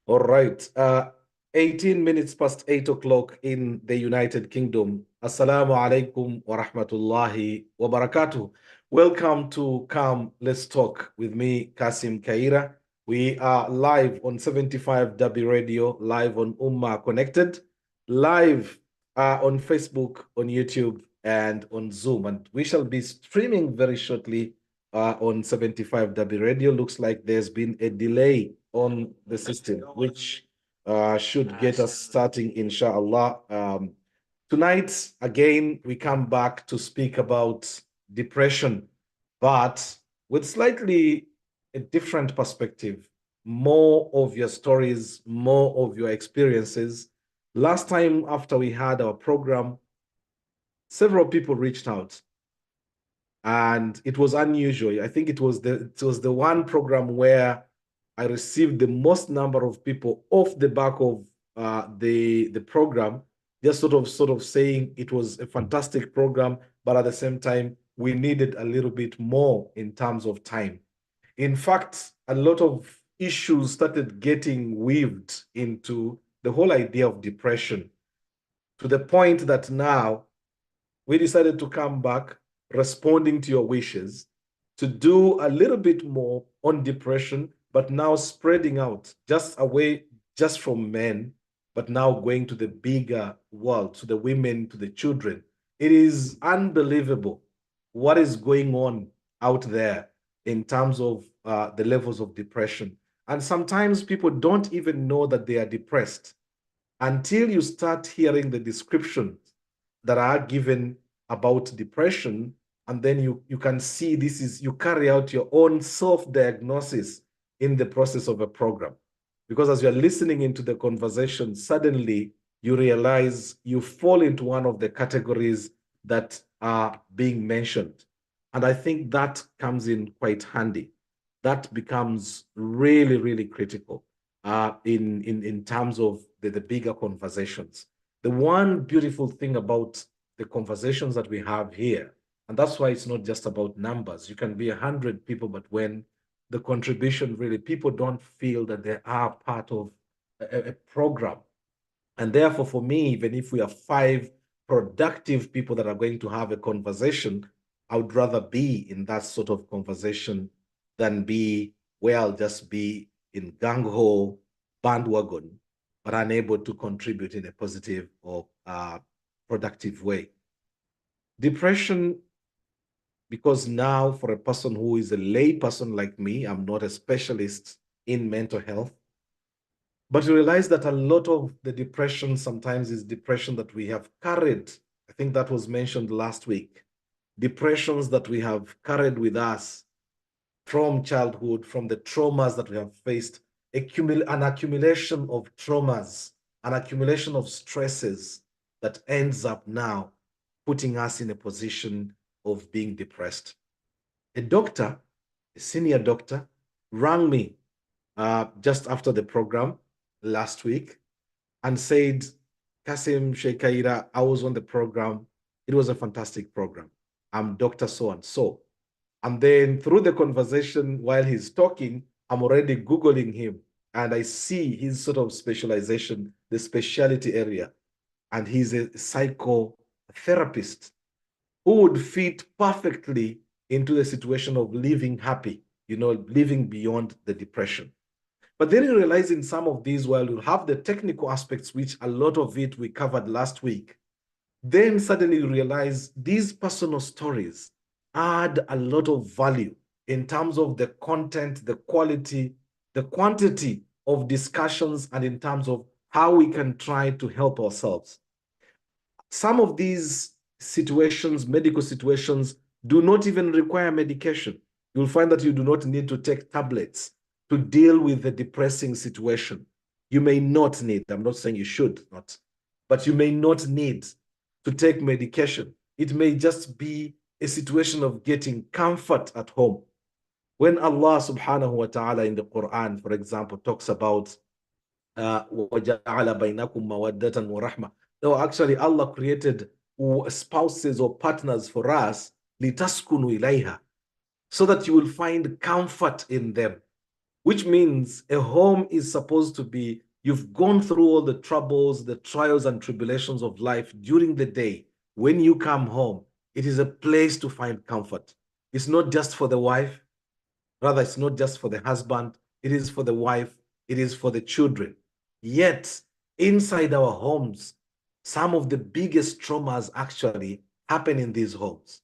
All right. 18 minutes past 8 o'clock in the United Kingdom. Assalamu alaikum wa rahmatullahi wa barakatuh. Welcome to Come Let's Talk with me, Kassim Kayira. We are live on 75 W Radio, live on Ummah Connected, live on Facebook, on YouTube, and on Zoom. And we shall be streaming very shortly on 75 W Radio. Looks like there's been a delay on the system, which should get us starting, inshallah. Tonight, again, we come back to speak about depression, but with slightly a different perspective, more of your stories, more of your experiences. Last time, after we had our program, several people reached out and it was unusual. I think it was the one program where I received the most number of people off the back of the program, just sort of saying it was a fantastic program, but at the same time we needed a little bit more in terms of time. In fact, a lot of issues started getting weaved into the whole idea of depression to the point that now we decided to come back responding to your wishes to do a little bit more on depression, but now spreading out just away just from men, but now going to the bigger world, to the women, to the children. It is unbelievable what is going on out there in terms of the levels of depression. And sometimes people don't even know that they are depressed until you start hearing the descriptions that are given about depression, and then you can see this is you carry out your own self-diagnosis in the process of a program. Because as you're listening into the conversation, suddenly you realize you fall into one of the categories that are being mentioned. And I think that comes in quite handy. That becomes really, really critical in terms of the bigger conversations. The one beautiful thing about the conversations that we have here, and that's why it's not just about numbers. You can be 100 people, but when the contribution really, people don't feel that they are part of a program. And therefore, for me, even if we are five productive people that are going to have a conversation, I would rather be in that sort of conversation than be where I'll just be in gang ho bandwagon, but unable to contribute in a positive or productive way. Depression, because now for a person who is a lay person like me, I'm not a specialist in mental health, but you realize that a lot of the depression sometimes is depression that we have carried. I think that was mentioned last week. Depressions that we have carried with us from childhood, from the traumas that we have faced, an accumulation of traumas, an accumulation of stresses that ends up now putting us in a position of being depressed. A doctor, a senior doctor, rang me just after the program last week and said, Kassim Kayira, I was on the program. It was a fantastic program. I'm Dr. So and so. And then through the conversation, while he's talking, I'm already Googling him and I see his sort of specialization, the specialty area. And he's a psychotherapist who would fit perfectly into the situation of living happy, living beyond the depression. But then you realize in some of these, while you have the technical aspects, which a lot of it we covered last week, then suddenly you realize these personal stories add a lot of value in terms of the content, the quality, the quantity of discussions, and in terms of how we can try to help ourselves. Some of these situations, medical situations, do not even require medication. You'll find that you do not need to take tablets to deal with the depressing situation. You may not need, I'm not saying you should not, but you may not need to take medication. It may just be a situation of getting comfort at home. When Allah subhanahu wa ta'ala in the Quran, for example, talks about وَجَعَلَ بَيْنَكُمْ مَوَدَّةً وَرَحْمَةً. No, actually, Allah created spouses or partners for us, لِتَسْكُنُوا إِلَيْهَا, so that you will find comfort in them. which means a home is supposed to be, you've gone through all the troubles, the trials and tribulations of life during the day. When you come home, it is a place to find comfort. It's not just for the wife, rather, it's not just for the husband, it is for the wife, it is for the children. Yet, inside our homes, some of the biggest traumas actually happen in these homes.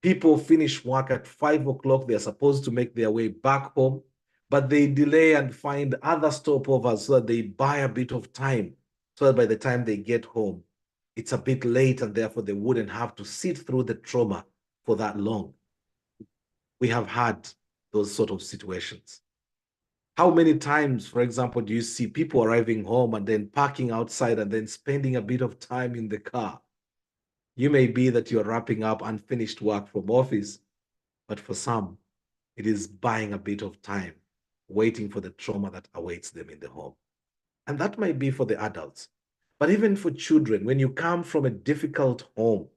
People finish work at 5 o'clock. They're supposed to make their way back home, but they delay and find other stopovers so that they buy a bit of time so that by the time they get home, it's a bit late and therefore they wouldn't have to sit through the trauma for that long. We have had those sort of situations. How many times, for example, do you see people arriving home and then parking outside and then spending a bit of time in the car? You may be that you're wrapping up unfinished work from office, but for some, it is buying a bit of time, waiting for the trauma that awaits them in the home. And that might be for the adults. But even for children, when you come from a difficult home,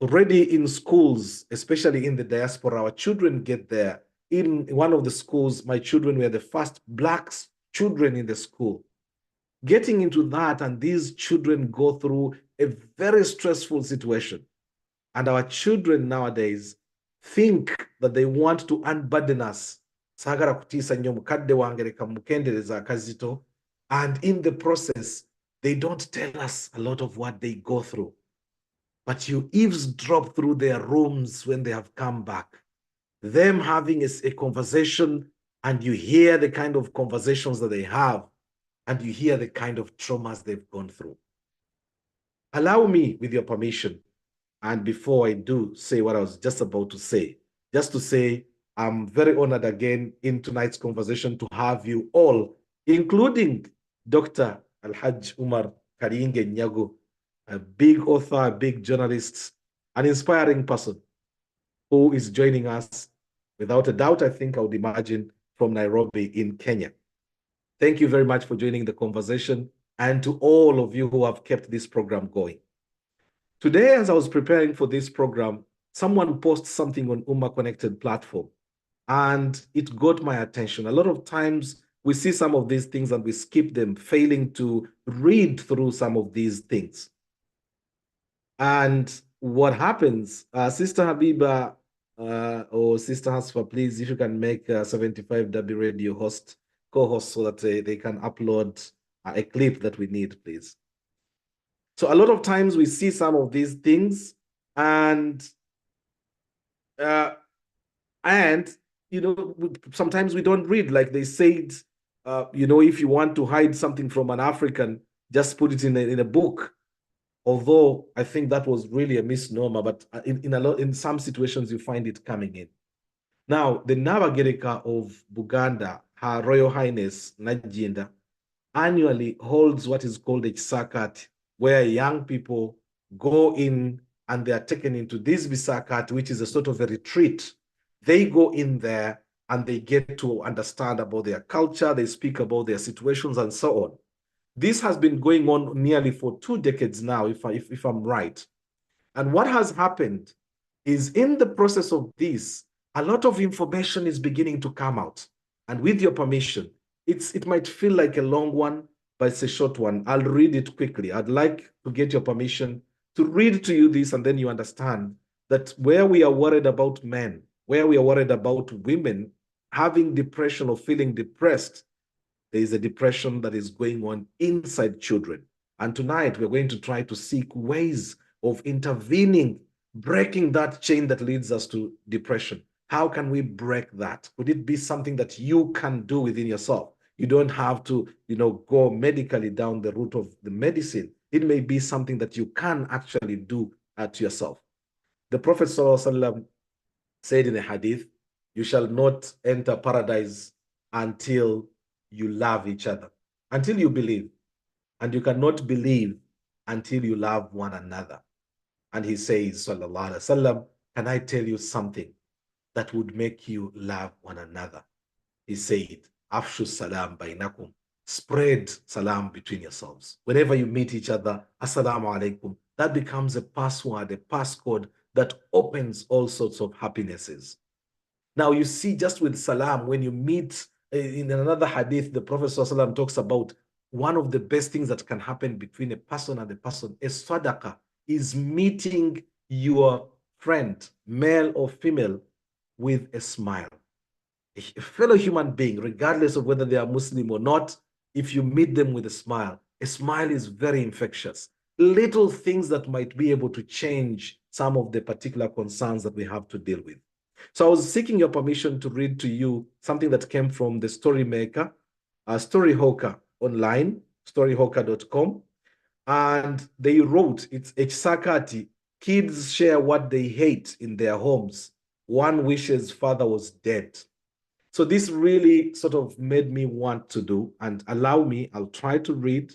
already in schools, especially in the diaspora, our children get there. In one of the schools, my children were the first Black children in the school. Getting into that, and these children go through a very stressful situation. And our children nowadays think that they want to unburden us. And in the process, they don't tell us a lot of what they go through. But you eavesdrop through their rooms when they have come back. Them having a conversation, and you hear the kind of conversations that they have, and you hear the kind of traumas they've gone through. Allow me, with your permission, and before I do say what I was just about to say, just to say I'm very honored again in tonight's conversation to have you all, including Dr. Alhaj Umar Karinge Nyago, a big author, a big journalist, an inspiring person who is joining us, without a doubt, I think I would imagine, from Nairobi in Kenya. Thank you very much for joining the conversation, and to all of you who have kept this program going. Today, as I was preparing for this program, someone posted something on Ummah Connected platform, and it got my attention. A lot of times we see some of these things and we skip them, failing to read through some of these things. And what happens, Sister Habiba or Sister Hasfa, please, if you can make 75W radio host, co-host, so that they can upload a clip that we need, please. So a lot of times we see some of these things, and you know, sometimes we don't read. Like they said, you know, if you want to hide something from an African, just put it in a book. Although I think that was really a misnomer, but in some situations you find it coming in. Now, the Nabagereka of Buganda, Her Royal Highness Najinda, annually holds what is called a Chisakat, where young people go in and they are taken into this Bisakat, which is a sort of a retreat. They go in there and they get to understand about their culture, they speak about their situations and so on. This has been going on nearly for 2 decades now, if I'm right. And what has happened is, in the process of this, a lot of information is beginning to come out. And with your permission, it might feel like a long one, but it's a short one. I'll read it quickly. I'd like to get your permission to read to you this, and then you understand that where we are worried about men, where we are worried about women having depression or feeling depressed, there is a depression that is going on inside children. And tonight we're going to try to seek ways of intervening, breaking that chain that leads us to depression. How can we break that? Could it be something that you can do within yourself? You don't have to, you know, go medically down the route of the medicine. It may be something that you can actually do to yourself. The Prophet ﷺ said in a hadith, you shall not enter paradise until you love each other, until you believe. And you cannot believe until you love one another. And he says, sallallahu alaihi wasallam, can I tell you something that would make you love one another? He said, afshu salam bainakum. Spread salam between yourselves. Whenever you meet each other, assalamu alaikum. That becomes a password, a passcode that opens all sorts of happinesses. Now you see, just with salam, when you meet in another hadith, the Prophet ﷺ talks about one of the best things that can happen between a person and a person, a sadaqah, is meeting your friend, male or female, with a smile. A fellow human being, regardless of whether they are Muslim or not, if you meet them with a smile is very infectious. Little things that might be able to change some of the particular concerns that we have to deal with. So I was seeking your permission to read to you something that came from the story maker, Storyhawker online, storyhawker.com. And they wrote, it's Echsakati, kids share what they hate in their homes. One wishes father was dead. So this really sort of made me want to do and allow me, I'll try to read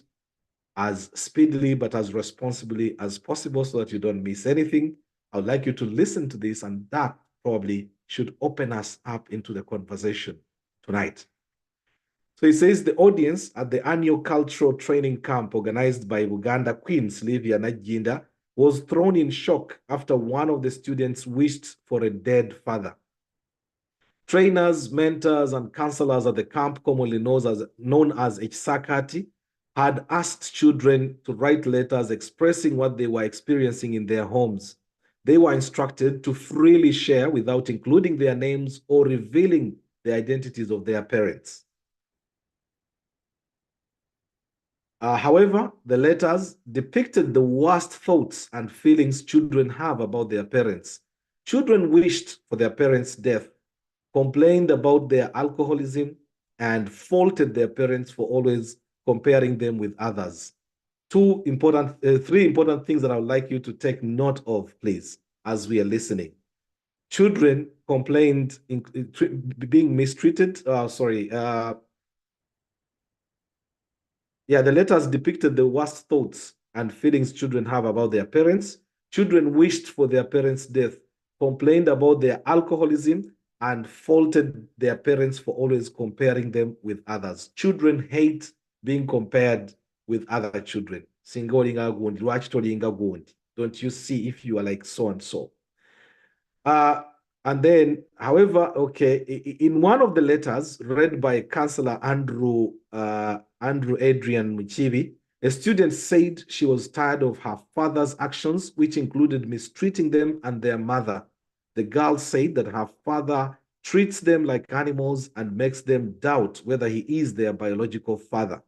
as speedily but as responsibly as possible so that you don't miss anything. I would like you to listen to this, and that probably should open us up into the conversation tonight. So he says the audience at the annual cultural training camp organized by Uganda Queen Sylvia Najinda was thrown in shock after one of the students wished for a dead father. Trainers, mentors, and counselors at the camp, commonly known as Echsakati, had asked children to write letters expressing what they were experiencing in their homes. They were instructed to freely share without including their names or revealing the identities of their parents. However, the letters depicted the worst thoughts and feelings children have about their parents. Children wished for their parents' death, complained about their alcoholism, and faulted their parents for always comparing them with others. Three important things that I would like you to take note of, please, as we are listening. Children complained being mistreated. The letters depicted the worst thoughts and feelings children have about their parents. Children wished for their parents' death, complained about their alcoholism, and faulted their parents for always comparing them with others. Children hate being compared with other children. Don't you see if you are like so and so? And then, however, in one of the letters read by Counselor Andrew Adrian Muchivi, a student said she was tired of her father's actions, which included mistreating them and their mother. The girl said that her father treats them like animals and makes them doubt whether he is their biological father.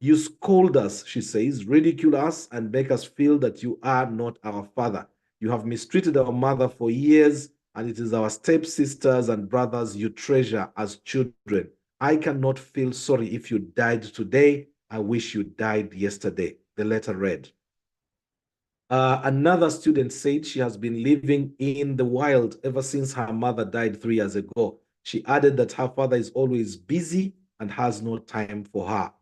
You scold us, she says, ridicule us, and make us feel that you are not our father. You have mistreated our mother for years, and it is our stepsisters and brothers you treasure as children. I cannot feel sorry if you died today. I wish you died yesterday, the letter read. Another student said she has been living in the wild ever since her mother died 3 years ago. She added that her father is always busy and has no time for her.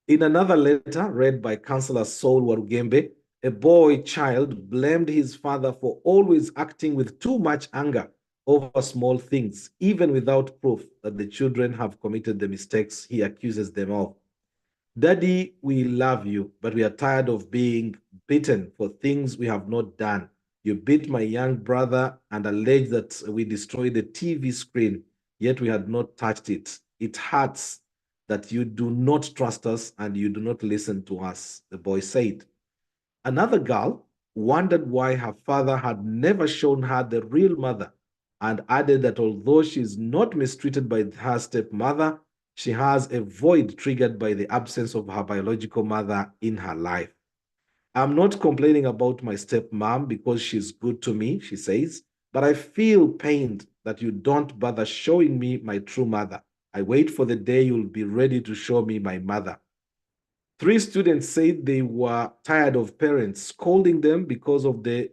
In another letter read by Councillor Saul Warugembe, a boy child blamed his father for always acting with too much anger over small things, even without proof that the children have committed the mistakes he accuses them of. Daddy, we love you, but we are tired of being beaten for things we have not done. You beat my young brother and alleged that we destroyed the TV screen, yet we had not touched it. It hurts that you do not trust us and you do not listen to us, the boy said. Another girl wondered why her father had never shown her the real mother and added that although she is not mistreated by her stepmother, she has a void triggered by the absence of her biological mother in her life. I'm not complaining about my stepmom because she's good to me, she says, but I feel pained that you don't bother showing me my true mother. I wait for the day you'll be ready to show me my mother. 3 students said they were tired of parents scolding them because of the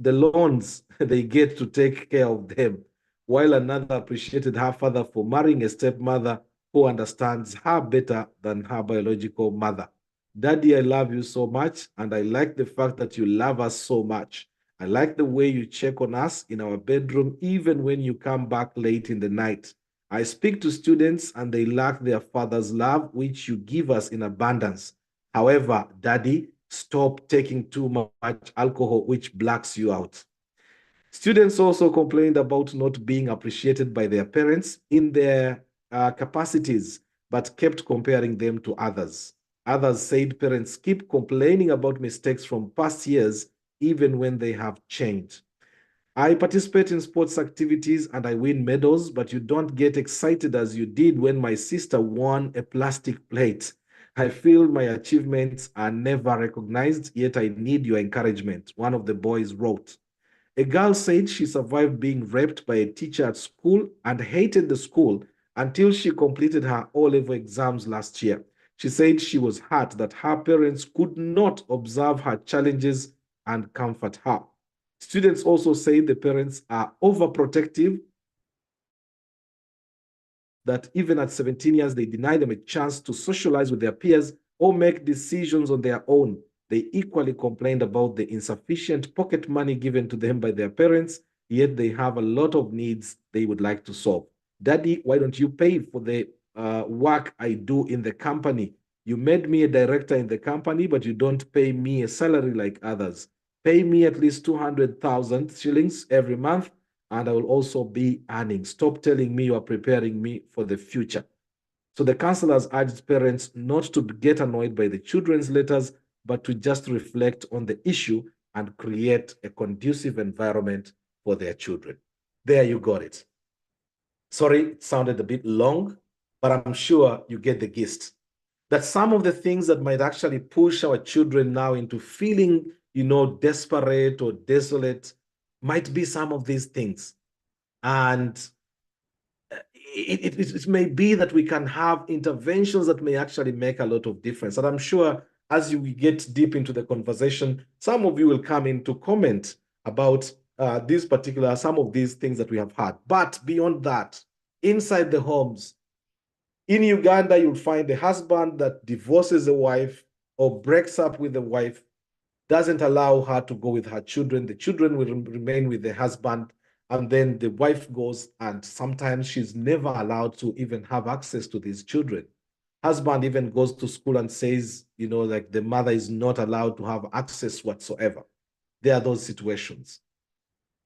loans they get to take care of them, while another appreciated her father for marrying a stepmother who understands her better than her biological mother. Daddy, I love you so much, and I like the fact that you love us so much. I like the way you check on us in our bedroom, even when you come back late in the night. I speak to students and they lack their father's love, which you give us in abundance. However, Daddy, stop taking too much alcohol, which blacks you out. Students also complained about not being appreciated by their parents in their capacities, but kept comparing them to others. Others said parents keep complaining about mistakes from past years, even when they have changed. I participate in sports activities and I win medals, but you don't get excited as you did when my sister won a plastic plate. I feel my achievements are never recognized, yet I need your encouragement, one of the boys wrote. A girl said she survived being raped by a teacher at school and hated the school until she completed her O-level exams last year. She said she was hurt that her parents could not observe her challenges and comfort her. Students also say the parents are overprotective, that even at 17 years, they deny them a chance to socialize with their peers or make decisions on their own. They equally complained about the insufficient pocket money given to them by their parents, yet they have a lot of needs they would like to solve. Daddy, why don't you pay for the work I do in the company? You made me a director in the company, but you don't pay me a salary like others. Pay me at least 200,000 shillings every month and I will also be earning. Stop telling me you are preparing me for the future. So the counselors urged parents not to get annoyed by the children's letters, but to just reflect on the issue and create a conducive environment for their children. There you got it. Sorry, it sounded a bit long, but I'm sure you get the gist. That some of the things that might actually push our children now into feeling, desperate or desolate might be some of these things. And it may be that we can have interventions that may actually make a lot of difference. And I'm sure as you get deep into the conversation, some of you will come in to comment about some of these things that we have had. But beyond that, inside the homes, in Uganda, you'll find a husband that divorces the wife or breaks up with the wife, doesn't allow her to go with her children. The children will remain with the husband. And then the wife goes, and sometimes she's never allowed to even have access to these children. Husband even goes to school and says, like the mother is not allowed to have access whatsoever. There are those situations.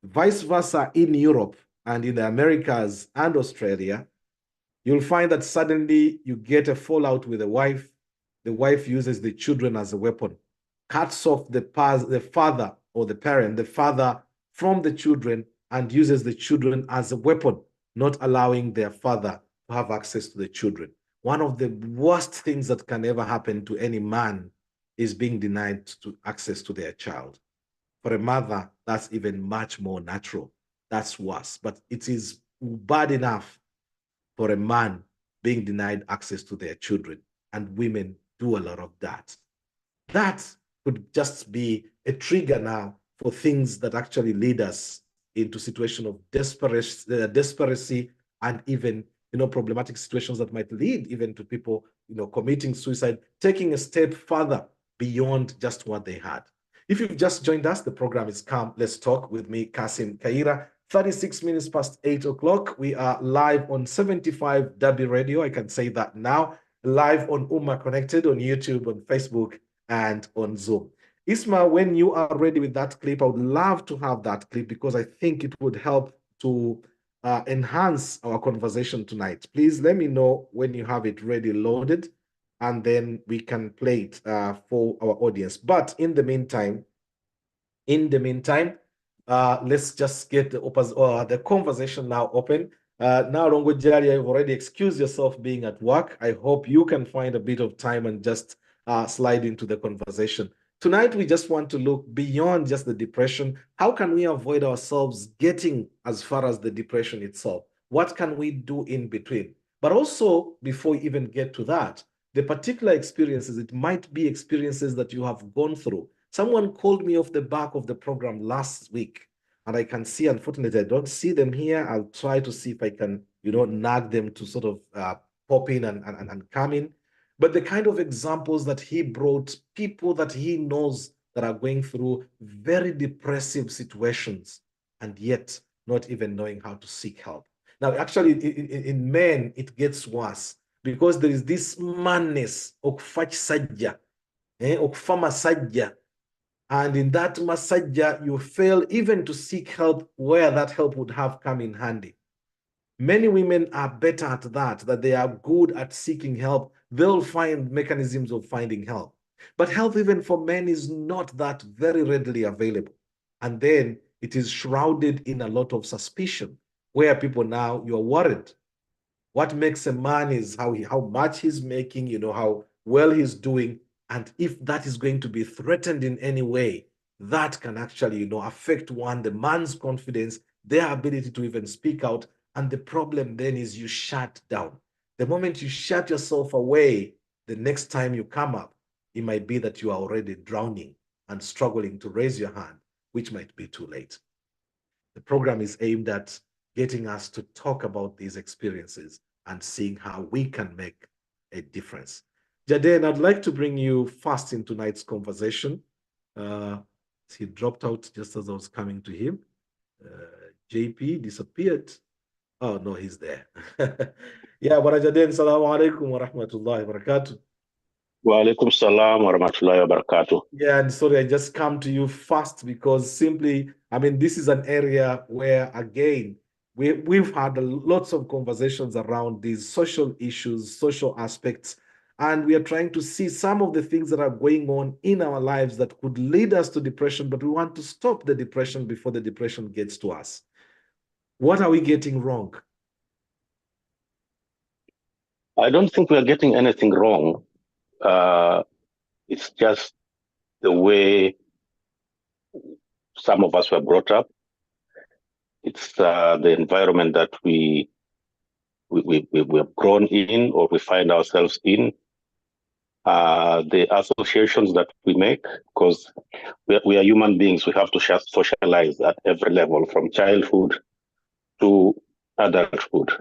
Vice versa in Europe and in the Americas and Australia, you'll find that suddenly you get a fallout with the wife. The wife uses the children as a weapon, cuts off the father or the parent, the father from the children, and uses the children as a weapon, not allowing their father to have access to the children. One of the worst things that can ever happen to any man is being denied access to their child. For a mother, that's even much more natural. That's worse. But it is bad enough for a man being denied access to their children, and women do a lot of that. That could just be a trigger now for things that actually lead us into situation of desperacy and even problematic situations that might lead even to people committing suicide, taking a step further beyond just what they had. If you've just joined us, the program is Come Let's Talk with me, Kassim Kayira. 36 minutes past 8 o'clock. We are live on 75 W Radio. I can say that now. Live on Umma Connected, on YouTube, on Facebook, and on Zoom. Isma, when you are ready with that clip, I would love to have that clip because I think it would help to enhance our conversation tonight. Please let me know when you have it ready loaded, and then we can play it for our audience. But in the meantime, let's just get the conversation now open. Now, Rongo Jari, you've already excused yourself being at work. I hope you can find a bit of time and just slide into the conversation. Tonight, we just want to look beyond just the depression. How can we avoid ourselves getting as far as the depression itself? What can we do in between? But also, before we even get to that, the particular experiences, it might be experiences that you have gone through. Someone called me off the back of the program last week, and I can see, unfortunately, I don't see them here. I'll try to see if I can, nag them to sort of pop in and come in. But the kind of examples that he brought, people that he knows that are going through very depressive situations, and yet not even knowing how to seek help. Now, actually, in men, it gets worse because there is this madness, okufach sajja, okufama sajja, And in that masajja, you fail even to seek help where that help would have come in handy. Many women are better at that they are good at seeking help. They'll find mechanisms of finding help. But help even for men is not that very readily available. And then it is shrouded in a lot of suspicion, where people now, you're worried. What makes a man is how much he's making, how well he's doing. And if that is going to be threatened in any way, that can actually, affect the man's confidence, their ability to even speak out. And the problem then is you shut down. The moment you shut yourself away, the next time you come up, it might be that you are already drowning and struggling to raise your hand, which might be too late. The program is aimed at getting us to talk about these experiences and seeing how we can make a difference. Jaden, I'd like to bring you first in tonight's conversation. He dropped out just as I was coming to him. JP disappeared. Oh, no, he's there. Yeah, Brother Jaden, salamu alaikum wa rahmatullahi wa barakatuh. Wa alaikum salam wa rahmatullahi wa barakatuh. Yeah, and sorry, I just come to you first because simply, this is an area where, again, we've had lots of conversations around these social issues, social aspects, and we are trying to see some of the things that are going on in our lives that could lead us to depression, but we want to stop the depression before the depression gets to us. What are we getting wrong? I don't think we are getting anything wrong. It's just the way some of us were brought up. It's the environment that we have grown in or we find ourselves in. The associations that we make, because we are human beings, we have to socialize at every level, from childhood to adulthood.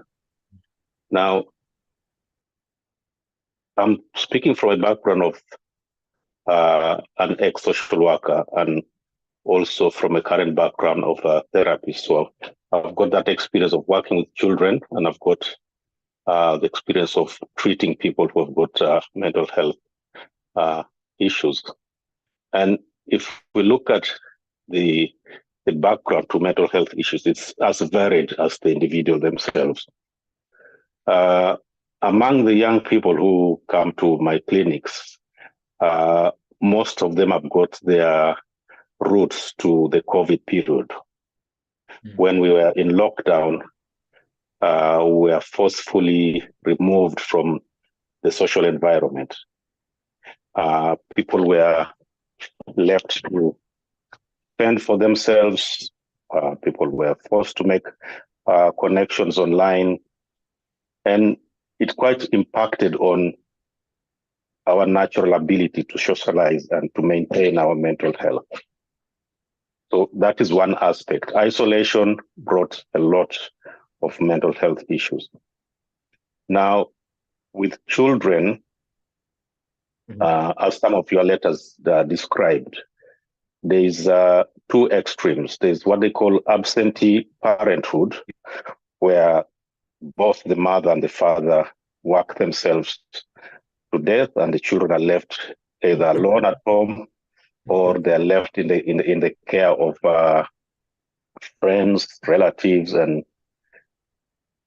Now, I'm speaking from a background of an ex-social worker and also from a current background of a therapist. So I've got that experience of working with children, and I've got the experience of treating people who have got mental health issues. And if we look at the background to mental health issues, it's as varied as the individual themselves. Among the young people who come to my clinics, most of them have got their roots to the COVID period. When we were in lockdown, we were forcefully removed from the social environment. People were left to fend for themselves. People were forced to make connections online. And it quite impacted on our natural ability to socialize and to maintain our mental health. So that is one aspect. Isolation brought a lot of mental health issues. Now, with children, as some of your letters described, there's two extremes. There's what they call absentee parenthood, where both the mother and the father work themselves to death, and the children are left either alone at home or they're left in the care of friends, relatives, and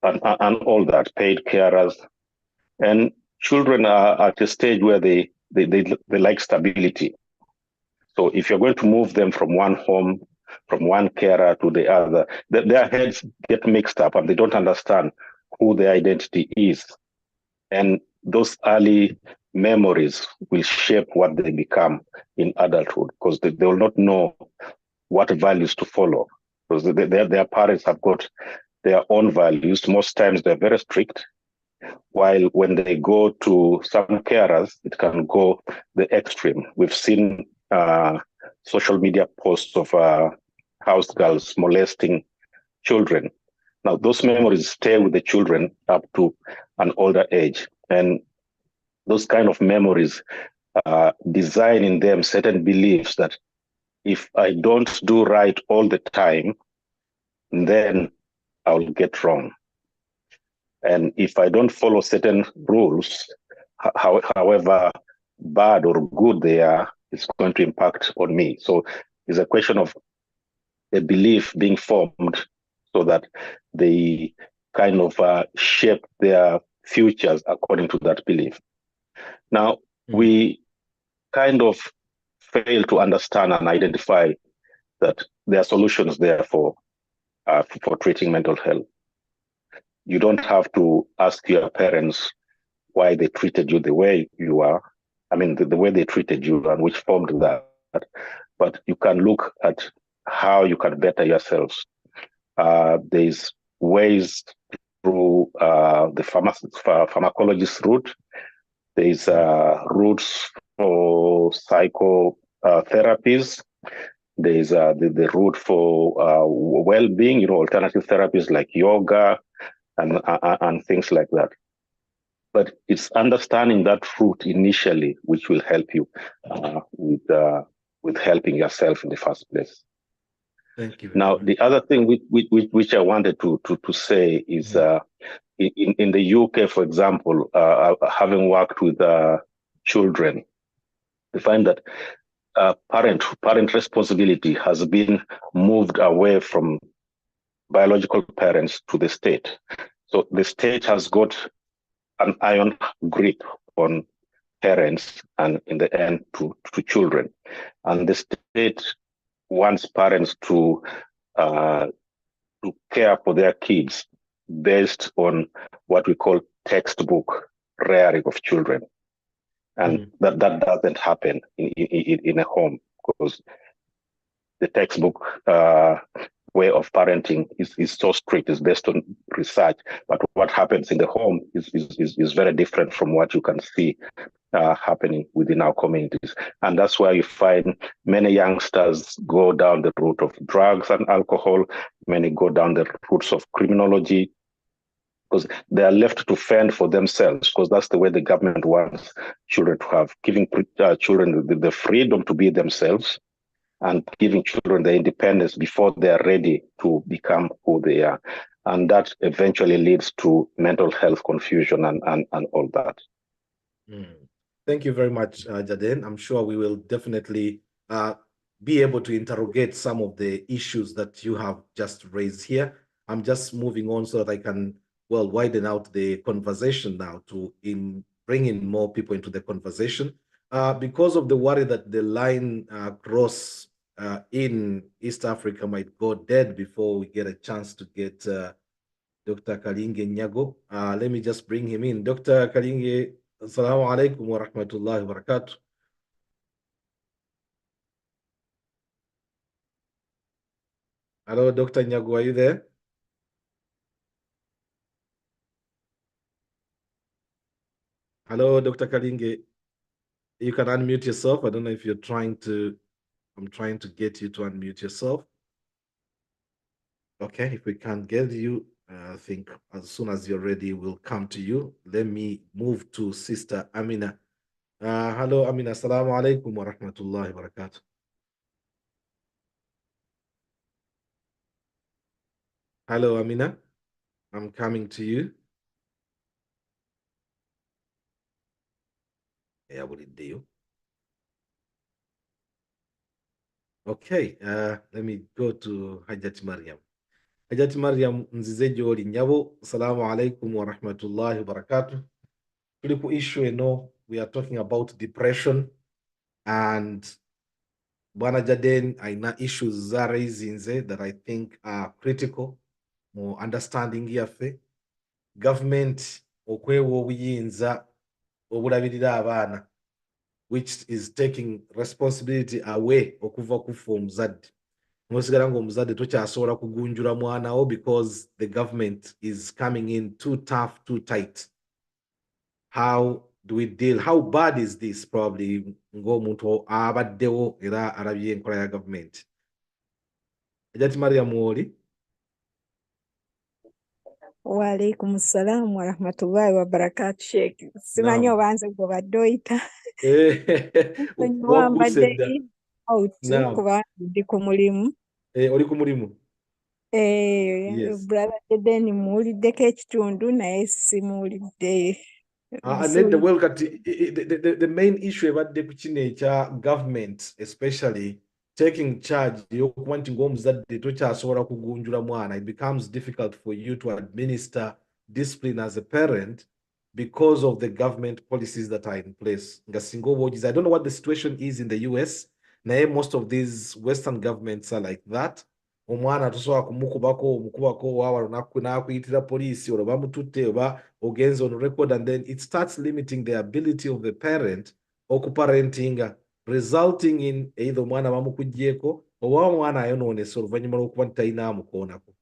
all that, paid carers. And children are at a stage where they like stability. So if you're going to move them from one home, from one carer to the other, their heads get mixed up and they don't understand who their identity is. And those early memories will shape what they become in adulthood, because they will not know what values to follow, because their parents have got their own values. Most times they're very strict, while when they go to some carers, it can go the extreme. We've seen social media posts of house girls molesting children. Now, those memories stay with the children up to an older age. And those kind of memories design in them certain beliefs that if I don't do right all the time, then I'll get wrong. And if I don't follow certain rules, however bad or good they are, is going to impact on me. So it's a question of a belief being formed so that they kind of shape their futures according to that belief. Now, we kind of fail to understand and identify that there are solutions there for treating mental health. You don't have to ask your parents why they treated you the way you are. I mean, the way they treated you and which formed that. But you can look at how you can better yourselves. There's ways through the pharmacologist route. There's routes for psychotherapies. There's the route for well-being, alternative therapies like yoga and things like that. But it's understanding that route initially which will help you with helping yourself in the first place. Thank you. Now, the other thing which I wanted to say is in the UK, for example, having worked with children, we find that parent responsibility has been moved away from biological parents to the state. So the state has got an iron grip on parents and in the end to children. And the state wants parents to care for their kids based on what we call textbook rearing of children. And that doesn't happen in a home because the textbook way of parenting is so strict, is based on research. But what happens in the home is very different from what you can see happening within our communities. And that's why you find many youngsters go down the route of drugs and alcohol, many go down the routes of criminology, because they are left to fend for themselves, because that's the way the government wants children to have, giving children the freedom to be themselves and giving children the independence before they are ready to become who they are. And that eventually leads to mental health confusion and all that. Thank you very much, Jaden. I'm sure we will definitely be able to interrogate some of the issues that you have just raised here. I'm just moving on so that I can, widen out the conversation now to bring in more people into the conversation. Because of the worry that the line cross in East Africa might go dead before we get a chance to get Dr. Kalinge Nyago. Let me just bring him in. Dr. Kalinge, Assalamu alaikum wa rahmatullahi wa barakatuh. Hello, Dr. Nyago, are you there? Hello, Dr. Kalinge. You can unmute yourself. I don't know if you're trying to, I'm trying to get you to unmute yourself. Okay, if we can't get you, I think as soon as you're ready, we'll come to you. Let me move to Sister Amina. Hello, Amina. Assalamu alaikum wa rahmatullahi wa barakatuh. Hello, Amina. I'm coming to you. Yeah, what did you? Okay, let me go to Hajjat Maryam. Hajjat Maryam nzize gy'oli nyabo. Assalamu alaikum wa rahmatullahi wa barakatuh. Tuliku issue we are talking about depression and Bwana Jaden aina issues za raisinze that I think are critical mu understanding yaffe. Government okwewa obuyinza obulabirira abaana which is taking responsibility away okuva kufa omuzadde. Nosigala ng'omuzadde tokyasobola kugunjula mwana wo because the government is coming in too tough, too tight. How do we deal? How bad is this? Probably ng'omuntu abaddewo era alabye enkola ya government. Ejati Maria Muoli. Wa alaikum salam wa rahmatullahi wa barakatuh, Sheikh. Simanyi obanze gwe badde wambadde out kuba ndi ku mulimu. Oli ku mulimu? Brother Jaden muwuliddeko ekitundu naye simuwulidde And then the main issue about the government, especially taking charge, it becomes difficult for you to administer discipline as a parent because of the government policies that are in place. I don't know what the situation is in the US. Most of these Western governments are like that. Omwana tosobola kumukubako wawa nakuyitira poliisi olwo bamututte oba ogenze on record, and then it starts limiting the ability of the parent okuparentinga, resulting in either omwana bamukuggyeko oba omwana ayonoonese oluvannyuma lw'okuba talina amukoonako.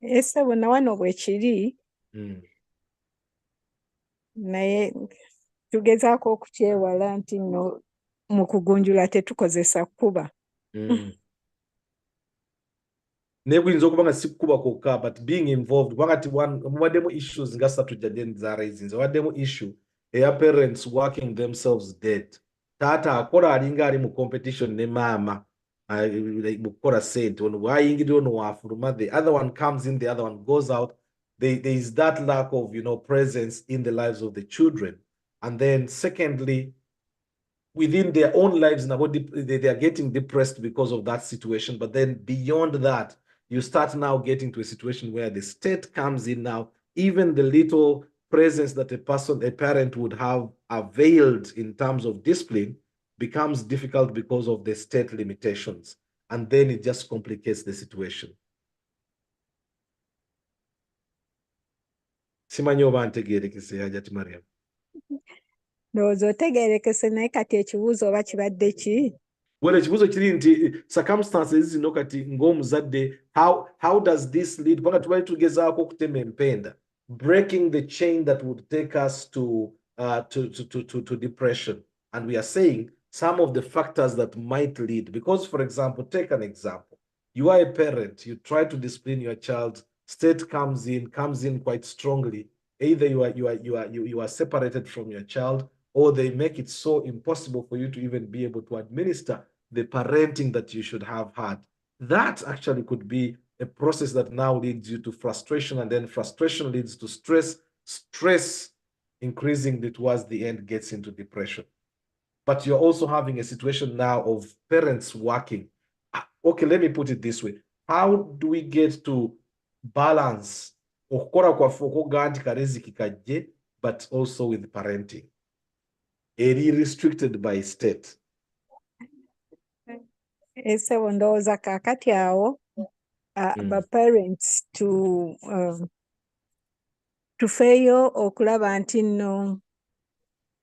Ese bonna wano bwe kiri naye tugezaako okukyewala nti nno mu kugunjula tetukozesa kkuba. Nekuyinza okuba nga si kkuba kwokka, but being involved kubanga mubaddemu issues nga ssatu gyadde zaarayizinze. Wabaddemu issue eya parents working themselves dead. Taata akola alinga ali mu competition ne maama mu kukola ssente, ono bw'ayingirira ono waafuluma, the other one comes in, the other one goes out. There is that lack of presence in the lives of the children. And then secondly, within their own lives, they are getting depressed because of that situation. But then beyond that, you start now getting to a situation where the state comes in now. Even the little presence that a parent would have availed in terms of discipline becomes difficult because of the state limitations. And then it just complicates the situation. Simanyi oba ntegeerekese Hajati Mariam. Ndowooza otegeerekese naye kati ekibuuzo oba kibadde ki? Well, ekibuuzo kiri nti circumstances zino kati ng'omuzadde, how does this lead? Kubanga tubali tugezaako okutema empenda, breaking the chain that would take us to depression. And we are saying some of the factors that might lead. Because, for example, take an example. You are a parent, you try to discipline your child, state comes in quite strongly. Either you are separated from your child, or they make it so impossible for you to even be able to administer the parenting that you should have had. That actually could be a process that now leads you to frustration, and then frustration leads to stress. Stress increasingly towards the end gets into depression. But you're also having a situation now of parents working. Okay, let me put it this way. How do we get to balance okukora kwaffe okuga nti kareziki kajje, but also with parenting? Eri restricted by state. Ese ndowooza kaakati awo ba parents tufeeyo okulaba nti nno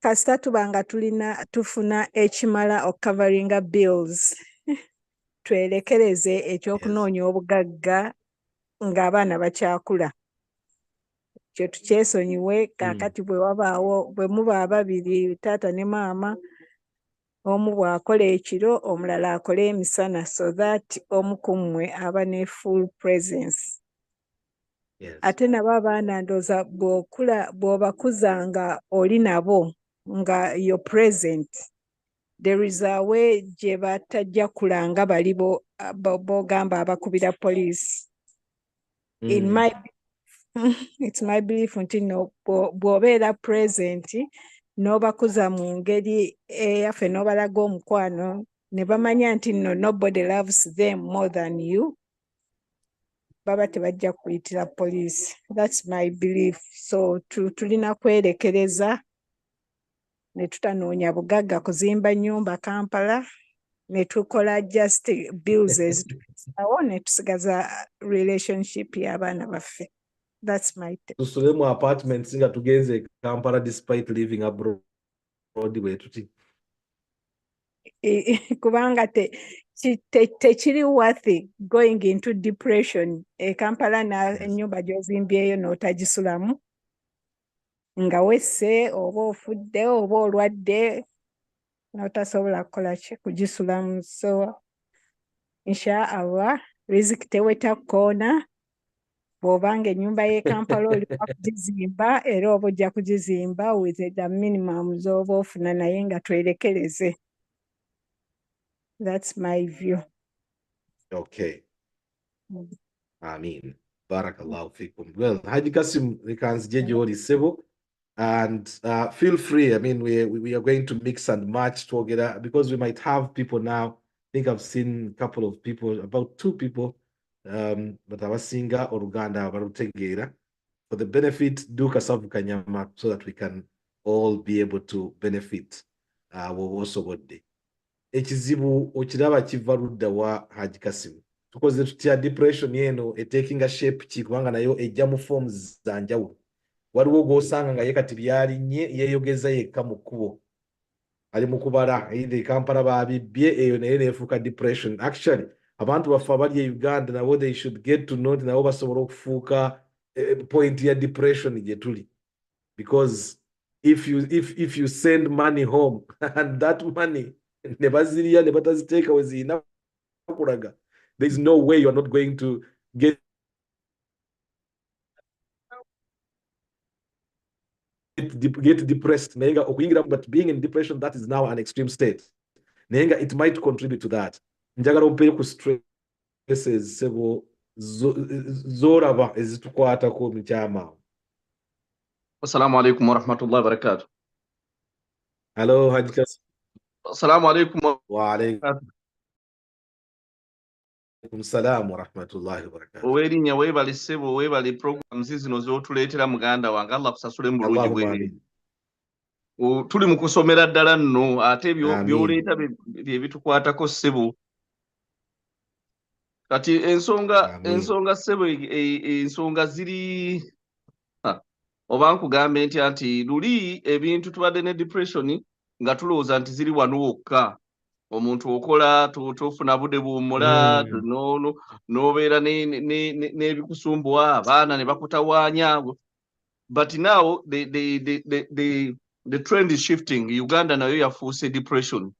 kasita tubanga tufuna ekimala okukavaringa bills, twerekereze ekyokunoonya obugagga ng'abaana bakyakula. Kyo tukyesonyiwe kaakati bwe muba ababiri, taata ne maama, omu bw'akola ekiro omulala akola emisana, so that omu ku mmwe aba ne full presence. Ate nabo abaana ndowooza bw'obakuza nga oli nabo nga you're present, there is a way gye batajja kulanga bali b'ogamba abakubira poliisi. It's my belief nti no bw'obeera present n'obakuza mu ngeri eyaffe n'obalaga omukwano ne bamanya nti no nobody loves them more than you, baba tebajja kuyitira poliisi. That's my belief. So tulina kwerekereza ne tutanoonya bugagga kuzimba nnyumba Kampala, ne tukola just bills ezitusawo ne tusigaza relationship y'abaana baffe. That's my take. Tusule mu apartments nga tugenze Kampala despite living abroad bwe tuti. Kubanga tekiri worth going into depression. Kampala na ennyumba gy'ozimbyeyo n'otagisulamu nga wesse oba ofudde oba olwadde n'otasobola kukola kugisulamu. So inshallah riziki teweta kkoona. Bw'obanga ennyumba y'e Kampala oli kugizimba era oba ojja kugizimba with the minimum z'oba ofuna, naye nga twerekereze. That's my view. Okay. Amin. Barakallahu fikum. Well, Haji Kassim, likanzije gy'oli ssebo. And feel free. I mean, we are going to mix and match together because we might have people now. I think I've seen a couple of people, about 2 people, but our singer or Uganda barutegeera for the benefit do Kassim Kayira so that we can all be able to benefit wowosobodde. Ekizibu okiraba kiva ludda wa Haji Kassim. Tukoze tutya depression eno taking a shape ki kubanga nayo ejja mu forms za njawulo. Waliwo gw'osanga nga ye kati byalinnye yeeyogeza yekka mu kkubo ali mu kubala either Kampala babibbye eyo naye neefuuka depression. Actually abantu baffe abali e Uganda nabo they should get to know nabo basobola okufuuka point ya depression gye tuli, because if you send money home and that money ne bazirya ne bataziteeka we zirina kulaga, there is no way you are not going to get depressed. But being in depression, that is now an extreme state. It might contribute to that. Njagala ompeyo ku stresses sebo zoraba ezitukwatako mu kyama. Assalamu alaikum wa rahmatullahi wa barakatuh. Hello, Haji Kassim. Assalamu alaikum wa alaikum salam wa rahmatullahi wa barakatuh. Owerinya webali sebo webali programs zino zotuleetera muganda wange Allah kusasule mu bulungi bwe. Tuli mu kusomera ddala nno ate byoleeta bye bitukwatako sebo. Kati ensonga sebo ensonga ziri oba nkugambe nti luli ebintu tubadde ne depression nga tulowooza nti ziri wano wokka. Omuntu okola tofuna budde buwummula n'obeera n'ebikusumbuwa abaana ne bakutawaanya. But now the trend is shifting. Uganda nayo yafuuse depression.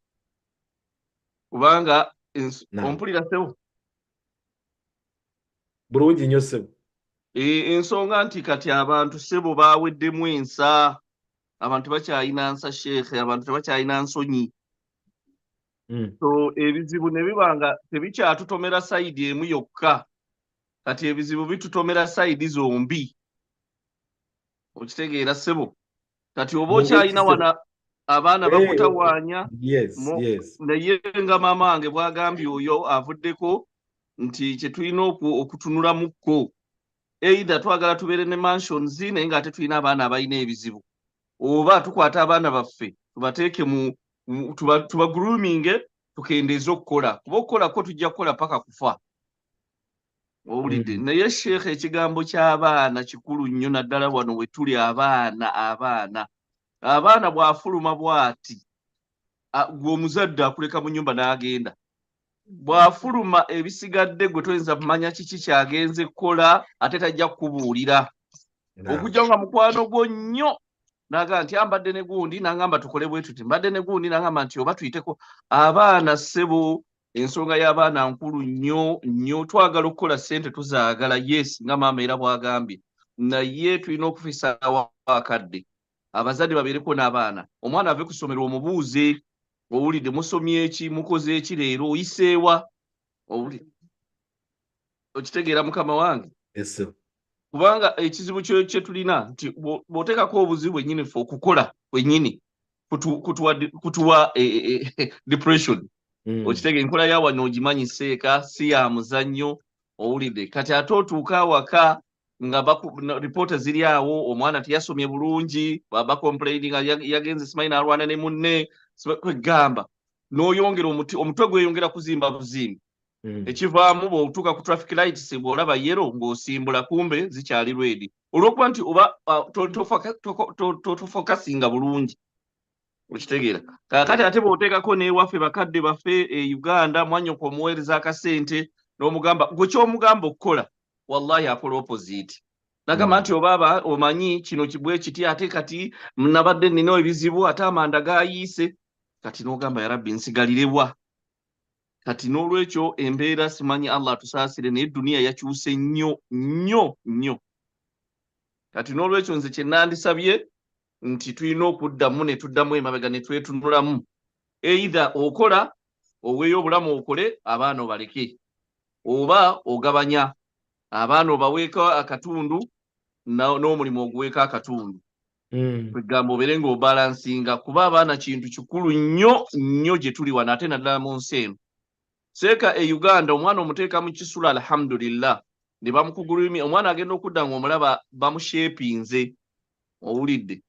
Kubanga ompulira sebo? Bulungi nnyo sebo. Ensonga nti kati abantu sebo baaweddemu ensa. Abantu bakyayina nsa sheekhe, abantu tebakyayina nsonyi. So ebizibu ne bibanga tebikyatutomera sayidi emu yokka. Kati ebizibu bitutomera sayidi zombi. Okitegeera sebo? Kati oba okyayina wana abaana bakutawaanya. Naye nga maama wange bw'agambye oyo avuddeko nti kye tulina okutunulamuko. Either twagala tubeere ne mansions naye ng'ate tulina abaana abalina ebizibu. Oba tukwata abaana baffe tubateeke tuba grooming tukendeeze okukola. Kuba okukolako tujja kukola paka kufa. Owulidde? Naye sheekhe ekigambo ky'abaana kikulu nnyo naddala wano we tuli abaana bw'afuluma bw'ati gwe omuzadde akuleka mu nnyumba n'agenda. Bw'afuluma ebisigadde gwe toyinza kumanya kiki kyagenze kukola ate tajja kukubuulira. Okujja nga mukwano gwo nnyo n'agamba nti mbadde ne gundi n'agamba tukole bwe tuti, mbadde ne gundi n'agamba nti oba tuyiteko. Abaana ssebo ensonga y'abaana nkulu nnyo. Twagala okukola ssente tuzaagala, yes, nga maama era bw'agambye, naye tulina okufisa wakadde abazadde babeereko n'abaana. Omwana ave ku ssomero omubuuze, owulidde musomye eki, mukoze eki leero, oyiseewa? Owulidde? Okitegeera mukama wange? Kubanga ekizibu kye tulina nti bw'oteekako obuzibu bwennyini ffe okukola kwennyini kutuwa depression. Okitegeera enkola ya wano ogimanyi seeka si ya muzannyo. Owulidde? Kati ate otuuka awaka nga ripoota ziri awo, omwana teyasomye bulungi, baba complaining yagenze simanyi n'alwana ne munne kwegamba, n'oyongera omutwe gweyongera kuzimba buzimbi. Ekivaamu bw'otuuka ku traffic lights bw'olaba yero ng'osimbula kumbe zikyali ready. Olw'okuba nti oba tofokasinga bulungi. Okitegeera? Kaakati ate bw'oteekako n'ewaffe bakadde baffe e Uganda, mwannyoko omuweereza akasente n'omugamba gwe ky'omugamba okukola wallahi akola opposite. Nagamba nti oba omanyi kino kibwe kiti ate kati nabadde nnina ebizibu ate amanda gayiise. Kati n'ogamba ya Rabbi nsigalirewa. Kati n'olwekyo embeera simanyi Allah tusaasire naye duniya yakyuse nnyo. Kati n'olwekyo nze kye nandisabye nti tulina okuddamu ne tuddamu emabega ne twetunulamu. Either okola oweeyo obulamu okole, abaana obaleke, oba ogabanya abaana obaweeka akatundu n'omulimu oguweeka akatundu. kwegamba obeere ng'obalansinga kuba abaana kintu kikulu nnyo gye tuli wano ate naddala mu nsi eno. Seeka e Uganda omwana omuteeka mu kisula alhamdulillah ne bamukugulumya omwana agenda okudda ng'omulaba bamushepinze. Owulidde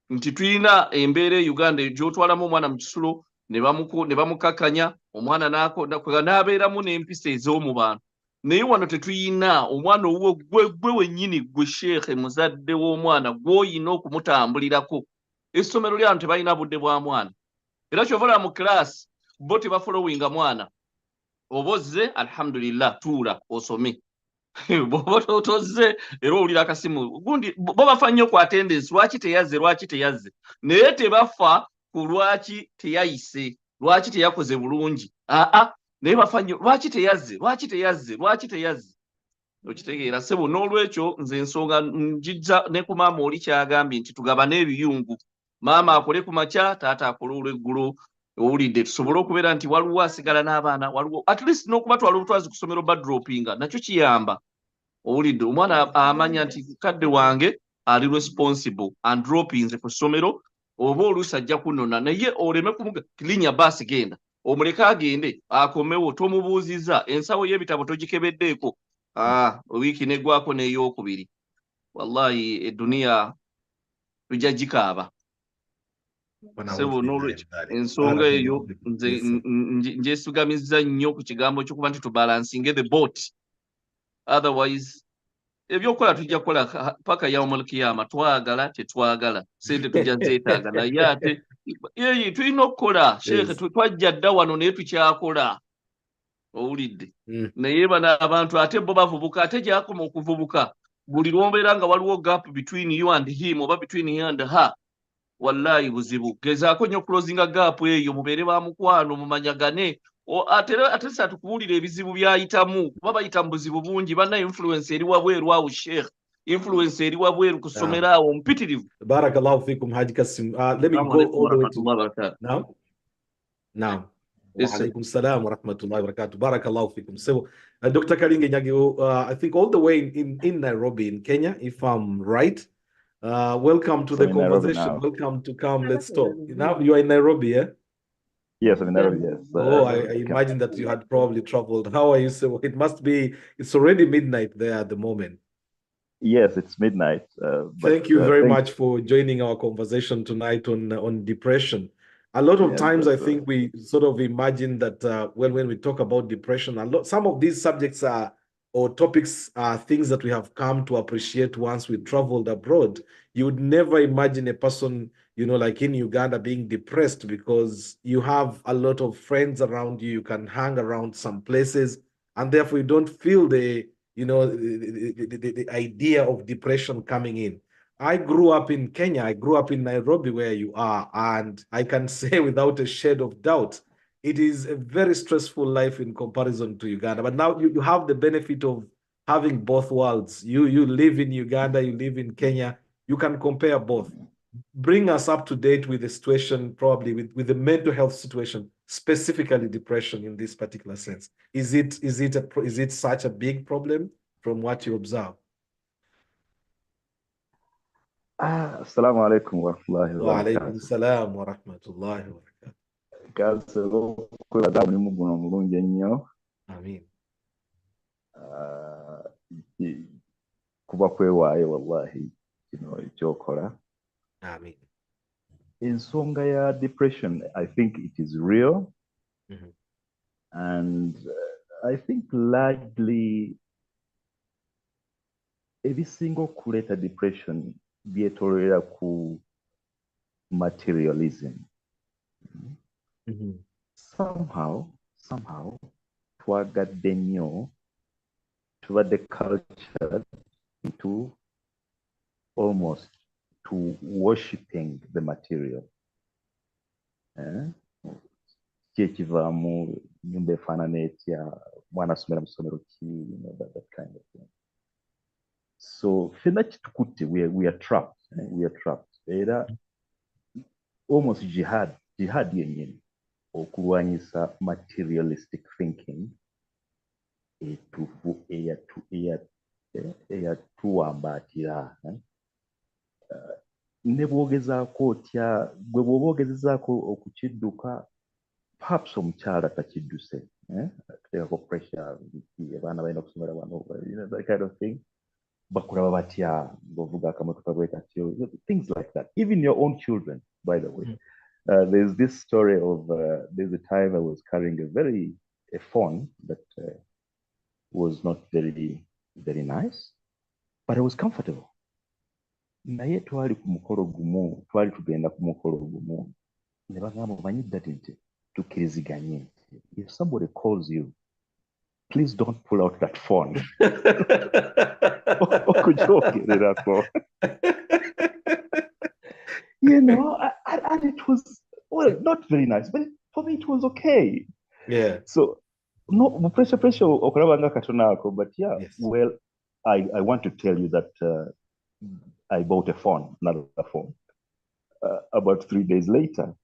nti tulina embeera e Uganda gy'otwalamu omwana mu kisulo ne bamukakanya omwana n'abeeramu n'empisa ez'omu bantu. Naye wano tetuyina omwana owuwo gwe wennyini gwe sheekhe muzadde w'omwana gw'oyina okumutambulirako. Essomero lyano tebalina budde bwa mwana. Era ky'ovala mu kilaasi bo tebafolowinga mwana. Oba ozze alhamdulillah tuula osome. Bw'oba tozze era owulira akasimu gundi bo bafa nnyo ku attendance lwaki teyazze naye tebafa ku lwaki teyayise lwaki teyakoze bulungi naye bafa nnyo lwaki teyazze okitegeera ssebo. N'olwekyo nze ensonga njijja ne ku maama oli kyagambye nti tugabane ebiyungu, maama akole ku makya taata akole olw'eggulo. Owulidde tusobole okubeera nti waliwo asigala n'abaana waliwo at least n'okubatwala obutwazi ku ssomero badropinga nakyo kiyamba. Owulidde omwana amanya nti kadde wange ali responsible andropinze ku ssomero oba oluusi ajja kunona naye oleme kumuga linnya baasi genda omuleke agende akomewo tomubuuziza ensawo y'ebitabo togikebeddeeko. Wiiki neggwako n'eyokubiri wallahi eduniya tujja gikaaba. Sebo n'olwekyo ensonga eyo nze njeesigamizza nnyo ku kigambo ky'okuba nti tubalansinge the boat. Otherwise ebyokukola tujja kukola paka yaumul kiyama, twagala tetwagala sente tujja zeetaaga naye ate tulina okukola sheekhe twajja dda wano naye tukyakola. Owulidde naye bano abantu ate bo bavubuka ate gyakoma okuvubuka buli lwombeera nga waliwo gap between you and him oba between you and her wallahi buzibu. Gezaako nnyo okulozinga gap eyo mubeere ba mukwano mumanyagane. Ate sa tukubuulira ebizibu byayitamu kuba bayita mu buzibu bungi. Banna influence eri wabweru awo sheekh, influence eri wabweru ku ssomero awo mpitirivu. Barakallahu fikum Haji Kassim. Let me go all the way to now. Wa alaikum salam wa rahmatullahi wa barakatuh. Barakallahu fikum. So Dr. Kalinge Nyagi, I think all the way in Nairobi in Kenya, if I'm right. Welcome to the conversation. Welcome to Come Let's Talk. Now you are in Nairobi, yeah? Yes, I'm in Nairobi, yes. I imagine that you had probably traveled. How are you? So it must be, it's already midnight there at the moment. Yes, it's midnight. Thank you very much for joining our conversation tonight on depression. A lot of times I think we sort of imagine that when we talk about depression, some of these subjects or topics are things that we have come to appreciate once we traveled abroad. You would never imagine a person, like in Uganda being depressed because you have a lot of friends around you. You can hang around some places and therefore you don't feel the idea of depression coming in. I grew up in Kenya. I grew up in Nairobi where you are. And I can say without a shade of doubt, it is a very stressful life in comparison to Uganda. But now you have the benefit of having both worlds. You live in Uganda, you live in Kenya. You can compare both. Bring us up to date with the situation, probably with the mental health situation, specifically depression in this particular sense. Is it such a big problem from what you observe? Assalamu alaikum wa rahmatullahi wa barakatuh. Wa alaikum salam wa rahmatullahi wa barakatuh. Amin. Kuba kwewaaye wallahi ekyokola. Amin. Ensonga ya depression, I think it is real. And I think largely ebisinga okuleeta depression byetoolera ku materialism. Somehow, twagadde nnyo, tubadde cultured into almost to worshipping the material. Kyekivaamu nyumba efaanana etya, mwana asomera mu ssomero ki, that kind of thing. So fena kitukutte, we are trapped. We are trapped. Era almost jihad yennyini okulwanyisa materialistic thinking etufu eyatuwambaatira. ne bwogezaako otya gwe bw'oba ogezezaako okukidduka perhaps omukyala takidduse tuteekako pressure abaana balina okusomera wano, that kind of thing. Bakuraba batya bw'ovuga akamotoka bwe katyo, things like that. Even your own children, by the way. There's this story of there's a time I was carrying a phone that was not very nice, but it was comfortable. Naye twali tugenda ku mukolo gumu ne bagamba omanyidde nti tukkiriziganye nti if somebody calls you, please don't pull out that phone. Okugyogererako. You know, and it was, well, not very nice, but for me it was okay. Yeah. So, no pressure, okurabanga katonako, but yeah, yes. Well, I want to tell you that I bought a phone, another phone, about 3 days later.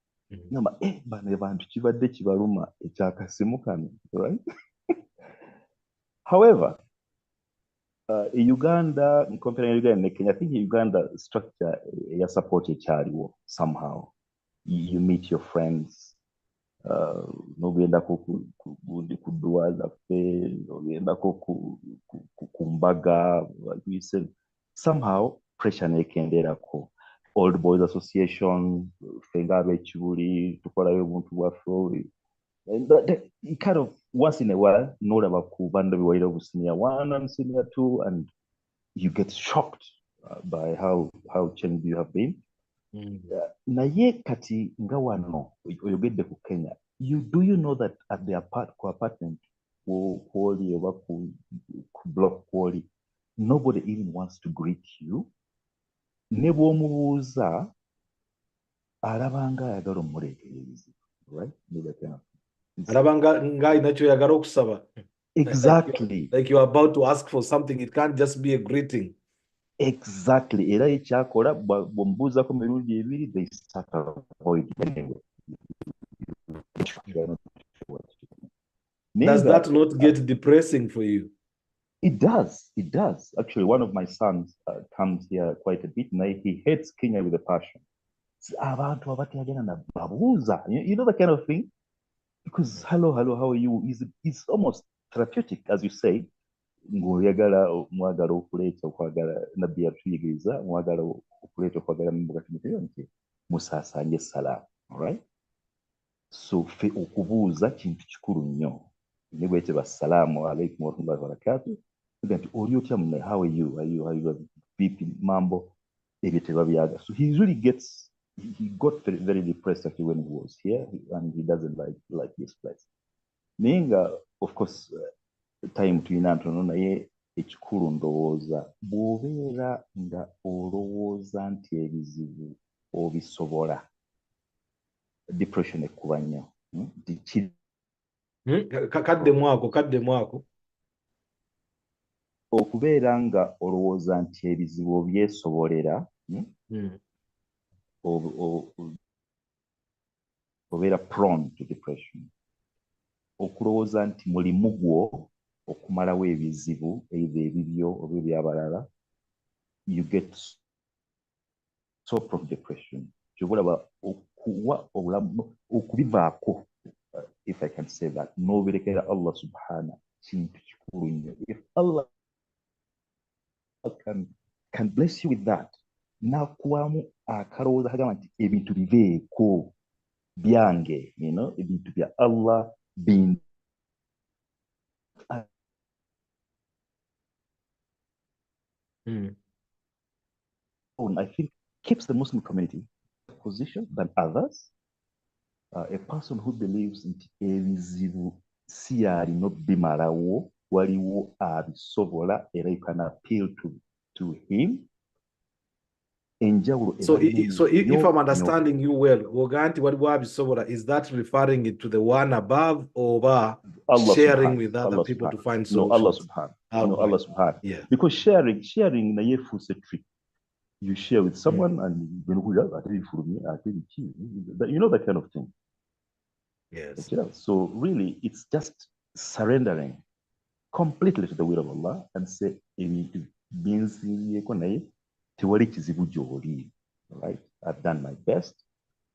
Right? However, Uganda, comparing Uganda and Kenya, I think Uganda structure support chariwo somehow. You meet your friends. Nogenda kudua zafe, nogenda kumbaga. We said somehow pressure nekendera ko. Old Boys Association, Fenga Bechuri, tukolayo buntu bwaffe. And that kind of once in a while, know about Kubanda Biwaida senior 1 and senior 2, and you get shocked by how changed you have been. Naye kati ngawano oyogedde ku Kenya. Do you know that at the apartment quality over block quality, nobody even wants to greet you. Ne bw'omubuuza alabanga ayagala omuleetera ebizibu, right? Exactly. Like you're about to ask for something, it can't just be a greeting. Exactly. Era ekyakola bw'omubuuzako mirundi ebiri, they start avoiding anyway. Does that not get depressing for you? It does. It does. Actually, one of my sons comes here quite a bit, and he hates Kenya with a passion. You know the kind of thing? Because hello, how are you? It's almost therapeutic, as you say. Mwagala okuleeta okwagala nabbi yatuyigiriza mwagala okuleeta okwagala mubugati nti musaasanye salaamu, alright? So fe okubuuza kintu kikulu nnyo. Ne bweteba salaamu alaikum warahmatullahi wabarakatuh, nti oli otya munne, how are you vipi mambo, ebyo tebabyaga. So he got very, very depressed actually when he was here, and he doesn't like this place. Ninga, of course, time tulina ntono naye ekikulu ndowooza bw'obeera nga olowooza nti ebizibu obisobola, depression ekkuba nnyo. Kaddemu ako okubeera nga olowooza nti ebizibu obyesobolera, obeera prone to depression. Okulowooza nti mulimu gwo okumalawo ebizibu either ebibyo oba ebyabalala, you get so prone to depression. Kyobulaba okuwa obulamu okubivaako, if I can say that, n'oberekera Allah subhana kintu kikulu nnyo. If Allah can bless you with that, nakuwamu akalowooza kagamba nti ebintu biveeko byange, you know, ebintu bya Allah being I think keeps the Muslim community position than others. A person who believes in ebizibu si alina bimalawo, waliwo abisobola, era you can appeal to him. So if I'm understanding you well, is that referring it to the one above or Allah sharing subhanahu, with other Allah people subhanahu. to find solutions? No, Allah subhanahu. No, Allah subhanahu. Yeah. Because sharing na yefuuse trick. You share with someone and you know that kind of thing. Yes. So really, it's just surrendering completely to the will of Allah and say, right? I've done my best,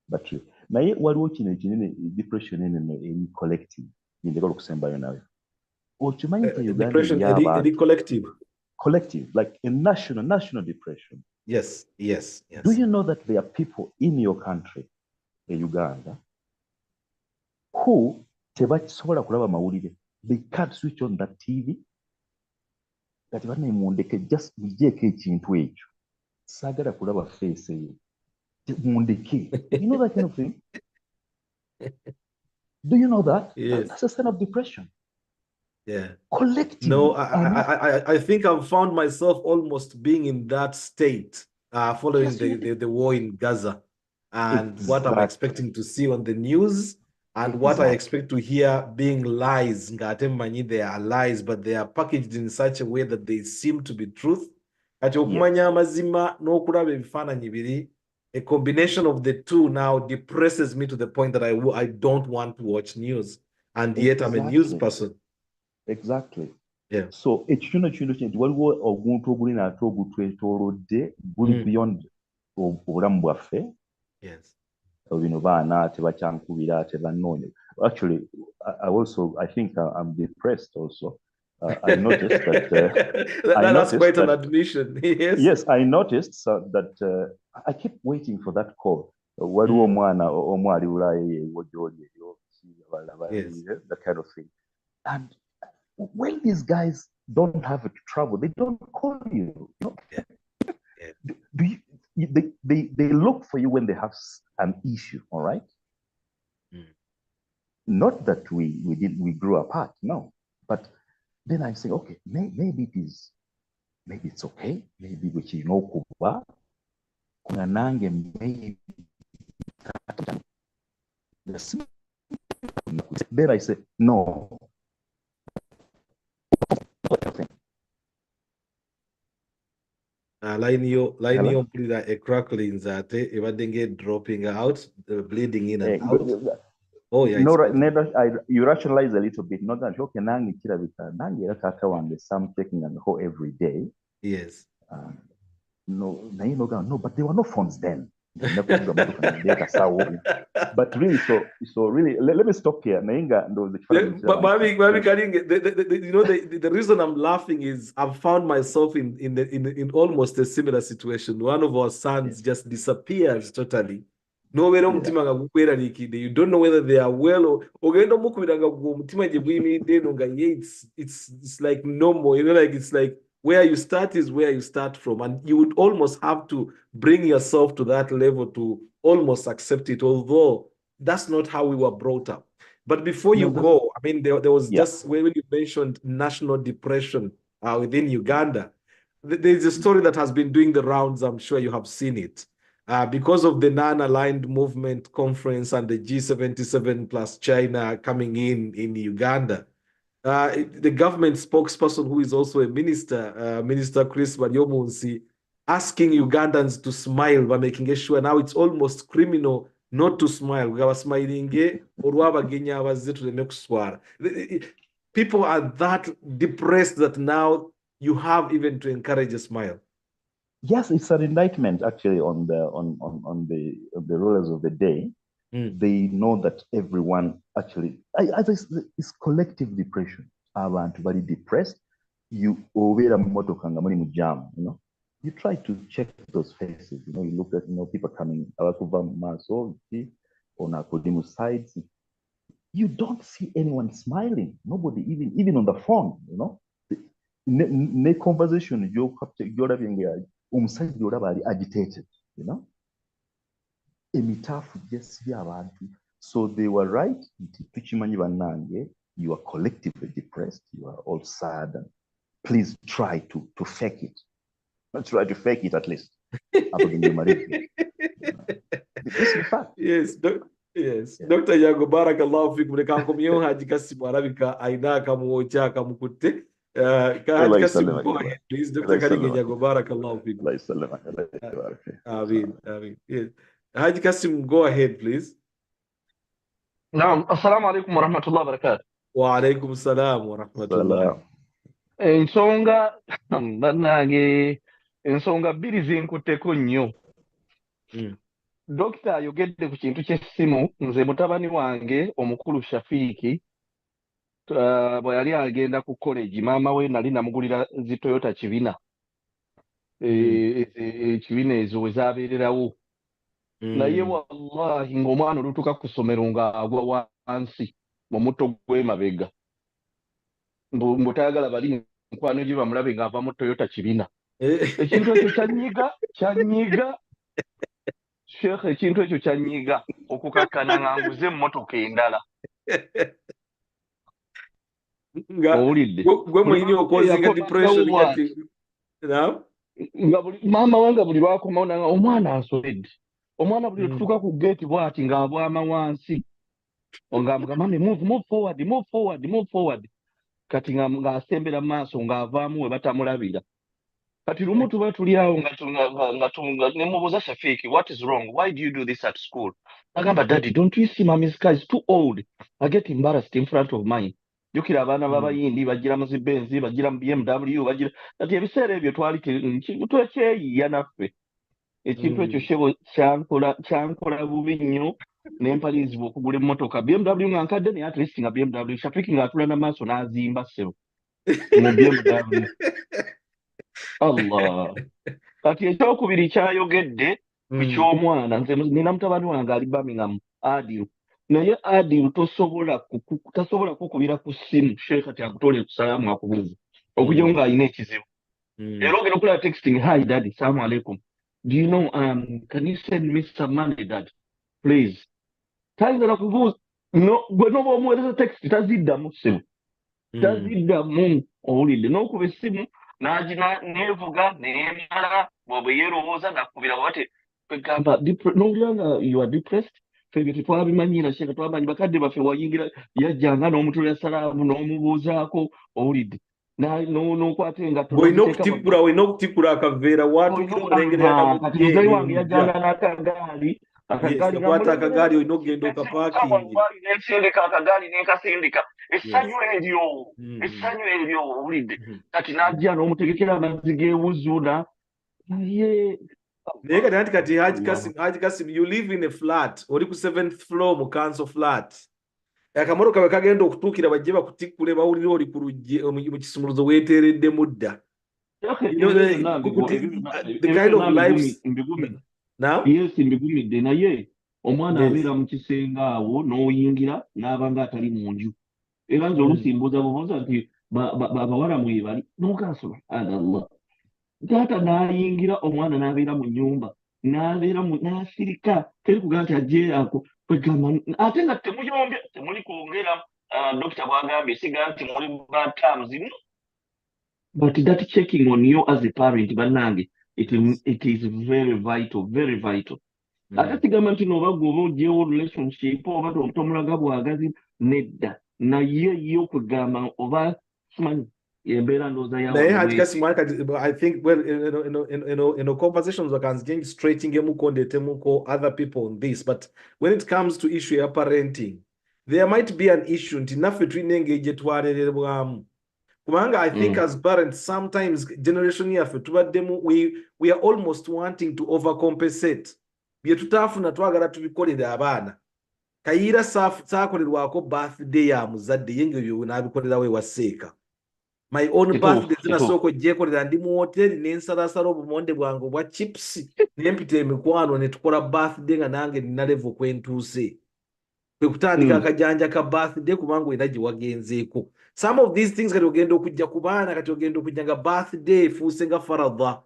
but naye waliwo kino ekinene depression eni collective njagala okusembayo nayo okimanyi nti Uganda depression eri collective, like a national depression. Yes. Do you know that there are people in your country, in Uganda, who tebakisobola kulaba mawulire? They can't switch on that TV. Kati bannemundeke just bijeeko ekintu ekyo saagala kulaba face eyo mundeke. You know that kind of thing? Do you know that? Yes. That's a sign of depression. Yeah. Collective. No, I think I've found myself almost being in that state following the war in Gaza, and what I'm expecting to see on the news, and what I expect to hear being lies. They are lies, but they are packaged in such a way that they seem to be truth. A combination of the two now depresses me to the point that I don't want to watch news, and yet I'm a news person. Exactly. Yeah. So ekino waliwo oguntu ogulina ate ogutwetoolodde guli beyond obulamu bwaffe. Yes. Bino baana tebakyankubira tebanoonya. Actually, I think I'm depressed also. I noticed that that's quite an admission. Yes, I noticed that I keep waiting for that call. Waliwo omwana omwali ulaye wojoli that kind of thing. And when these guys don't have trouble, they don't call you. They look for you when they have an issue, all right? Not that we grew apart, no. But then I say, okay, maybe it's okay. Maybe we should know kuba. Maybe. Then I say, no. Line yo mpulira a crackling zate ebadenge dropping out, bleeding in and out. Oh yeah. No, you rationalize a little bit. Not that okay, nangi kirabika nangi tata wange some taking and go every day. Yes. No, but there were no phones then. But really, so really, let me stop here. But the reason I'm laughing is I've found myself in almost a similar situation. One of our sons just disappears totally. You don't know whether they are well or it's like normal, like it's like where you start is where you start from, and you would almost have to bring yourself to that level to almost accept it, although that's not how we were brought up. But before you go, I mean, there was just when you mentioned national depression within Uganda, there's a story that has been doing the rounds. I'm sure you have seen it. Because of the non-aligned movement conference and the G77 plus China coming in Uganda, the government spokesperson, who is also a minister, Minister Chris Baryomunsi, asking Ugandans to smile by making sure now it's almost criminal not to smile. People are that depressed that now you have even to encourage a smile. Yes, it's an indictment actually on the rulers of the day. They know that everyone actually, it's collective depression. Abantu bali depressed. You jam, you try to check those faces. You look at people coming on our sides. You don't see anyone smiling. Nobody, even on the phone. Ne conversation you're agitated. So they were right. You are collectively depressed. You are all sad. And please try to fake it. Let's try to fake it at least. This is the fact. Yes. Yes. Yeah. Dr. Yago, barakallahu fikum. Nekankomyo Haji Kassim Arabika aina kamuocha kamukutte. Haji Kassim, go ahead, please. Dr. Karinge Yago, barakallahu fikum. Amin. Yes. Haji Kassim, go ahead, please. Naam, assalamu alaikum wa rahmatullahi wa barakatuh. Wa alaikum salam wa rahmatullahi. Ensonga bannange ensonga bbiri zinkutteko nnyo. Dokita ayogedde ku kintu ky'essimu, nze mutabani wange omukulu Shafiiki bwe yali agenda ku college, maama we nali namugulira zi Toyota kibina. Ekibina ezo we zaabeererawo. Naye wallahi ng'omwana olutuuka ku ssomero ng'agwa wansi mu mutto gw'emabega. Mbu tayagala bali nkwano gye bamulabe ng'ava mu Toyota kibina. Ekintu ekyo kyanyiga Sheikh, ekintu ekyo kyanyiga okukakkana nga nguze emmotoka endala. Owulidde? Gwe mwenye okozinga depression kati. Nga maama wange buli lwakomawo nanga omwana asobedde. Omwana buli lwetutuuka ku gate bw'ati ng'abwama wansi. Ng'amuga mami move forward. Kati ng'asembera mu maaso ng'avaamu we batamulabira. Kati lumu tuba tuli awo nga nemubuuza Shafiiki, what is wrong? Why do you do this at school? Agamba, Daddy, don't you see mommy's car is too old? I get embarrassed in front of mine. Jukira abaana b'abayindi bagira mu zibenzi, bagira mu BMW, bagira kati ebiseera ebyo twali twekyeyiya naffe. Ekintu ekyo shebo kyankola bubi nnyo n'empalirizibwa okugula emmotoka. BMW nga nkadde naye at least nga BMW. Shafiiki ng'atula n'amaaso n'azimba ssebo mu BMW. Allah. Kati ekyokubiri kyayogedde ku ky'omwana, nze nina mutabani wange ali Birmingham, Adiru. Naye Adiru tasobola kukubira ku ssimu Sheikh kati akutole ku salaamu akubuuza okujja ng'alina ekizibu. Era ogenda okulaba texting, hi daddy, salamu alaikum. Do you know, can you send me some money, dad? Please. Tayinza kubuuza. No, gwe n'oba omuweereza text taziddamu ssimu. Taziddamu, owulidde n'okuba essimu nevuga nemala bw'oba yeerowooza nakubira wate kwegamba n'owulira nga you are depressed. Febyo tetwabimanyira Sheikh, twamanyi bakadde baffe wayingira yajjanga n'omutulira salaamu n'omubuuzaako, owulidde n'okwata engatto olina okutikula akaveera watukira omulengera kati muzayi wange yajjanga n'akagaali yakwata akagaali olina okugenda okapaakingi nensindika akagaali nenkasindika essanyu eryo owulidde kati n'ajja n'omutegekera amazzi g'ewuzu naye kati Haji Kassim, you live in a flat, oli ku 7th floor mu council flat. Akamotoka bwe kagenda okutuukira bajje bakutikule bawulire oli ku luggi mu kisumuluzo weeteeredde mudda. Yes, mbigumidde naye omwana abeera mu kisenge awo n'oyingira n'aba ng'atali mu nju. Era nze olusimbuuza bubuuza nti bawala mwebali n'ogasoma Allah. Taata n'ayingira omwana n'abeera mu nnyumba n'asirika teri kugaa nti ajje ako kwegamba ate nga temuyombye temuli kwongera dokita bw'agambye siga nti muli bad terms no. But that checking on you as a parent bannange it is very vital. Ate sigamba nti nooba gwoba ogyewo relationship oba tomulaga bwagazi nedda naye ye okwegamba oba simanyi I think conversations can stretching other people on this, but when it comes to issue of parenting, there might be an issue. I think as parents, sometimes generation we are almost wanting to overcompensate. Kayira saakolerwako birthday ya muzadde yenge byo nabikolera we waseeka. My own birthday zinasoko gyekolera ndi mu hotel n'ensalasala obumonde bwange obwa chips n'empita emikwano ne tukola birthday nga nange nina level kwentuuse. Kwe kutandika akajanja ka birthday kubanga olina gye wagenzeeko. Some of these things kati ogenda okujja ku baana kati ogenda okujja nga birthday efuuse nga faradha.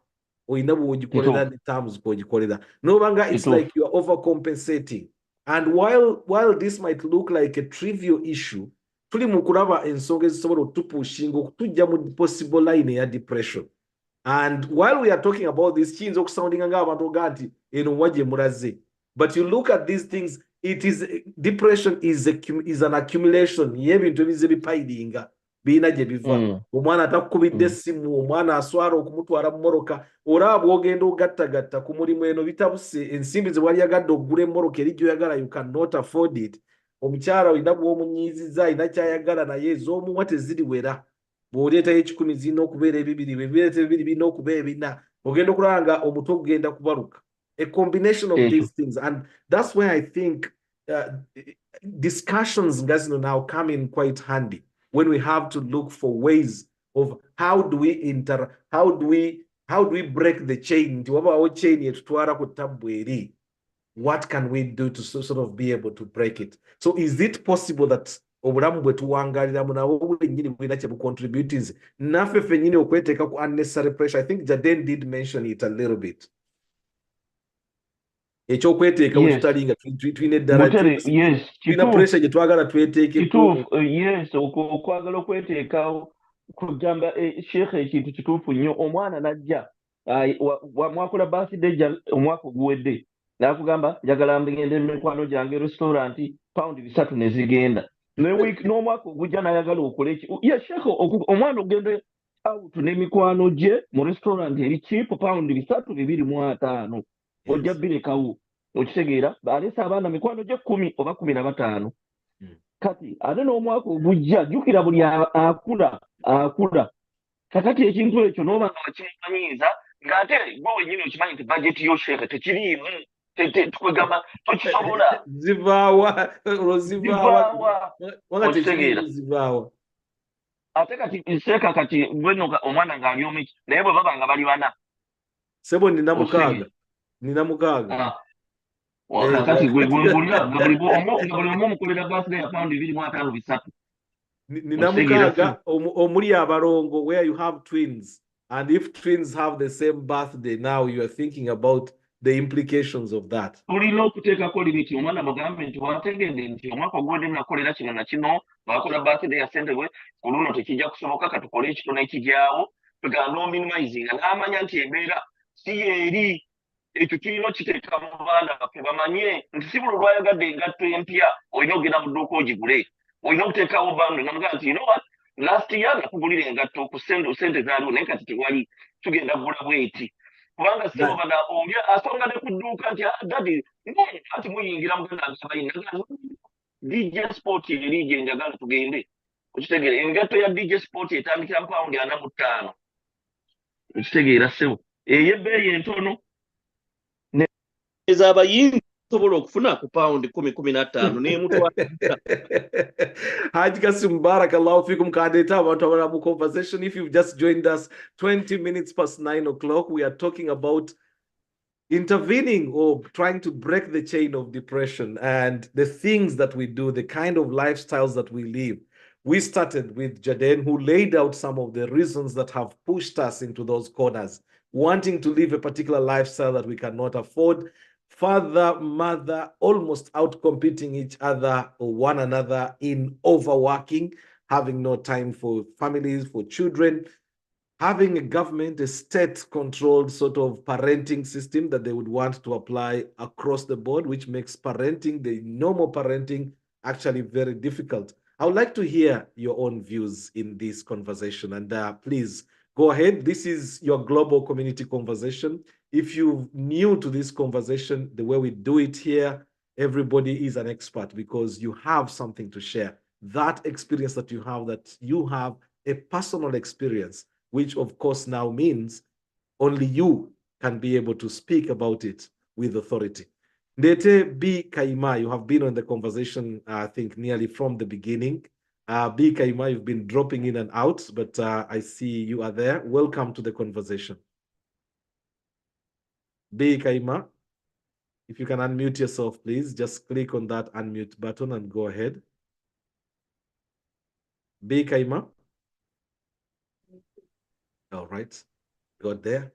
Olina bw'ogikolera ne terms bw'ogikolera. Nobanga it's like you are overcompensating. And while this might look like a trivial issue, tuli mukulaba ensonga ezisobola otupushinga okutujja mu possible line ya depression. And while we are talking about this, kiyinza okusoundinga ng'abantu oga nti eno wagye mulaze. But you look at these things, depression is an accumulation y'ebintu ebize bipayiringa biina gye biva. Omwana atakukubidde essimu, omwana aswala okumutwala mu moroka, olaba bw'ogenda ogattagatta ku mulimu eno bitabuse ensimbi ze wali yagadde okugula emmoroka eri gy'oyagala you cannot afford it. Omukyala olina bw'omunyiiziza alina kyayagala naye ez'omuwa teziriwera. Bw'oleetayo ekikumi zirina okubeera ebibiri, bwe bireeta ebibiri birina okubeera ebina. Ogenda okulaba nga omutwe gugenda kubaluka. a combination of these things. And that's where I think discussions now come in quite handy when we have to look for ways of how do we break the chain. What can we do to sort of be able to break it? So is it possible that obulamu bwe tuwangalira munawo bwennyini bulina kye bucontributes naffe ffennyini okweteeka ku unnecessary pressure? I think Jaden did mention it a little bit. Ekyokweteeka we tutali nga tulina eddala tulina pressure gye twagala tweteekeko. Yes, okwagala okweteekawo kugamba Sheikh ekintu kituufu nnyo. Omwana najja mwakola birthday omwaka oguwedde n'akugamba njagala ngende mikwano gyange restaurant pound 3 ne zigenda n'omwaka ogujja n'ayagala okole Sheikh omwana ogende out n'emikwano gye mu restaurant eri cheap pound 3.25 ojja birekawo. Okitegeera baleese abaana mikwano gye 10 oba 15 kati ate n'omwaka ogujja jjukira buli akula kakati ekintu ekyo n'oba nga wakimanyiiza ng'ate gwe wennyini okimanyi nti bajeti yo Sheikh tekiriimu tukugamba tokisobola zivaawa ate kati Sheikh kati bweno omwana ng'ali omu naye bwe baba nga bali bana sebo nina mukaaga kati gwe ngulira nga buli omu omukolera birthday ya pound 2.5 nina mukaaga omuli abalongo where you have twins, and if twins have the same birthday, now you are thinking about the implications of that. Tulina okuteekako limiti omwana mugambe nti wategedde nti omwaka ogwedde nakolera kino na kino bakola birthday ya ssente we ku luno tekijja kusoboka katukole ekitono ekijyawo tugamba ominimayizinga n'amanya nti embeera si yeeri. Ekyo tulina okiteeka mu baana baffe bamanye nti si buli lwayagadde engatto empya olina okugenda mu dduuka ogigule, olina okuteekawo bando namugaa nti what last year nakugulira engatto ku ssente zaaliwo naye kati tewali tugenda kugula bweti kubanga sebo bana oli asonga ne ku dduuka nti dadi anti muyingira muganda asabayina DJ Sport eri gye njagala tugende okitegeera engatto ya DJ Sport etandikira pound 45 okitegeera sebo ey'ebbeeyi entono abayingi sobola okufuna ku pound 10-15 n'emutwala. Haji Kassim, barakallahu fikum kadeta abantu abana mu conversation. If you've just joined us, 20 minutes past 9 o'clock, we are talking about intervening or trying to break the chain of depression and the things that we do, the kind of lifestyles that we live. We started with Jaden, who laid out some of the reasons that have pushed us into those corners, wanting to live a particular lifestyle that we cannot afford. Father, mother, almost out-competing each other or one another in overworking, having no time for families, for children, having a government, a state-controlled sort of parenting system that they would want to apply across the board, which makes parenting, the normal parenting, actually very difficult. I would like to hear your own views in this conversation, and please go ahead. This is your global community conversation. If you're new to this conversation, the way we do it here, everybody is an expert because you have something to share. That experience that you have a personal experience, which of course now means only you can be able to speak about it with authority. Ndete B. Kayima, you have been on the conversation, I think, nearly from the beginning. B. Kayima, you've been dropping in and out, but I see you are there. Welcome to the conversation. B. Kayima, if you can unmute yourself, please, just click on that unmute button and go ahead. B. Kayima. All right, got there.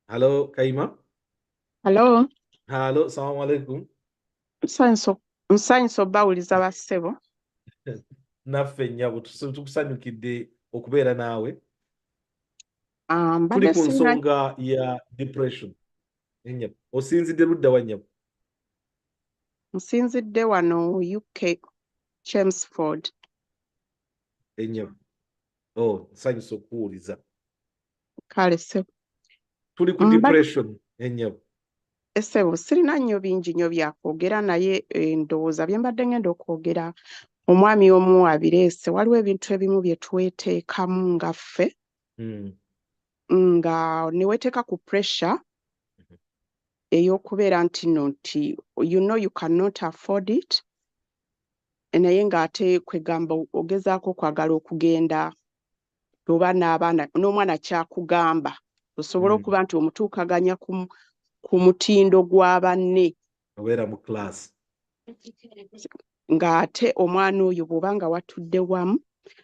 Hello, Kayima. Hello. Hello, assalamu alaikum. Nsanyusa obbawuliza bassebo. Naffe nnyabo tukusanyukidde okubeera naawe. Tuli ku nsonga ya depression. Ennyabo osinzidde ludda wa nnyabo? Nsinzidde wano UK Chelmsford. Ennyabo nsanyusa okuwuliza. Kale ssebo. Tuli ku depression ennyabo. Ssebo sirina nnyo bingi nnyo byakwogera naye ndowooza bye mbadde ngenda okwogera omwami omu abireese waliwo ebintu ebimu bye tweteekamu nga ffe nga ne weeteeka ku pressure ey'okubeera nti nno nti you know you cannot afford it naye ng'ate kwegamba ogezaako kwagala okugenda oba n'abaana n'omwana kyakugamba osobola okuba nti omutuukaganya ku mutindo gwa banne obeera mu class ng'ate omwana oyo bw'oba nga watudde wamu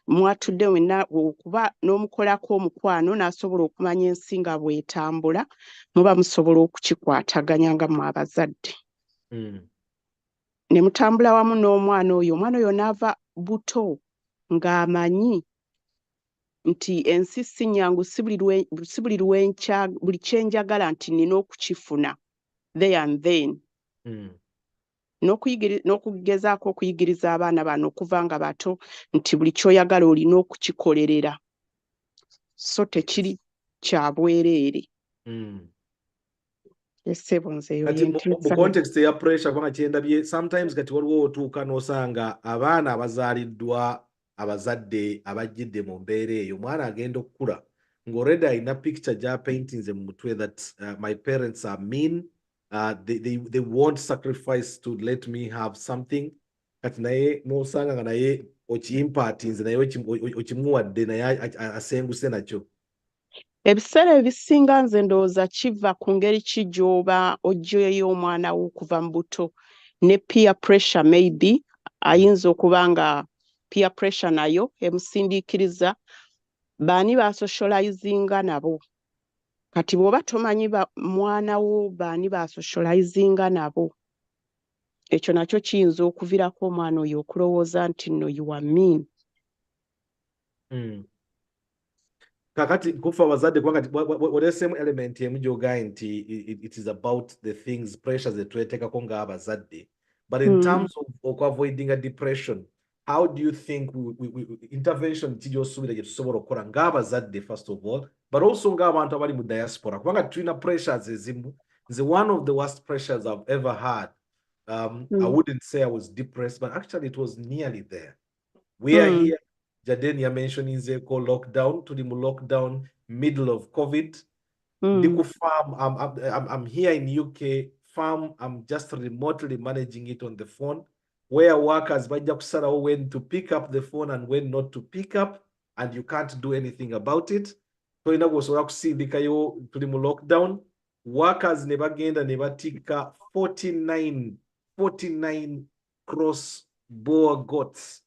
mwatudde wenna okuba n'omukolako omukwano n'asobola okumanya ensi nga bw'etambula muba musobola okukikwataganya nga mu abazadde ne mutambula wamu n'omwana oyo n'ava buto ng'amanyi nti ensi si nnyangu si buli kyenjagala nti nina okukifuna there and then n'okugezaako okuyigiriza abaana bano okuva nga bato nti buli ky'oyagala olina okukikolerera so tekiri kya bwereere esebo nze eyo mu context ya pressure kubanga kyendabye sometimes kati waliwo otuuka n'osanga abaana abazaaliddwa abazadde abajjidde mu mbeera eyo omwana agenda okukula ng'already alina picture gy'apaintinze mu mutwe that my parents are mean they won't sacrifice to let me have something kati naye n'osanga nga naye okiyimpatinze naye okimuwadde naye asenguse nakyo ebiseera ebisinga nze ndowooza kiva ku ngeri ki gy'oba oggyeyo omwana wo okuva mu buto ne peer pressure maybe ayinza okuba nga peer pressure nayo emusindiikiriza baani basocializinga nabo kati bw'oba tomanyi mwana wo baani basocializinga nabo ekyo nakyo kiyinza okuvirako omwana oyo okulowooza nti nno you are mean kakati kufa abazadde kubanga oleseemu element emu gy'ogaye nti it is about the things pressures zetweteekako ng'abazadde but in terms of avoiding a depression how do you think intervention ki gy'osuubira gye tusobola okukola ng'abazadde first of all but also ng'abantu abali mu diaspora kubanga tulina pressures ezimu nze one of the worst pressures I've ever had I wouldn't say I was depressed but actually it was nearly there we are here Jaden ya mentioning ko lockdown tuli mu lockdown middle of COVID Ndiku farm I'm here in UK farm I'm just remotely managing it on the phone where workers bajja kusalawo when to pick up the phone and when not to pick up and you can't do anything about it tolina gwosobola kusindikayo tuli mu lockdown workers ne bagenda ne batikka 49 cross boer goats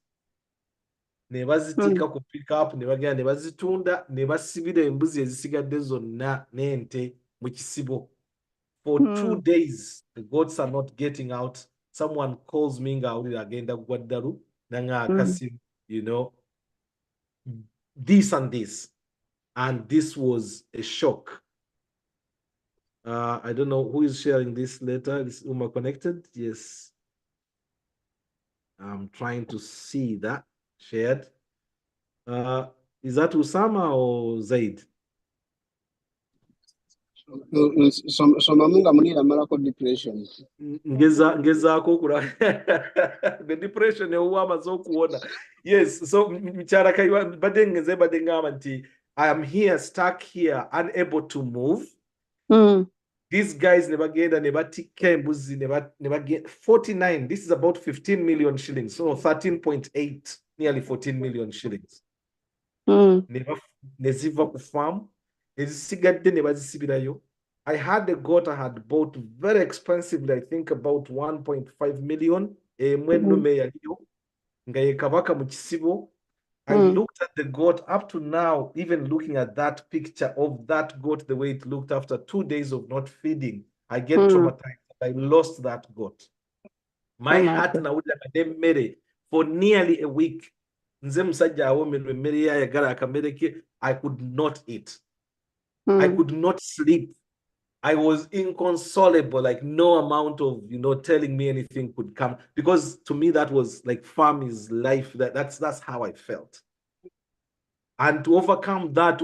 ne bazitika ku pick up ne bagenda ne bazitunda ne basibira embuzi ezisigadde zonna n'ente mu kisibo for 2 days the goats are not getting out someone calls me ng'awulira agenda gwa ddalu nanga Kassim you know this and this and this was a shock I don't know who is sharing this letter. Is Uma connected? Yes. I'm trying to see that shared. Is that Usama or Zaid? Somamunga munira malako depression. Ngezako kula. The depression ewama zokuona. Yes, so mchara kaiwa badengeze badengama nti I am here stuck here unable to move. These guys never get a never get 49. This is about 15 million shillings. So 13.8, nearly 14 million shillings. Neziva ku farm. I had a goat I had bought very expensively, I think about 1.5 million. I looked at the goat up to now, even looking at that picture of that goat, the way it looked after 2 days of not feeding, I get traumatized. I lost that goat. My heart now would have made for nearly a week. I could not eat. I could not sleep. I was inconsolable, like no amount of, telling me anything could come. Because to me, that was like farm is life. That's how I felt. And to overcome that,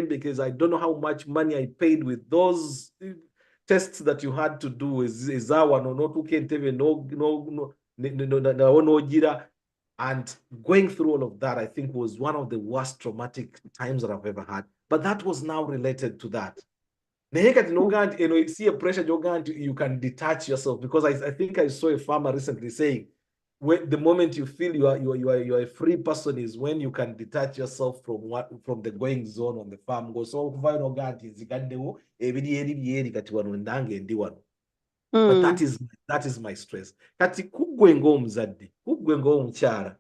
because I don't know how much money I paid with those tests that you had to do. Is that one or not? Who can't even no. And going through all of that, I think was one of the worst traumatic times that I've ever had. But that was now related to that. You see a pressure you can detach yourself, because I think I saw a farmer recently saying, the moment you feel you are a free person is when you can detach yourself from the going zone on the farm. Go so but that is my stress. Kati kugwengo mzadde, kugwengo mchara.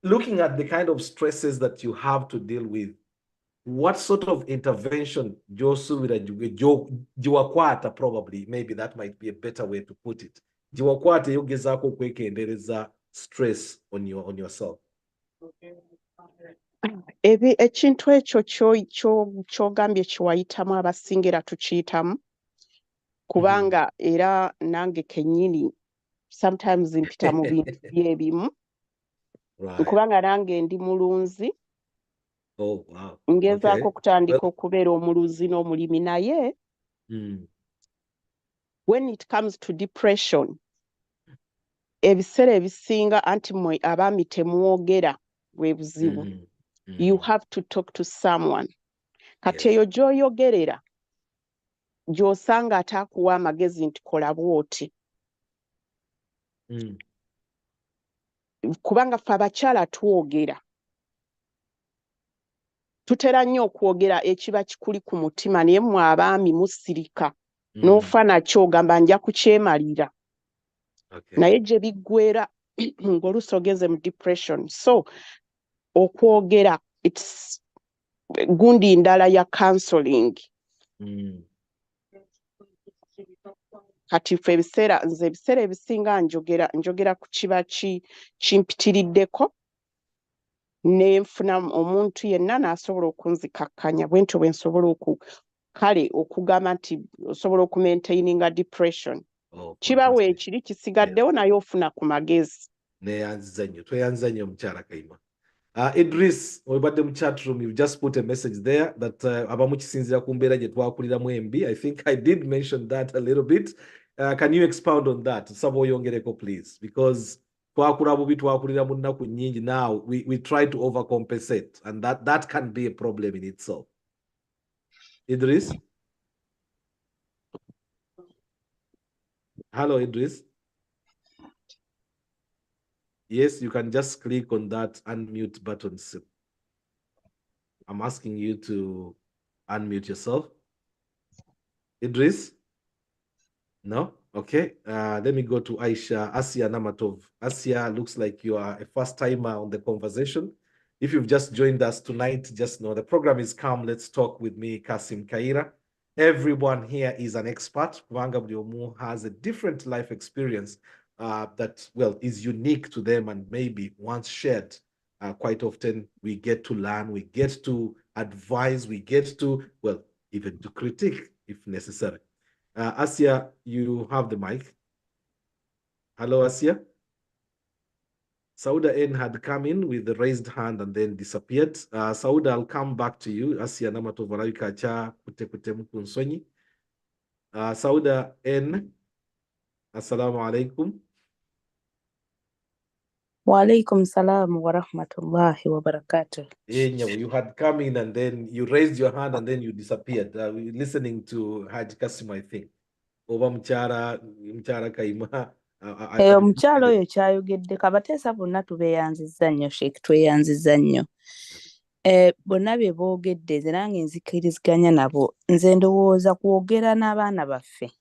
Looking at the kind of stresses that you have to deal with, what sort of intervention jiwakwata, probably, maybe that might be a better way to put it. Jiwakwata yogezako kwekendereza stress on yourself. Ekintu ekyo kyogambye kiwayitamu abasingira tukiyitamu kubanga era nange kennyini sometimes mpita mu bintu byebimu kubanga nange ndi mulunzi. Oh, wow. Ngezaako okutandika okubeera omuluzi n'omulimi naye when it comes to depression, ebiseera ebisinga anti mwe abaami temwogera bwe buzibu. You have to talk to someone. Kati eyo gy'oyogerera gy'osanga ataakuwa amagezi nti kola bw'oti. Kubanga ffe abakyala twogera. Tutera nnyo okwogera ekiba kikuli ku mutima naye mmwe abaami musirika. N'ofa nakyo ogamba nja kukyemalira. Naye gye biggweera ng'oluusi ogeze mu depression. So okwogera it's gundi ndala ya counseling. Kati ffe ebiseera ebisinga njogera ku kiba kimpitiriddeko nenfuna omuntu yenna n'asobola okunzikakkanya bwentyo bwe nsobola kale okugamba nti osobola okumaintaininga depression. Kibawo ekiri kisigaddewo naye ofuna ku magezi. Tweyanziza nnyo omukyala Kayima. Idris, webadde mu chat room, you've just put a message there that abamu kisinzira ku mbeera gye twakuliramu embi. I think I did mention that a little bit. Can you expound on that? Saba oyongereko, please, because twakula bubi twakulira mu nnaku nnyingi. Now we try to overcompensate, and that can be a problem in itself. Idris? Hello, Idris. Yes, you can just click on that unmute button. I'm asking you to unmute yourself. Idris? No? Okay. Let me go to Aisha. Asia Namatov. Asia, looks like you are a first timer on the conversation. If you've just joined us tonight, just know the program is Come Let's Talk with me, Kassim Kayira. Everyone here is an expert. Kubanga buli omu has a different life experience that, well, is unique to them, and maybe once shared, quite often we get to learn, we get to advise, we get to, well, even to critique if necessary. Asia, you have the mic. Hello, Asia. Sauda N had come in with the raised hand and then disappeared. Sauda, I'll come back to you. Asia Namatovaraika cha kute mkunsonyi. Sauda N, assalamu alaikum. Wa alaikum salam wa rahmatullahi wa barakatuh. You had come in and then you raised your hand and then you disappeared. We were listening to Haji Kassim, I think. Oba mchara Kayima. Omukyalo oyo kyayogedde kabateesa bonna tubeeyanzizza nnyo Sheikh, tweyanzizza nnyo. Bonna bye boogedde nze nange nzikiriziganya nabo. Nze ndowooza kwogera n'abaana baffe.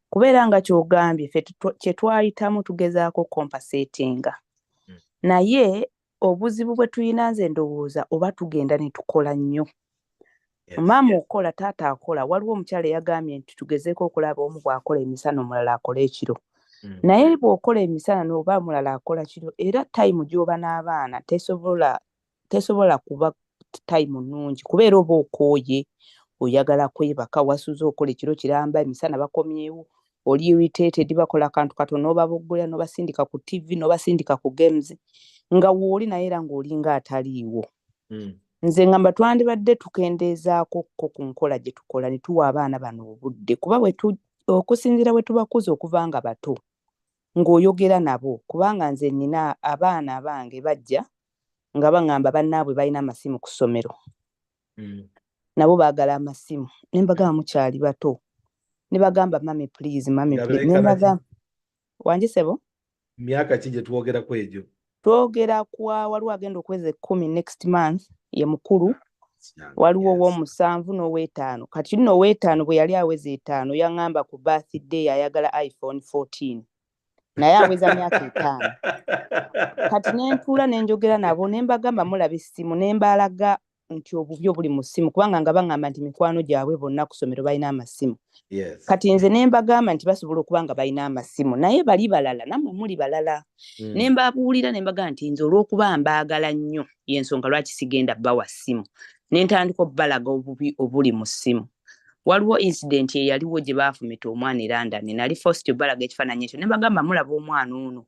Kubeera nga ky'ogambye ffe kye twayitamu tugezaako compensatinga. Naye obuzibu bwe tulina nze ndowooza oba tugenda ne tukola nnyo. Maama okola, taata akola. Waliwo omukyala eyagambye nti tugezeeko okulaba omu bw'akola emisana omulala akola ekiro. Naye bw'okola emisana n'oba mulala akola kiro, era time gy'oba n'abaana tesobola kuba time nnungi kubeera oba okooye, oyagala kwebaka, wasuze okola ekiro kiramba, emisana bakomyewo, oli irritated, bakola akantu katono n'obaboggola n'obasindika ku TV n'obasindika ku games, nga wooli naye era ng'olinga ataliiwo. Nze ngamba twandibadde tukendeezaako ku nkola gye tukola ne tuwa abaana bano obudde, kuba okusinziira bwe tubakuza okuva nga bato ng'oyogera nabo, kubanga nze nina abaana abange bajja nga baŋŋamba bannaabwe balina amasimu ku ssomero. nabo baagala amasimu ne mbagamba mukyali bato ne bagamba mami please mami please ne mbagamba wanje sebo myaka ki gye twogerako egyo twogera kwa waliwo agenda okweza 10 next month ye mukulu waliwo ow'omusanvu n'ow'ettaano kati n'ow'ettaano bwe yali aweza 5 yaŋŋamba ku birthday ayagala iPhone 14 naye aweza myaka 5 kati ne ntuula ne njogera nabo ne mbagamba mulaba essimu ne mbalaga nti obubyo buli mu ssimu kubanga nga baŋŋamba nti mikwano gyabwe bonna ku ssomero balina amasimu kati nze ne mbagamba nti basobola okuba nga balina amasimu naye bali balala nammwe muli balala ne mbabuulira ne mbagamba nti nze olw'okuba mbaagala nnyo y'ensonga lwaki sigenda bawa ssimu ne ntandika obbalaga obubi obuli mu ssimu waliwo incident eyaliwo gye baafumita omwana e London nali forced obbalaga ekifaananyi ekyo ne mbagamba mulaba omwana ono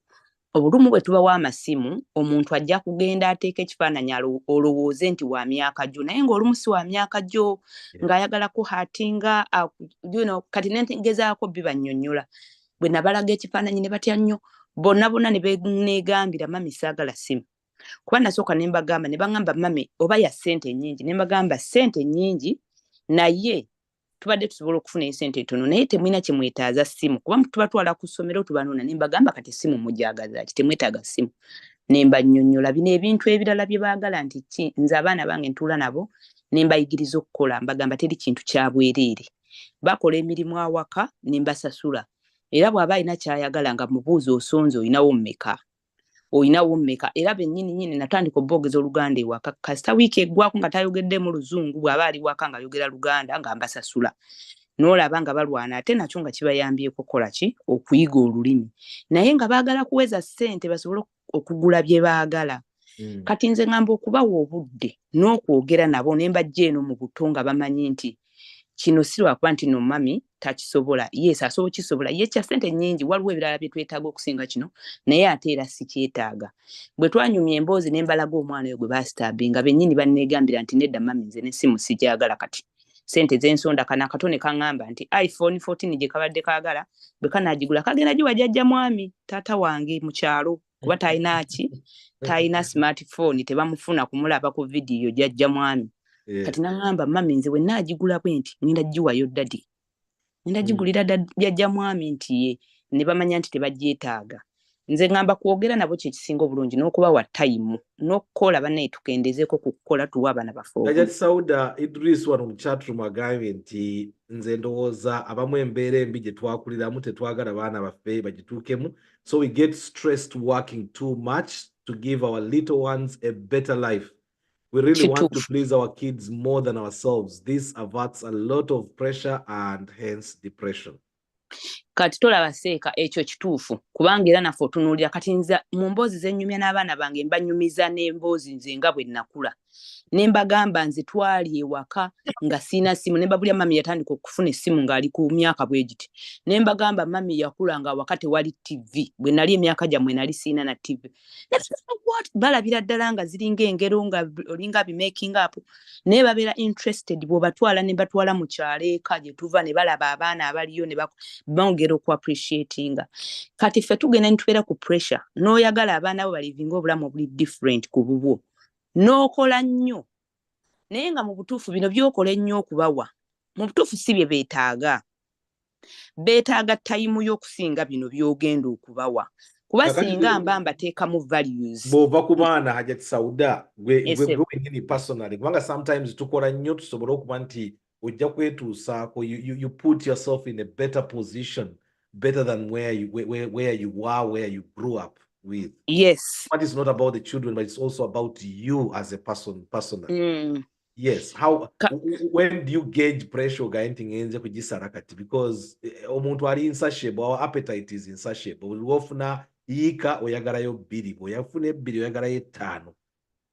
obulumu bwe tubawa amasimu omuntu ajja kugenda ateeka ekifaananyi olowooze nti wa myaka gyo naye ng'olumu si wa myaka gyo ng'ayagala kuhatinga kati nentegezaako bibannyonnyola bwe nabalaga ekifaananyi ne batya nnyo bonna ne beegambira mami saagala simu kuba nasooka ne mbagamba ne baŋŋamba mami oba ya ssente nnyingi ne mbagamba ssente nnyingi naye tubadde tusobola okufuna esente etono naye temwina kye mwetaaza ssimu kuba tubatwala ku ssomero tubanona ne mbagamba kati essimu mujagaza ki temwetaaga ssimu ne mbannyonnyola bino ebintu ebirala bye baagala nti nze abaana bange ntuula nabo ne mbayigiriza okukola mbagamba teri kintu kya bwereere bakola emirimu awaka ne mbasasula era bw'aba alina kyayagala nga mubuuza osonze olinawo mmeka era bennyini natandika obboogeza oluganda ewaka kasita wiiki eggwako nga tayogeddemu luzungu bw'aba ali waka ng'ayogera luganda nga mbasasula n'olaba nga balwana ate nakyo nga kibayambyeko kukola ki okuyiga olulimi naye nga baagala kuweza ssente basobole okugula bye baagala kati nze ngamba okubawa obudde n'okwogera nabo ne mbajja eno mu buto nga bamanyi nti kino si lwakuba nti no mami takisobola yes asobola kisobola ye kya ssente nnyingi waliwo ebirala bye twetaaga okusinga kino naye ate era si kyetaaga bwe twanyumya emboozi ne mbalaga omwana oyo gwe baasitabinga bennyini banneegambira nti nedda mami nze n'essimu sigyagala kati ssente z'ensonda kana akatone kaŋŋamba nti iPhone 14 gye kabadde kaagala bwe kanaagigula kagenda giwa jjajja mwami taata wange mu kyalo kuba talina smartphone tebamufuna kumulaba ku vidiyo jjajja mwami kati naŋŋamba mami nze bwe naagigula bwe nti ngenda giwayo dadi ngenda gigulira jjajja mwami nti ye ne bamanya nti tebagyetaaga nze ŋŋamba kwogera nabo kye kisinga obulungi n'okubawa tayimu n'okukola bannaye tukendezeeko ku kukola tuwa abaana baffe Gajati Sauda Idris wano mu chatroom agambye nti nze ndowooza abamu embeera embi gye twakuliramu tetwagala baana baffe bagituukemu so we get stressed working too much to give our little ones a better life. We really want to please our kids more than ourselves. This averts a lot of pressure and hence depression. Kati tolaba seeka ekyo kituufu kubanga era naffe otunuulira kati nze mu mboozi zennyumya n'abaana bange mbanyumiza n'emboozi nze nga bwe nnakula ne mbagamba nze twali ewaka nga siina ssimu ne mbabulya mami yatandika okufuna essimu ng'ali ku myaka bwe giti ne mbagamba mami yakula nga waka tewali TV bwe nali emyaka gyammwe nali siina na TV balabira ddala nga ziringa engero nga olinga bimaking up naye babeera interested bw'obatwala ne batwala mu kyalo eka gye tuva ne balaba abaana abaliyo ne bongera oku appreciatinga kati ffe tugenda nitubeera ku pressure n'oyagala abaana bo balivinga obulamu obuli different ku bubwo n'okola nnyo naye nga mu butuufu bino by'okola ennyo okubawa mu butuufu si bye beetaaga tayimu y'okusinga bino by'ogenda okubawa kuba singa mbateekamu values bw'ova ku baana Hajati Sauda gwe wenyini personally kubanga sometimes tukola nnyo tusobole okuba nti ojja kwetuusaako you put yourself in a better position better than where you are, where you grew up with. Yes. But it's not about the children, but it's also about you as a person personally. Yes. When do you gauge pressure because omuntu ali insatiable, our appetite is insatiable. Wofuna yika oyagalayo 2 oyafuna 2 oyagalayo 5.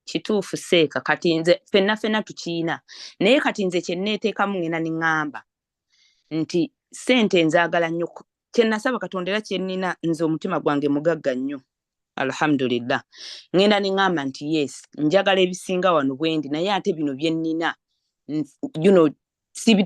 Kituufu seeka kati nze ffenna tukiina naye kati nze kye nneeteekamu ngenda ne ŋŋamba nti ssente nzaagala nnyo kye nasaba Katonda era kye nnina nze omutima gwange mugagga nnyo alhamdulillah ngenda ne ŋŋamba nti yes njagala ebisinga wano bwendi naye ate bino bye nnina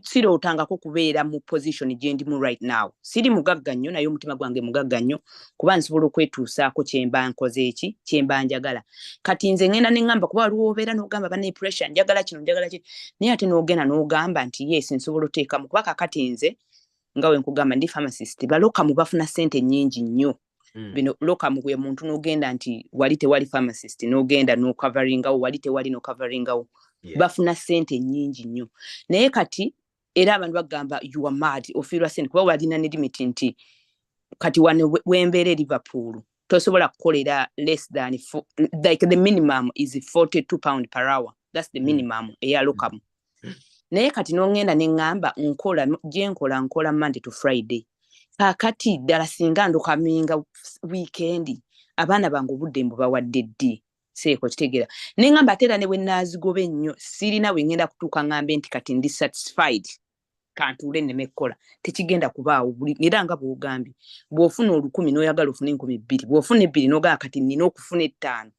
sirootangako kubeera mu position gye ndimu right now. Siri mugagga nnyo naye omutima gwange mugagga nnyo kuba nsobola okwetuusaako kyemba nkoze eki kyemba njagala. Kati nze ngenda ne ngamba kuba waliwo obeera n'ogamba banne pressure njagala kino njagala kino naye ate n'ogenda n'ogamba nti yes nsobola oteekamu kuba kakati nze nga we nkugamba ndi pharmacist balokamu bafuna ssente nnyingi nnyo. Bino lokamu gwe muntu n'ogenda nti wali tewali pharmacist n'ogenda n'ocoveringawo wali tewali n'ocoveringawo. Bafuna ssente nnyingi nnyo naye kati era abantu bagamba you are mad ofiirwa ssente kuba walina ne limit nti kati wembeera Liverpool tosobola kukolera less than like the minimum is £42 per hour. That's the minimum eyalokamu. Naye kati n'ongenda ne ngamba nkola Monday to Friday. Kakati ddala singa ndokaminga weekend abaana bange obudde mbubawadde ddi seeko kitegeera ne ngamba ate era ne bwe naazigoba ennyo sirina we ngenda kutuuka ngambe nti kati ndi satisfied kantuule nneme kkola tekigenda kubaawo era nga bw'ogambye bw'ofuna 1000 n'oyagala ofune 2000 bw'ofuna 2 n'ogamba kati nina okufuna 5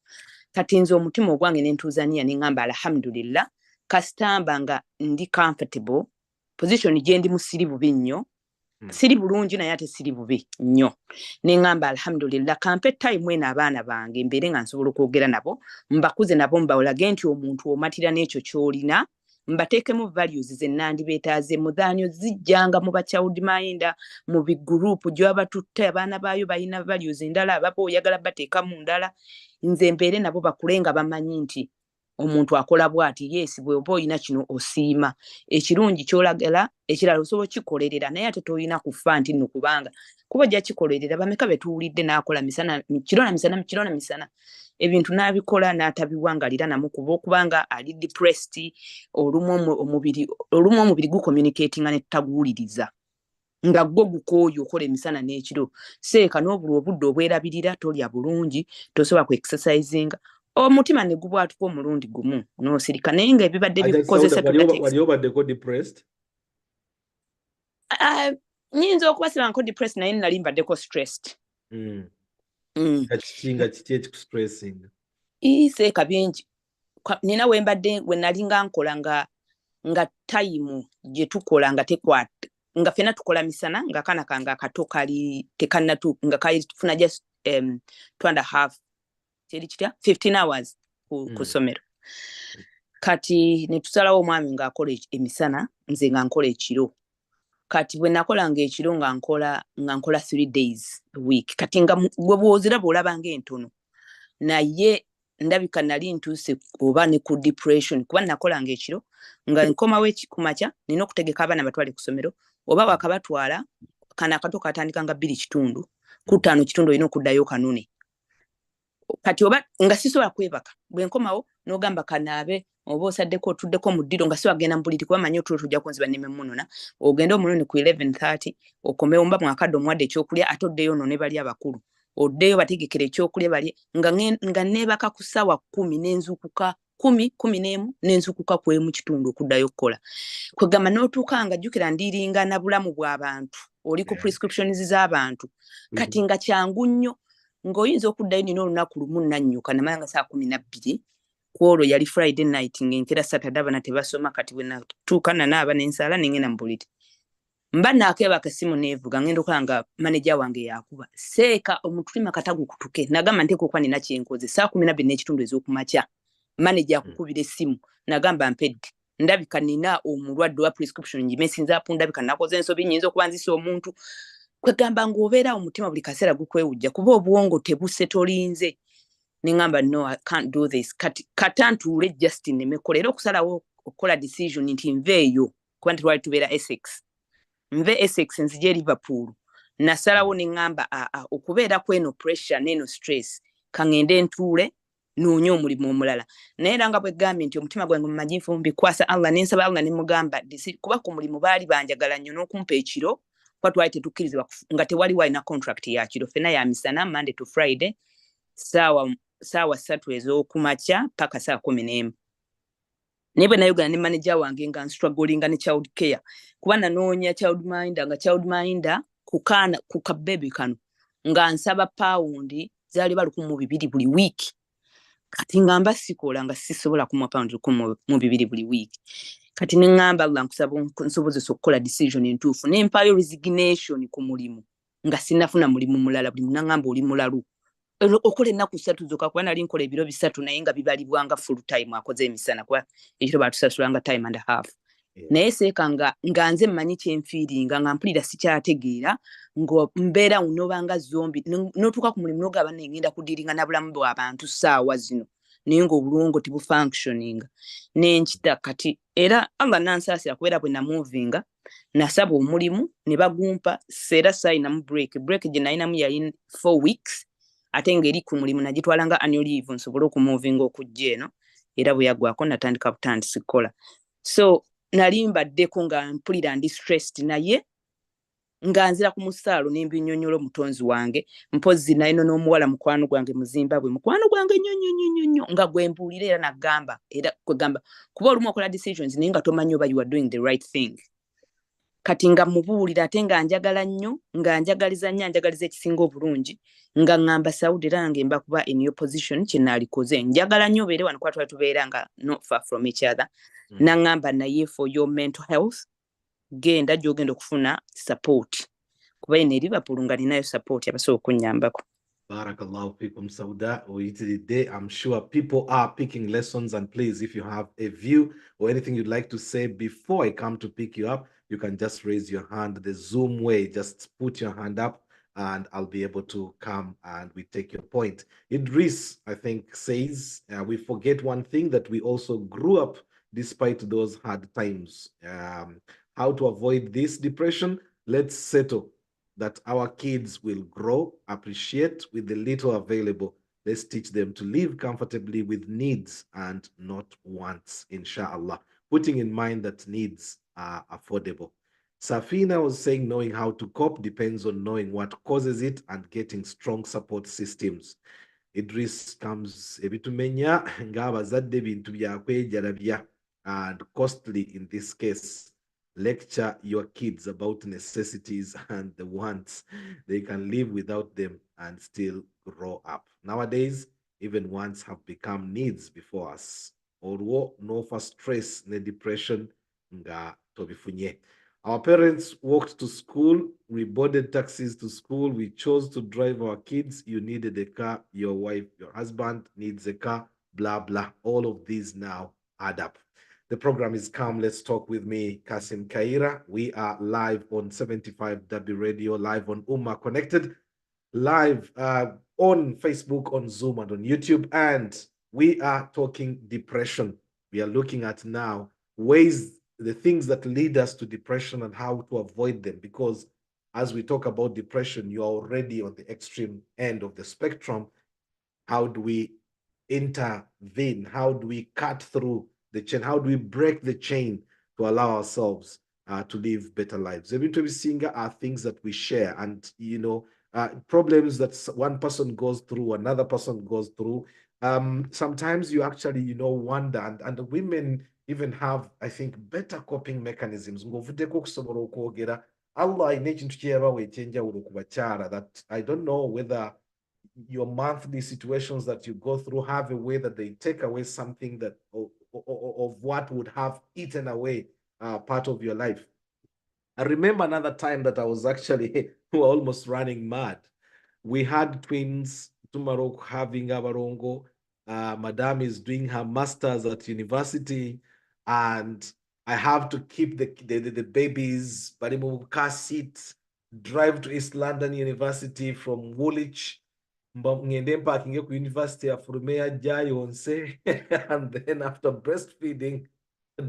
kati nze omutima ogwange ne ntuuzaniya ne ngamba alhamdulillah kasitamba nga ndi comfortable position gye ndi musiri bubi nnyo siri bulungi naye ate siri bubi nnyo ne ngamba alhamdulillah kampe time eno abaana bange mbeere nga nsobola okwogera nabo mbakuze nabo mbawulage nti omuntu omatira n'ekyo ky'olina mbateekemu values ze nandibeetaaze mudaanyo zijjanga mu bachild mind mu bigurupu gy'aba tutte abaana baayo balina values endala ababa oyagala bateeka mu ndala nze mbeere nabo bakulenga bamanyi nti omuntu akola bw'ati yes bw'oba oyina kino osiima ekirungi ky'olagala ekirala osobola kikolerera naye ate toyina kufa nti nno kubanga kuba ojja kikolerera bameka betuwulidde n'akola misana kiro na misana ebintu n'abikola n'atabiwangalira namu kuba okubanga ali depressed olumu omubiri gucommunicatinga ne tutaguwuliriza nga gwo gukooyo okola emisana n'ekiro seeka n'obulwa obudde obwerabirira tolya bulungi tosobola ku exercisinga omutima ne gubwatuka omulundi gumu n'osirika naye nga ebibadde bikukozesa wali obaddeko depressed? Nyinza okuba sibanko depressed naye nali mbaddeko stressed. Nga kiki ekikustressing? Seeka bingi nina we nali nga nkola nga time gye tukola nga tekwata nga fena tukola misana nga kana kanga akato kali tekanatu nga kayifuna just 2.5 kitya 15 hours ku somero kati ne tusalawo omwami nga akola emisana nze nga nkola ekiro kati bwe nakolanga ekiro nga nkola 3 days a week kati nga gwe bwozira bw'olaba ng'entono naye ndabika nali ntuuse oba ne ku depression kuba nakolanga ekiro nga nkomawo kumakya nina okutegeka abaana batwale ku somero oba wakabatwala kana akato katandika nga 2.5 ku 5 olina okuddayo kanune kati oba nga sisobola kwebaka bwe nkomawo n'ogamba kanaabe oba osaddeko otuddeko mu ddiro nga siwagenda mpuliti kuba manyi otulo tujja kunziba nneme munona ogende omunone ku 11:30 okomewo mba mwakadde omuwadde ekyokulya ate oddeyo no ne bali abakulu oddeyo bategekere ekyokulya bali nga neebaka ku ssaawa 10 n'enzuukuka 10 n'enzuukuka ku emu kitundu okuddayo okukola kwegamba n'otuuka nga jjukira ndiiringa na bulamu bw'abantu oli ku prescriptions z'abantu kati nga kyangu nnyo ng'oyinza okuddayo nina olunaku lumu nannyuka namala nga saa 12 kwolwo yali Friday night ng'enkera Saturday abana tebasoma kati bwe natuuka nanaaba n'ensala n'engenda mu buliri mba naakeba akasimu neevuga ngenda okulanga maneja wange yakuba seeka omutulima katagu kutuke nagamba nteeka okuba nina kyenkoze saa 12 n'ekitundu ez'okumakya maneja akukubira essimu nagamba mpedde ndabika nina omulwadde wa prescription ngimesinzaapu ndabika nakoze ensobi nyinza okuba nzisa omuntu kwegamba ng'obeera omutima buli kaseera gukwewujja kuba obwongo tebuse tolinze nengamba no I can't do this katantuule just nemekola era okusalawo okukola decision nti nveeyo kuba nti twali tubeera Essex nve Essex nzije Liverpool nasalawo nengamba okubeera kweno pressure neno stress kangende ntuule noonye omulimu omulala naye era nga bwe gambye nti omutima gwange mumanyifu mbikwasa Allah nensaba Allah nemugamba kuba ku mulimu baali banjagala nnyo n'okumpa ekiro kuba twali tetukkirizibwa nga tewali walina contract ya kiro fena ya misana Monday to Friday saawa 3 ez'okumakya paka saa 11 naye bwe nayogana ne manager wange nga strugglinga ne child care kuba nanoonya child minder ku kabebi kano nga nsaba paundi zaali ba 1,200 buli wiiki kati ngamba sikola nga sisobola kumwa paundi 1,200 buli wiiki kati ne ngamba Allah nkusaba nsobozesa okukola decision entuufu nempayo resignation ku mulimu nga sinafuna mulimu mulala buli munangamba oli mulalu okola ennaku 3 zokka kuba nali nkola ebiro 3 naye nga bibalibwanga full time akoze emisana kuba ekiro batusasulanga time and a half naye seeka nga nze mmanyi kyenfiiringa nga mpulira sikyategeera mbeera unobanga zombi notuuka ku mulimu nogaba nengenda kudiringa na bulamu bw'abantu ssaawa zino naye ng'obulongo tibufunctioninga nenkita kati era Allah nansaasira kubeera bwe namuvinga nasaba omulimu ne bagumpa seera saayinamu break gye nayinamu yali 4 weeks ate ng'eri ku mulimu nagitwalanga annual leave nsobole okumuvinga okujja eno era bwe yaggwako natandika butandisi kukola so nali mbaddeko nga mpulira ndi stressed naye nga nzira ku musaalo nembinyonyola omutonzi wange mpozi naye n'omuwala mukwano gwange mu Zimbabwe mukwano gwange nnyo nga gwembuulira era nagamba era kwegamba kuba olumu okola decisions naye nga tomanyi oba you are doing the right thing kati nga mubuulira ate nga njagala nnyo nga njagaliza nnyo njagaliza ekisinga obulungi nga ngamba Saudi range mba kuba in your position kyenaalikoze njagala nnyo beere wano kwatwala tubeera nga not far from each other nangamba naye for your mental health genda gyogenda okufuna support kuba eno eri Liverpool nga ninayo support abasobola okunnyambako. Barakallahu fikum Sauda. I'm sure people are picking lessons, and please, if you have a view or anything you'd like to say before I come to pick you up, you can just raise your hand the Zoom way. Just put your hand up and I'll be able to come and we take your point. Idris, I think, says we forget one thing, that we also grew up despite those hard times. How to avoid this depression? Let's settle that our kids will grow, appreciate with the little available. Let's teach them to live comfortably with needs and not wants, inshallah, putting in mind that needs are affordable. Safina was saying knowing how to cope depends on knowing what causes it and getting strong support systems. Idris comes ebitumenya ng'abazadde bintu byakwejalabya and costly in this case. Lecture your kids about necessities and the wants. They can live without them and still grow up. Nowadays, even wants have become needs before us. Or no for stress, no depression, nga tobifunye. Our parents walked to school, we boarded taxis to school, we chose to drive our kids. You needed a car, your wife, your husband needs a car, blah, blah. All of these now add up. The program is Come Let's Talk with me, Kassim Kayira. We are live on 75W Radio, live on Ummah Connected, live on Facebook, on Zoom, and on YouTube. And we are talking depression. We are looking at now ways, the things that lead us to depression and how to avoid them. Because as we talk about depression, you are already on the extreme end of the spectrum. How do we intervene? How do we cut through the chain? How do we break the chain to allow ourselves to live better lives? Eventually, are things that we share, and problems that one person goes through, another person goes through. Sometimes you actually, wonder, and women even have, I think, better coping mechanisms. Allah that I don't know whether your monthly situations that you go through have a way that they take away something that of what would have eaten away part of your life. I remember another time that I was actually almost running mad. We had twins, Tumarok having Abarongo, Madame is doing her master's at university, and I have to keep the babies, Barimu car seat, drive to East London University from Woolwich, ngende parking ku university ya Furumea Jayonse, and then after breastfeeding,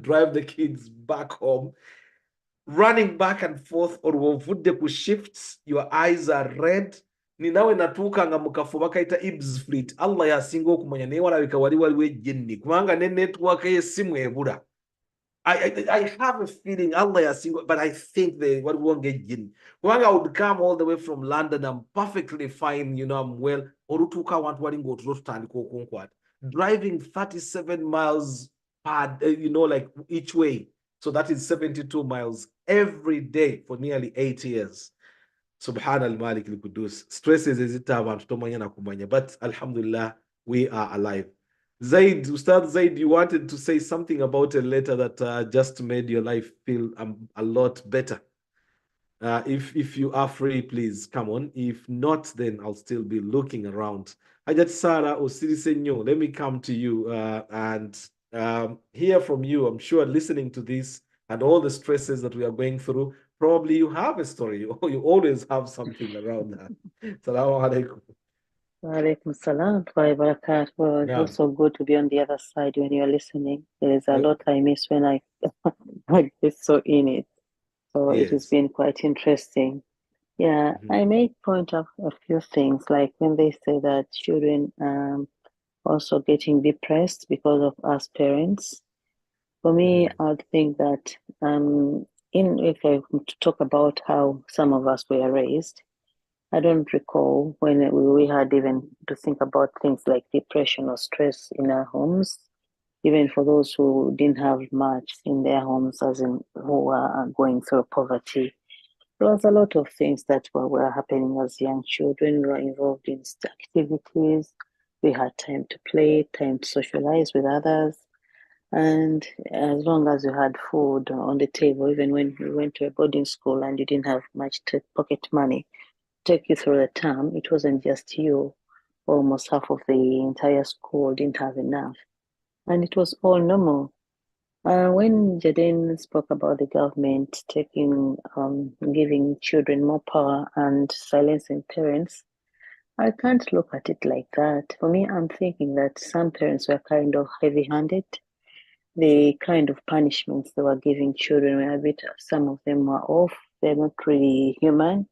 drive the kids back home, running back and forth, or wovudde ku shifts, your eyes are red. Ninawe natuka nga mukafu bakaita Ibs Fleet. Allah yasinga okumanya naye walabika wali waliwo ejjenni kubanga ne network y'essimu ebula. I have a feeling Allah yasinga, but I think what won't get in. I would come all the way from London. I'm perfectly fine, I'm well. Orutuka want go to driving 37 miles per, like each way. So that is 72 miles every day for nearly 8 years. Subhanal Malik al-Qudus. Stresses is it, but alhamdulillah, we are alive. Zaid, Ustad Zaid, you wanted to say something about a letter that just made your life feel a lot better. If you are free, please come on. If not, then I'll still be looking around. Ajat Sara Osirisenyo, let me come to you and hear from you. I'm sure listening to this and all the stresses that we are going through, probably you have a story or you always have something around that. Salaam alaikum. Walaikum salam wa barakatuh. Well, it's also good to be on the other side when you're listening. There is a lot I miss when I get so in it. So it has been quite interesting. Yeah, I made point of a few things, like when they say that children also getting depressed because of us parents. For me, I would think that if I to talk about how some of us were raised, I don't recall when we had even to think about things like depression or stress in our homes, even for those who didn't have much in their homes, as in who are going through poverty. There was a lot of things that were happening as young children. We were involved in activities. We had time to play, time to socialize with others. And as long as you had food on the table, even when you went to a boarding school and you didn't have much pocket money, take you through the term, it wasn't just you. Almost half of the entire school didn't have enough. And it was all normal. When Jaden spoke about the government giving children more power and silencing parents, I can't look at it like that. For me, I'm thinking that some parents were kind of heavy-handed. The kind of punishments they were giving children were a bit, some of them were off. They're not really human.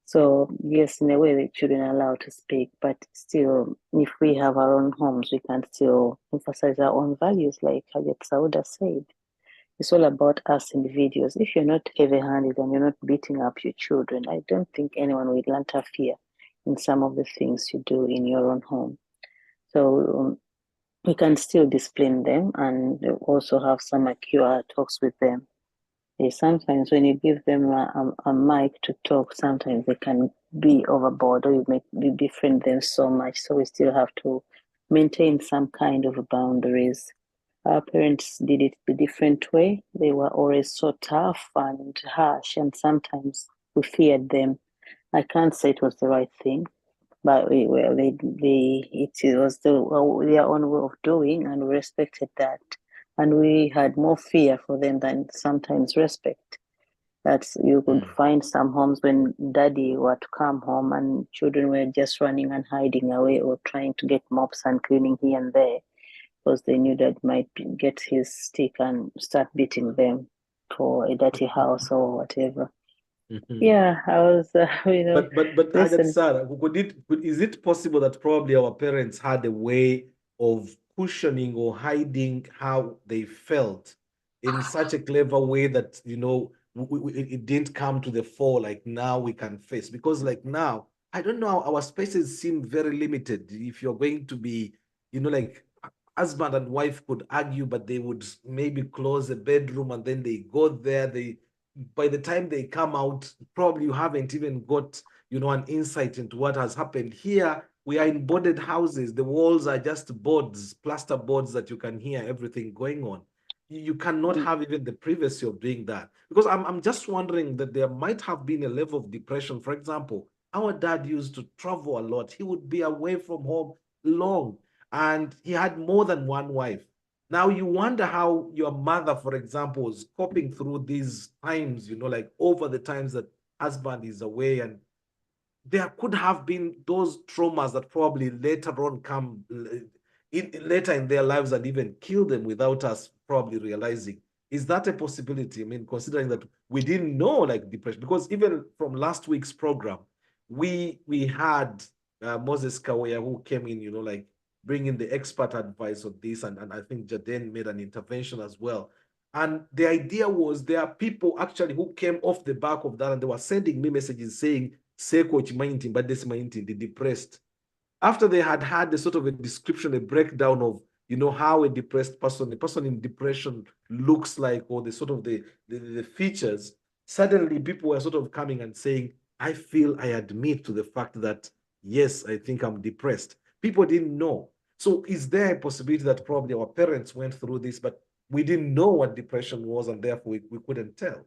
So yes, in a way, the children are allowed to speak, but still, if we have our own homes, we can still emphasize our own values, like Hajat Sauda said. It's all about us individuals. If you're not heavy-handed and you're not beating up your children, I don't think anyone will interfere in some of the things you do in your own home. So we can still discipline them and also have some mature talks with them. Sometimes when you give them a mic to talk, sometimes they can be overboard or you befriend them so much. So we still have to maintain some kind of boundaries. Our parents did it the different way. They were always so tough and harsh, and sometimes we feared them. I can't say it was the right thing, but it was their own way of doing, and we respected that. And we had more fear for them than sometimes respect. That you could find some homes when daddy were to come home and children were just running and hiding away or trying to get mops and cleaning here and there because they knew that might get his stick and start beating them for a dirty house or whatever. Yeah, I was, But Sarah, is it possible that probably our parents had a way of cushioning or hiding how they felt in such a clever way that, it didn't come to the fore like now we can face? Because like now, I don't know, our spaces seem very limited. If you're going to be, like husband and wife could argue, but they would maybe close a bedroom and then they go there, by the time they come out, probably you haven't even got, an insight into what has happened. Here, we are in boarded houses. The walls are just boards, plaster boards that you can hear everything going on. You cannot have even the privacy of doing that. Because I'm just wondering that there might have been a level of depression. For example, our dad used to travel a lot. He would be away from home long, and he had more than one wife. Now you wonder how your mother, for example, is coping through these times, like over the times that husband is away. And there could have been those traumas that probably later on come later in their lives and even kill them without us probably realizing. Is that a possibility? I mean, considering that we didn't know like depression, because even from last week's program, we had Moses Kawaya who came in, like bringing the expert advice on this, and I think Jaden made an intervention as well. And the idea was there are people actually who came off the back of that, and they were sending me messages saying, say coach minding, but this minding, the depressed. After they had had the sort of a description, a breakdown of, how a depressed person, a person in depression looks like, or the sort of the features, suddenly people were sort of coming and saying, I feel I admit to the fact that, yes, I think I'm depressed. People didn't know. So is there a possibility that probably our parents went through this, but we didn't know what depression was, and therefore we couldn't tell?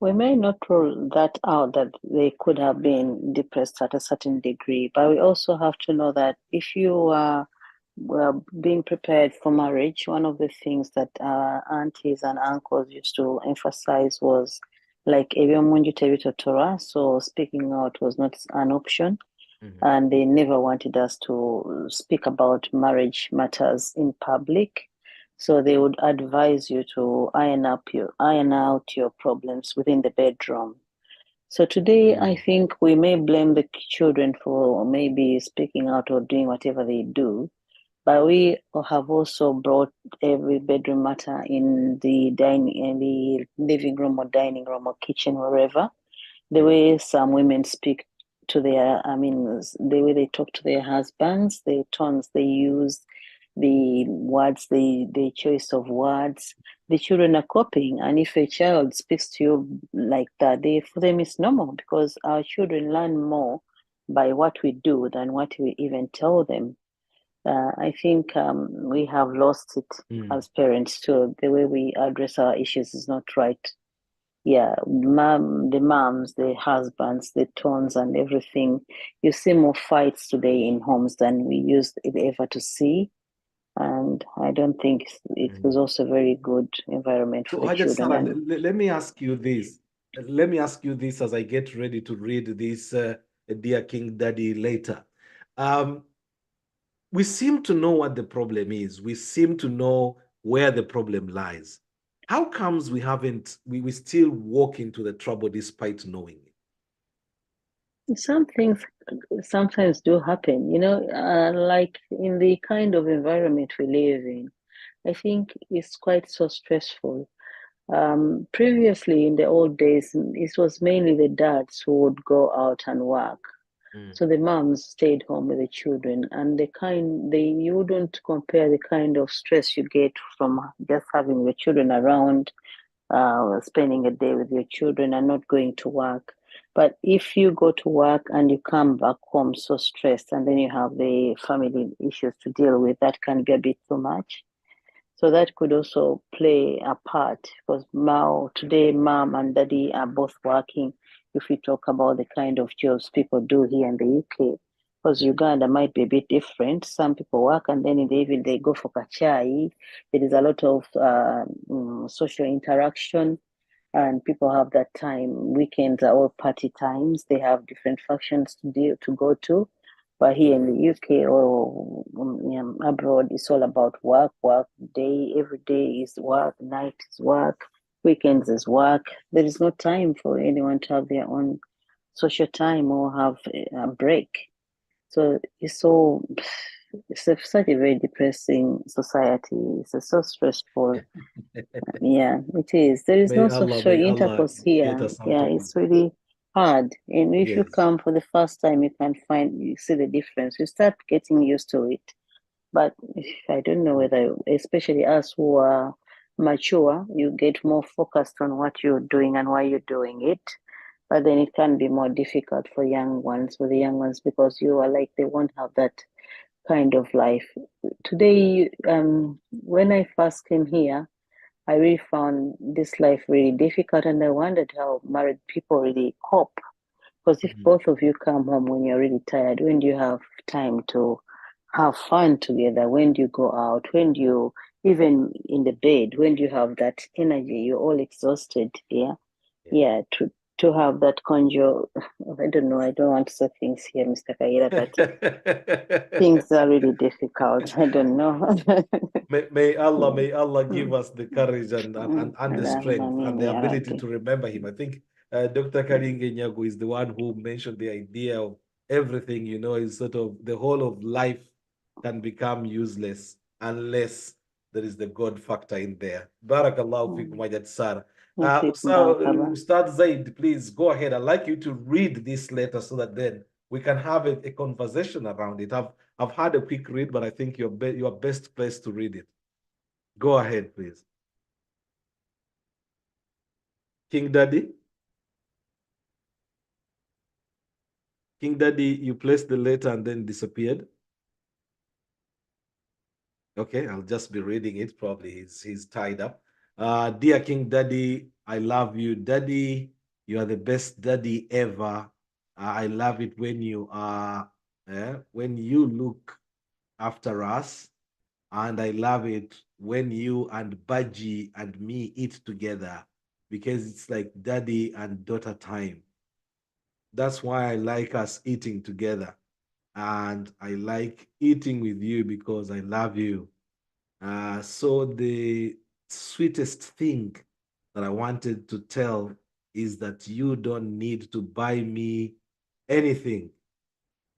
We may not rule that out, that they could have been depressed at a certain degree, but we also have to know that if you are being prepared for marriage, one of the things that aunties and uncles used to emphasize was like Torah, so speaking out was not an option. Mm-hmm. And they never wanted us to speak about marriage matters in public. So they would advise you to iron out your problems within the bedroom. So today, I think we may blame the children for maybe speaking out or doing whatever they do, but we have also brought every bedroom matter in the living room or dining room or kitchen, wherever. The way some women speak to their, the way they talk to their husbands, the tones they use, the words, the choice of words, the children are copying. And if a child speaks to you like that, for them it's normal, because our children learn more by what we do than what we even tell them. I think we have lost it as parents too. The way we address our issues is not right. Yeah, the moms, the husbands, the tones and everything. You see more fights today in homes than we used ever to see. And I don't think it was also a very good environment for the children. Let me ask you this. Let me ask you this as I get ready to read this Dear King Daddy later. We seem to know what the problem is. We seem to know where the problem lies. How comes we still walk into the trouble despite knowing it? Some things sometimes do happen, like in the kind of environment we live in. I think it's quite so stressful. Previously, in the old days, it was mainly the dads who would go out and work. So the moms stayed home with the children, and you wouldn't compare the kind of stress you get from just having the children around, spending a day with your children and not going to work. But if you go to work and you come back home so stressed, and then you have the family issues to deal with, that can be a bit too much. So that could also play a part, because today mom and daddy are both working. If we talk about the kind of jobs people do here in the UK, because Uganda might be a bit different. Some people work and then in the evening they go for kachai. There is a lot of social interaction, and people have that time. Weekends are all party times. They have different functions to go to. But here in the UK or abroad, it's all about work. Every day is work, night is work, weekends is work. There is no time for anyone to have their own social time or have a break. So it's such a very depressing society. It's so stressful. Yeah, it is. There is no social intercourse here. Yeah, it's really hard. And if you come for the first time, you see the difference. You start getting used to it. But I don't know whether, especially us who are mature, you get more focused on what you're doing and why you're doing it. But then it can be more difficult for the young ones, because you are like, they won't have that kind of life. Today, when I first came here, I really found this life really difficult, and I wondered how married people really cope. Because if both of you come home when you're really tired, when do you have time to have fun together? When do you go out? When do you, even in the bed, when do you have that energy? You're all exhausted. Yeah. To have that conjure, I don't know, I don't want to say things here, Mr. Kayira, but things are really difficult. I don't know. May Allah give us the courage and the strength and the ability to remember him. I think Dr. Karinge Nyago is the one who mentioned the idea of everything, is sort of the whole of life can become useless unless there is the God factor in there. Barakallahu fikum Majid Sar. So, Ustad Zaid, please go ahead. I'd like you to read this letter so that then we can have a conversation around it. I've had a quick read, but I think you're best placed to read it. Go ahead, please. King Daddy? King Daddy, you placed the letter and then disappeared. Okay, I'll just be reading it. Probably he's tied up. Dear King Daddy, I love you, Daddy. You are the best daddy ever. I love it when you are when you look after us, and I love it when you and Baji and me eat together because it's like daddy and daughter time. That's why I like us eating together, and I like eating with you because I love you. So the sweetest thing that I wanted to tell is that you don't need to buy me anything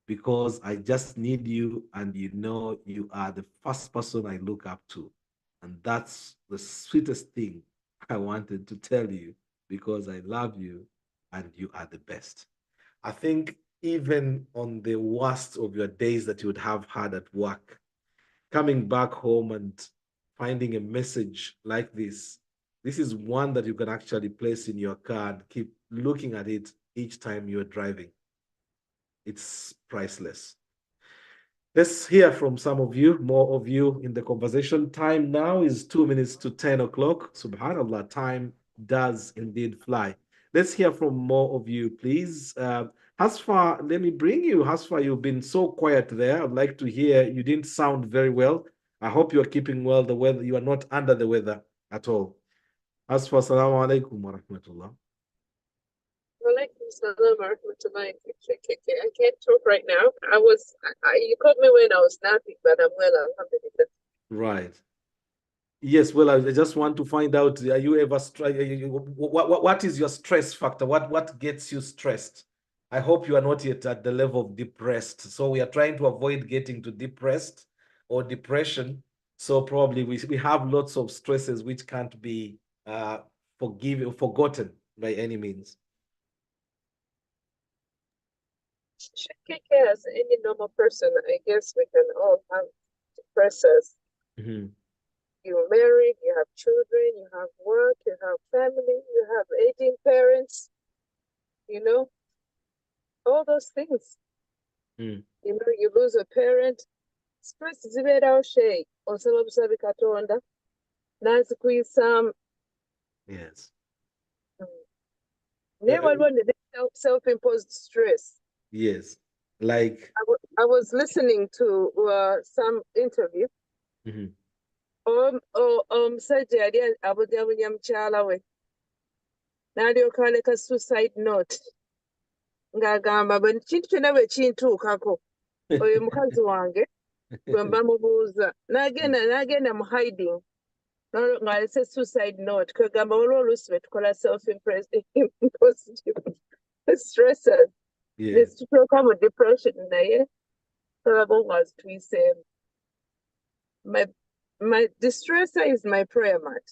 because I just need you, and you know you are the first person I look up to. And that's the sweetest thing I wanted to tell you because I love you and you are the best. I think even on the worst of your days that you would have had at work, coming back home and finding a message like this is one that you can actually place in your car and keep looking at it each time you're driving. It's priceless. Let's hear from some of you, more of you in the conversation. Time now is 2 minutes to 10 o'clock. Subhanallah, time does indeed fly. Let's hear from more of you, please. Hasfa, let me bring you. Hasfa, you've been so quiet there. I'd like to hear. You didn't sound very well. I hope you are keeping well. The weather, you are not under the weather at all. Hasfa, assalamu alaikum wa rahmatullah. I can't talk right now. You called me when I was napping, but I'm well, alhamdulillah. Right. Yes, well, I just want to find out, are you ever what is your stress factor? What gets you stressed? I hope you are not yet at the level of depressed. So we are trying to avoid getting to depressed or depression. So probably we have lots of stresses which can't be forgotten by any means. As any normal person, I guess we can all have depressors. Mm-hmm. You're married, you have children, you have work, you have family, you have aging parents, all those things. Mm. You lose a parent. Stress is very shay. Osaba busabe katonda. Nazi kuyisam. Yes. Never self-imposed stress. Yes. Like I was listening to some interview. Mm-hmm. Omusajja yali abujabunya mukyala we n'alyoka aleka suicide note ng'agamba bwe kintu kyonna bwe kintuukako oyo mukazi wange bwe mba mubuuza n'agenda mu hiding ng'alese suicide note kwegamba waliwo oluusi bwe tukola self-imposed stresses ne tutuuka mu depression naye tolaba nga zituyiseemu. My distressor is my prayer mat.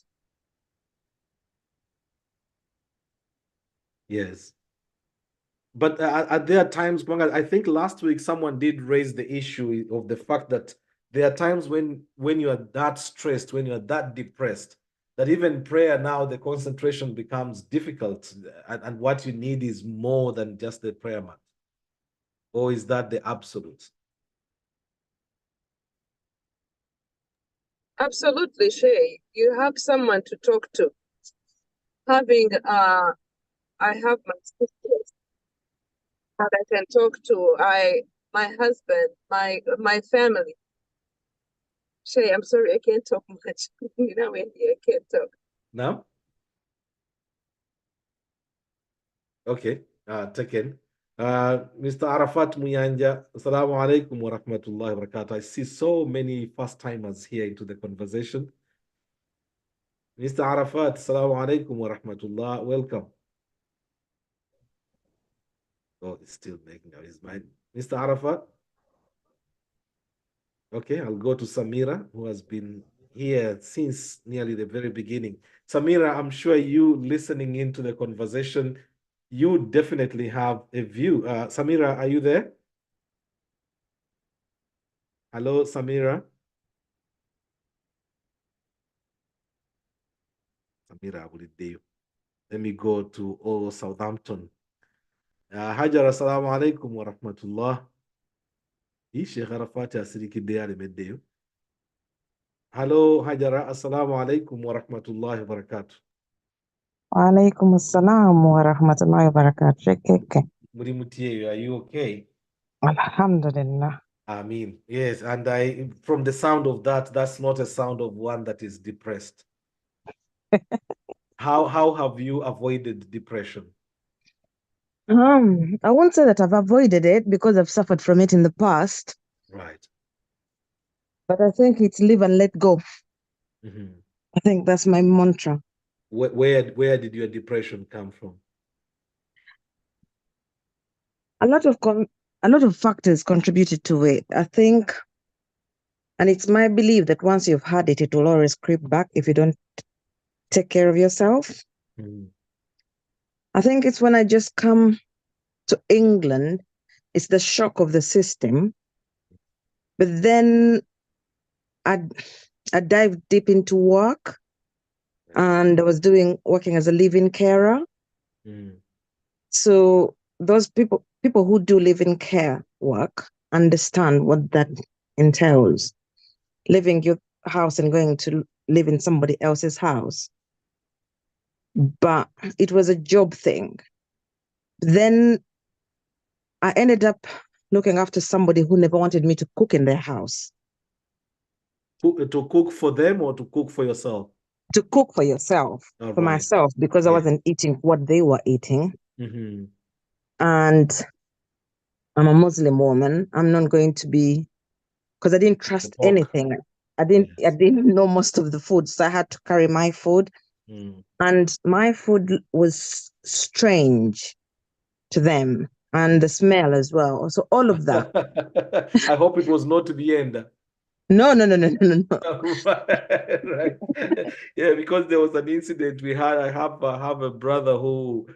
Yes. But are there times, I think last week someone did raise the issue of the fact that there are times when you are that stressed, when you are that depressed, that even prayer now, the concentration becomes difficult, and what you need is more than just the prayer mat. Or is that the absolute? Absolutely, Shay. You have someone to talk to. I have my sisters that I can talk to. My husband, my family. Shay, I'm sorry, I can't talk much. I can't talk. No? Okay, taken. Mr. Arafat Muyanja, Assalamu alaikum wa rahmatullahi wa barakatuh. I see so many first-timers here into the conversation. Mr. Arafat, Assalamu alaikum wa rahmatullah. Welcome. Oh, it's still making out his mind. Mr. Arafat? Okay, I'll go to Samira, who has been here since nearly the very beginning. Samira, I'm sure you listening into the conversation, you definitely have a view. Samira, are you there? Hello, Samira. Samira, will it do? Let me go to Southampton. Hajar, assalamu alaikum wa rahmatullah. Sheikh Arafat asiriki deyale meddeyo. Hello, Hajara. Assalamu alaikum wa rahmatullahi wa barakatuh. Wa alaikum assalam wa rahmatullahi wa barakatuh. Are you okay? Alhamdulillah. Amin. Yes, and from the sound of that, that's not a sound of one that is depressed. How have you avoided depression? I won't say that I've avoided it because I've suffered from it in the past. Right. But I think it's live and let go. Mm-hmm. I think that's my mantra. Where did your depression come from? A lot of factors contributed to it. I think, and it's my belief that once you've had it, it will always creep back if you don't take care of yourself. Mm-hmm. I think it's when I just come to England, it's the shock of the system. But then I dived deep into work, and I was working as a live-in carer. Mm. So those people who do live-in care work understand what that entails. Leaving your house and going to live in somebody else's house. But it was a job thing. Then I ended up looking after somebody who never wanted me to cook in their house. To cook for them or to cook for yourself? To cook for yourself, for myself, because I wasn't eating what they were eating. Mm-hmm. And I'm a Muslim woman. I'm not going to be, because I didn't trust anything. I didn't know most of the food, so I had to carry my food. Mm. And my food was strange to them, and the smell as well. So all of that. I hope it was not vienda. No. Right. Yeah, because there was an incident we had. I have a brother who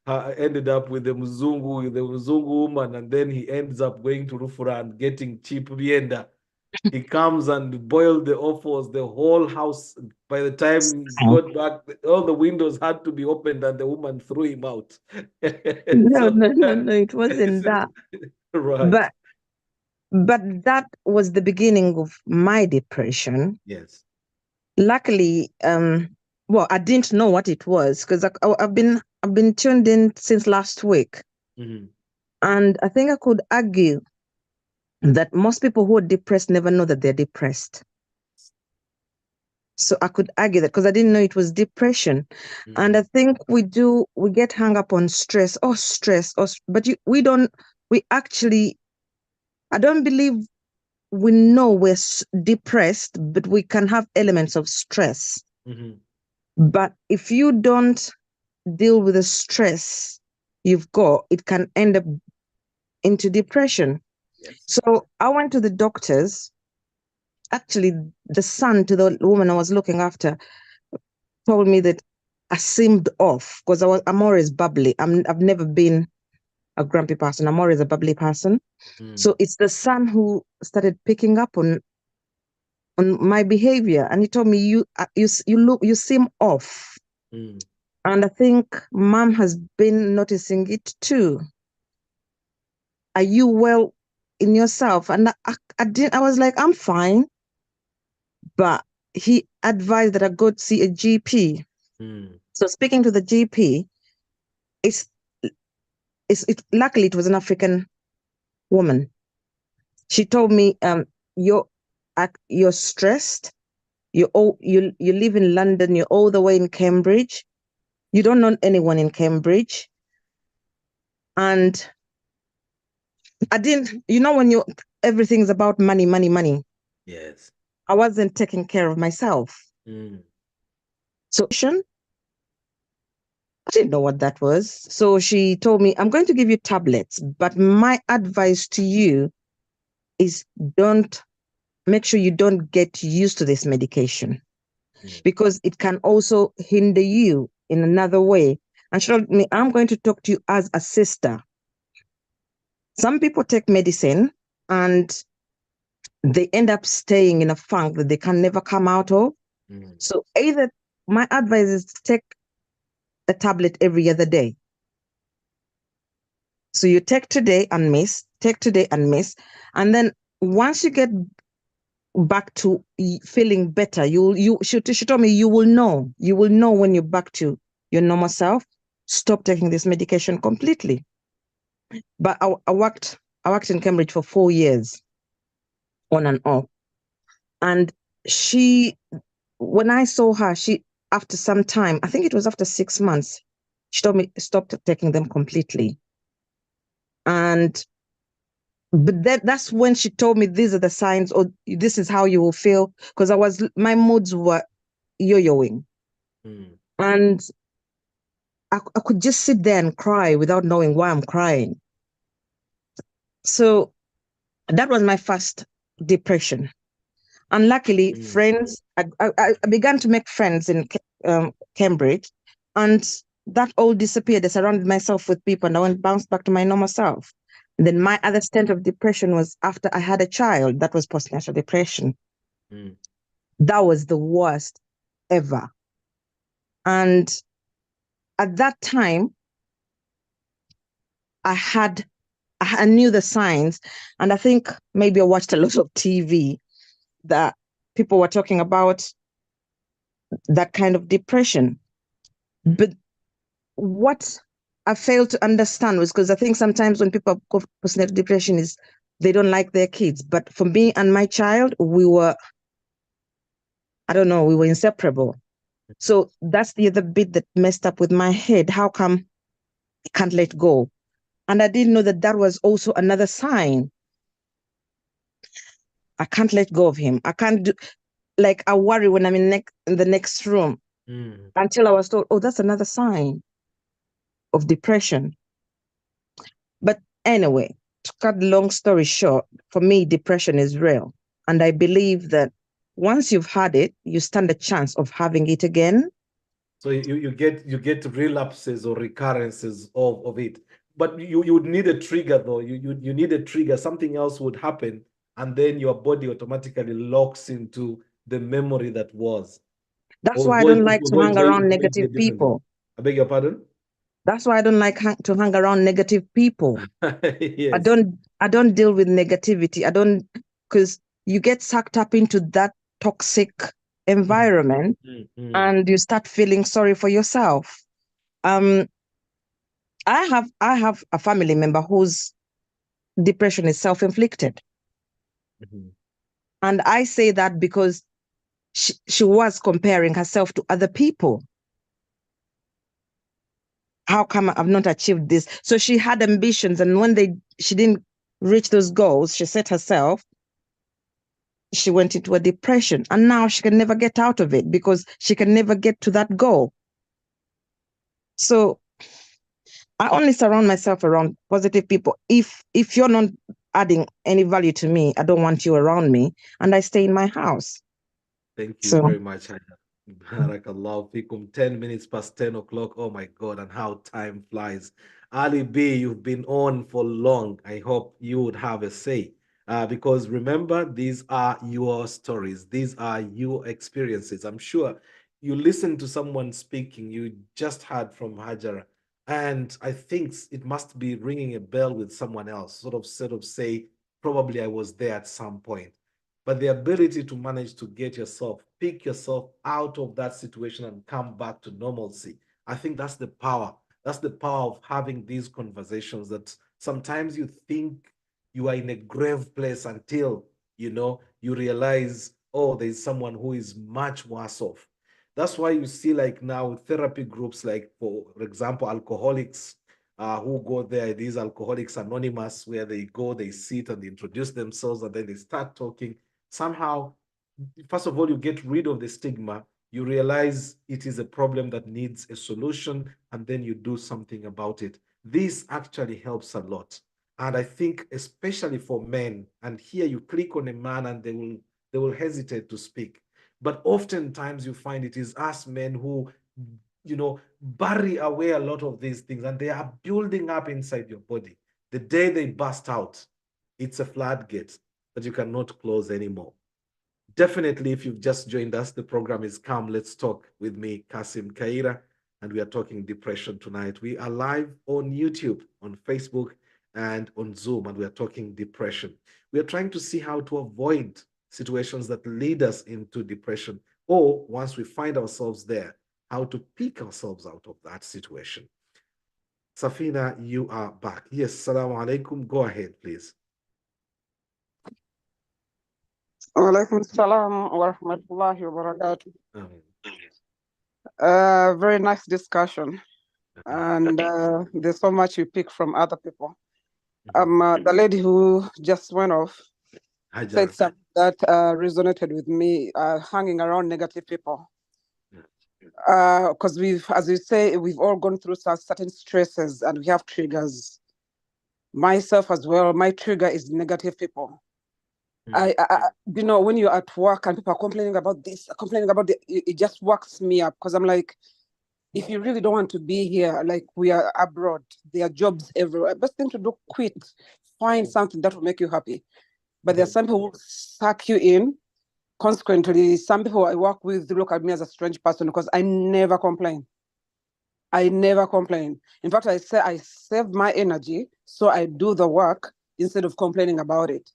ended up with the Mzungu woman, and then he ends up going to Rufura and getting cheap vienda. He comes and boiled the offals, the whole house. By the time he got back, all the windows had to be opened, and the woman threw him out. No, it wasn't that. Right. But that was the beginning of my depression. Yes. Luckily, well, I didn't know what it was because I've been tuned in since last week. Mm-hmm. And I think I could argue that most people who are depressed never know that they're depressed. So I could argue that because I didn't know it was depression. Mm-hmm. And I think we get hung up on stress, but I don't believe we know we're depressed, but we can have elements of stress. Mm-hmm. But if you don't deal with the stress you've got, it can end up into depression. Yes. So I went to the doctors. Actually, the son to the woman I was looking after told me that I seemed off because I'm always bubbly. I've never been a grumpy person. I'm always a bubbly person. Mm. So it's the son who started picking up on my behavior, and he told me, you seem off. Mm. And I think mom has been noticing it too. Are you well in yourself? And I was like, I'm fine. But he advised that I go to see a GP. Mm. So speaking to the GP, luckily it was an African woman. She told me, you're stressed. You live in London. You're all the way in Cambridge. You don't know anyone in Cambridge. And I didn't, when everything's about money. Yes. I wasn't taking care of myself. Mm. So I didn't know what that was. So she told me, I'm going to give you tablets, but my advice to you is make sure you don't get used to this medication. Because it can also hinder you in another way. And she told me, I'm going to talk to you as a sister. Some people take medicine and they end up staying in a funk that they can never come out of. Mm. So either my advice is to take a tablet every other day. So you take today and miss. And then once you get back to feeling better. She told me, you will know when you're back to your normal self. Stop taking this medication completely. But I worked in Cambridge for 4 years, on and off. And when I saw her, after some time, I think it was after 6 months, she told me stop taking them completely. But that's when she told me these are the signs, or this is how you will feel, because my moods were yo-yoing. And I could just sit there and cry without knowing why I'm crying. So that was my first depression. And luckily, friends, I began to make friends in Cambridge, and that all disappeared. I surrounded myself with people, and I bounced back to my normal self. And then my other stent of depression was after I had a child. That was postnatal depression. That was the worst ever. And at that time, I knew the signs, and I think maybe I watched a lot of TV that people were talking about that kind of depression. But what I failed to understand was, because I think sometimes when people go for postnatal depression is they don't like their kids. But for me and my child, we were inseparable. So that's the other bit that messed up with my head. How come I can't let go? And I didn't know that was also another sign. I can't let go of him. I can't do, like, I worry when I'm in the next room, until I was told, oh, that's another sign of depression. But anyway, to cut the long story short, for me, depression is real. And I believe that once you've had it, you stand a chance of having it again. So you get relapses or recurrences of it. But you would need a trigger, though. You need a trigger. Something else would happen, and then your body automatically locks into the memory that was. That's why I don't like to hang around negative people. I beg your pardon? That's why I don't like to hang around negative people. Yes. I don't deal with negativity. Because you get sucked up into that toxic environment, and you start feeling sorry for yourself. I have a family member whose depression is self-inflicted. And I say that because she was comparing herself to other people. How come I've not achieved this? So she had ambitions, and when she didn't reach those goals she set herself, she went into a depression, and now she can never get out of it because she can never get to that goal. So I only surround myself around positive people. If you're not adding any value to me, I don't want you around me, and I stay in my house. Thank you very much, Haida. Barakallahu fikum. 10 minutes past 10 o'clock. Oh my God, and how time flies. Ali B, you've been on for long. I hope you would have a say. Because remember, these are your stories. These are your experiences. I'm sure you listen to someone speaking, you just heard from Hajara, and I think it must be ringing a bell with someone else, sort of say, probably I was there at some point. But the ability to manage to pick yourself out of that situation and come back to normalcy, I think that's the power. That's the power of having these conversations, that sometimes you think you are in a grave place until, you realize, oh, there's someone who is much worse off. That's why you see, like now, therapy groups, like, for example, alcoholics who go there, these Alcoholics Anonymous, where they go, they sit and they introduce themselves, and then they start talking. Somehow, first of all, you get rid of the stigma. You realize it is a problem that needs a solution, and then you do something about it. This actually helps a lot. And I think especially for men, and here you click on a man and they will hesitate to speak. But oftentimes you find it is us men who, bury away a lot of these things, and they are building up inside your body. The day they burst out, it's a floodgate that you cannot close anymore. Definitely, if you've just joined us, the program is Come Let's Talk with me, Kassim Kayira, and we are talking depression tonight. We are live on YouTube, on Facebook, and on Zoom, and we are talking depression. We are trying to see how to avoid situations that lead us into depression, or once we find ourselves there, how to pick ourselves out of that situation. Safina, you are back. Yes, Assalamu alaikum. Go ahead, please. Walaikum salam wa rahmatullahi wa barakatuh. Very nice discussion. And there's so much you pick from other people. The lady who just went off said something that resonated with me, hanging around negative people. Because as you say, we've all gone through certain stresses and we have triggers. Myself as well, my trigger is negative people. You know, when you're at work and people are complaining about this, complaining about it just works me up, because I'm like, if you really don't want to be here, like we are abroad, there are jobs everywhere. Best thing to do, quit. Find something that will make you happy. But there are some people who suck you in. Consequently, some people I work with look at me as a strange person because I never complain. I never complain. In fact, I say I save my energy, so I do the work instead of complaining about it.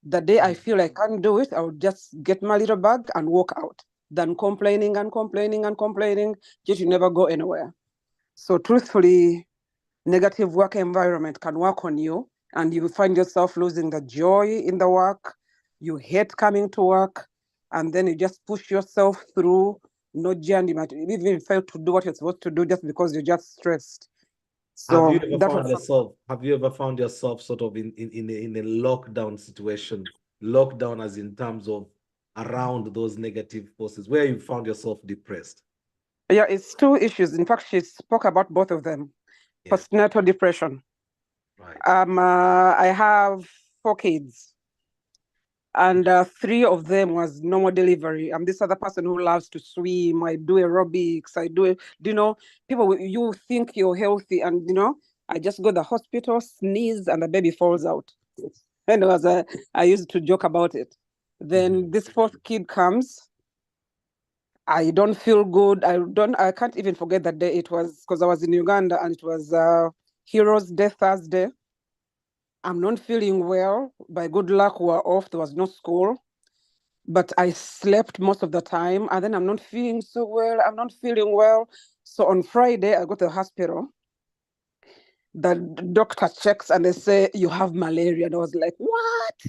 The day I feel I can't do it, I'll just get my little bag and walk out. Than complaining and complaining and complaining, yet you never go anywhere. So truthfully, negative work environment can work on you, and you find yourself losing the joy in the work. You hate coming to work, and then you just push yourself through. No journey, you might even fail to do what you're supposed to do just because you're just stressed. So have you ever found yourself sort of in a lockdown situation? Lockdown as in terms of around those negative forces, where you found yourself depressed? Yeah, it's two issues. In fact, she spoke about both of them. Yeah. Postnatal depression. Right. I have 4 kids, and 3 of them was normal delivery. I'm this other person who loves to swim. I do aerobics. I do, you know, people, you think you're healthy, and, you know, I just go to the hospital, sneeze, and the baby falls out. And I used to joke about it. Then this 4th kid comes. I don't feel good. I can't even forget that day. It was because I was in Uganda and it was Heroes Day Thursday. I'm not feeling well. By good luck, we were off. There was no school. But I slept most of the time. And then I'm not feeling so well. I'm not feeling well. So on Friday, I go to the hospital. The doctor checks and they say, you have malaria. And I was like, what?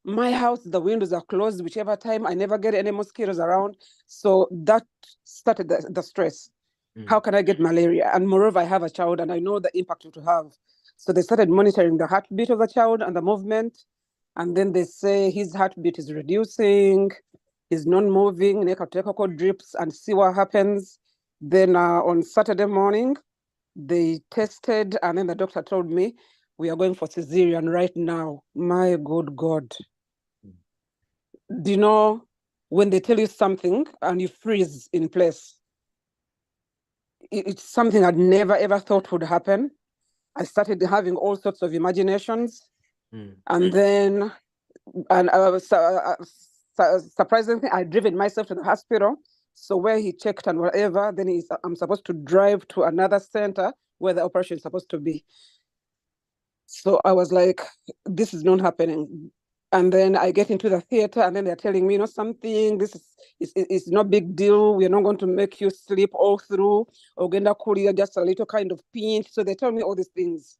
My house, the windows are closed, whichever time. I never get any mosquitoes around. So that started the stress. How can I get malaria? And moreover, I have a child and I know the impact it will have. So they started monitoring the heartbeat of the child and the movement. And then they say his heartbeat is reducing, he's not moving, they can take a drips and see what happens. Then on Saturday morning, they tested, and then the doctor told me, we are going for cesarean right now. My good God. Do you know when they tell you something and you freeze in place? It's something I'd never ever thought would happen. I started having all sorts of imaginations. And then, surprisingly, I'd driven myself to the hospital. So where he checked and whatever, then I'm supposed to drive to another center where the operation is supposed to be. So I was like, this is not happening. And then I get into the theater and then they're telling me, you know, something, this is no big deal. We're not going to make you sleep all through. Or gonna call you just a little kind of pinch. So they tell me all these things.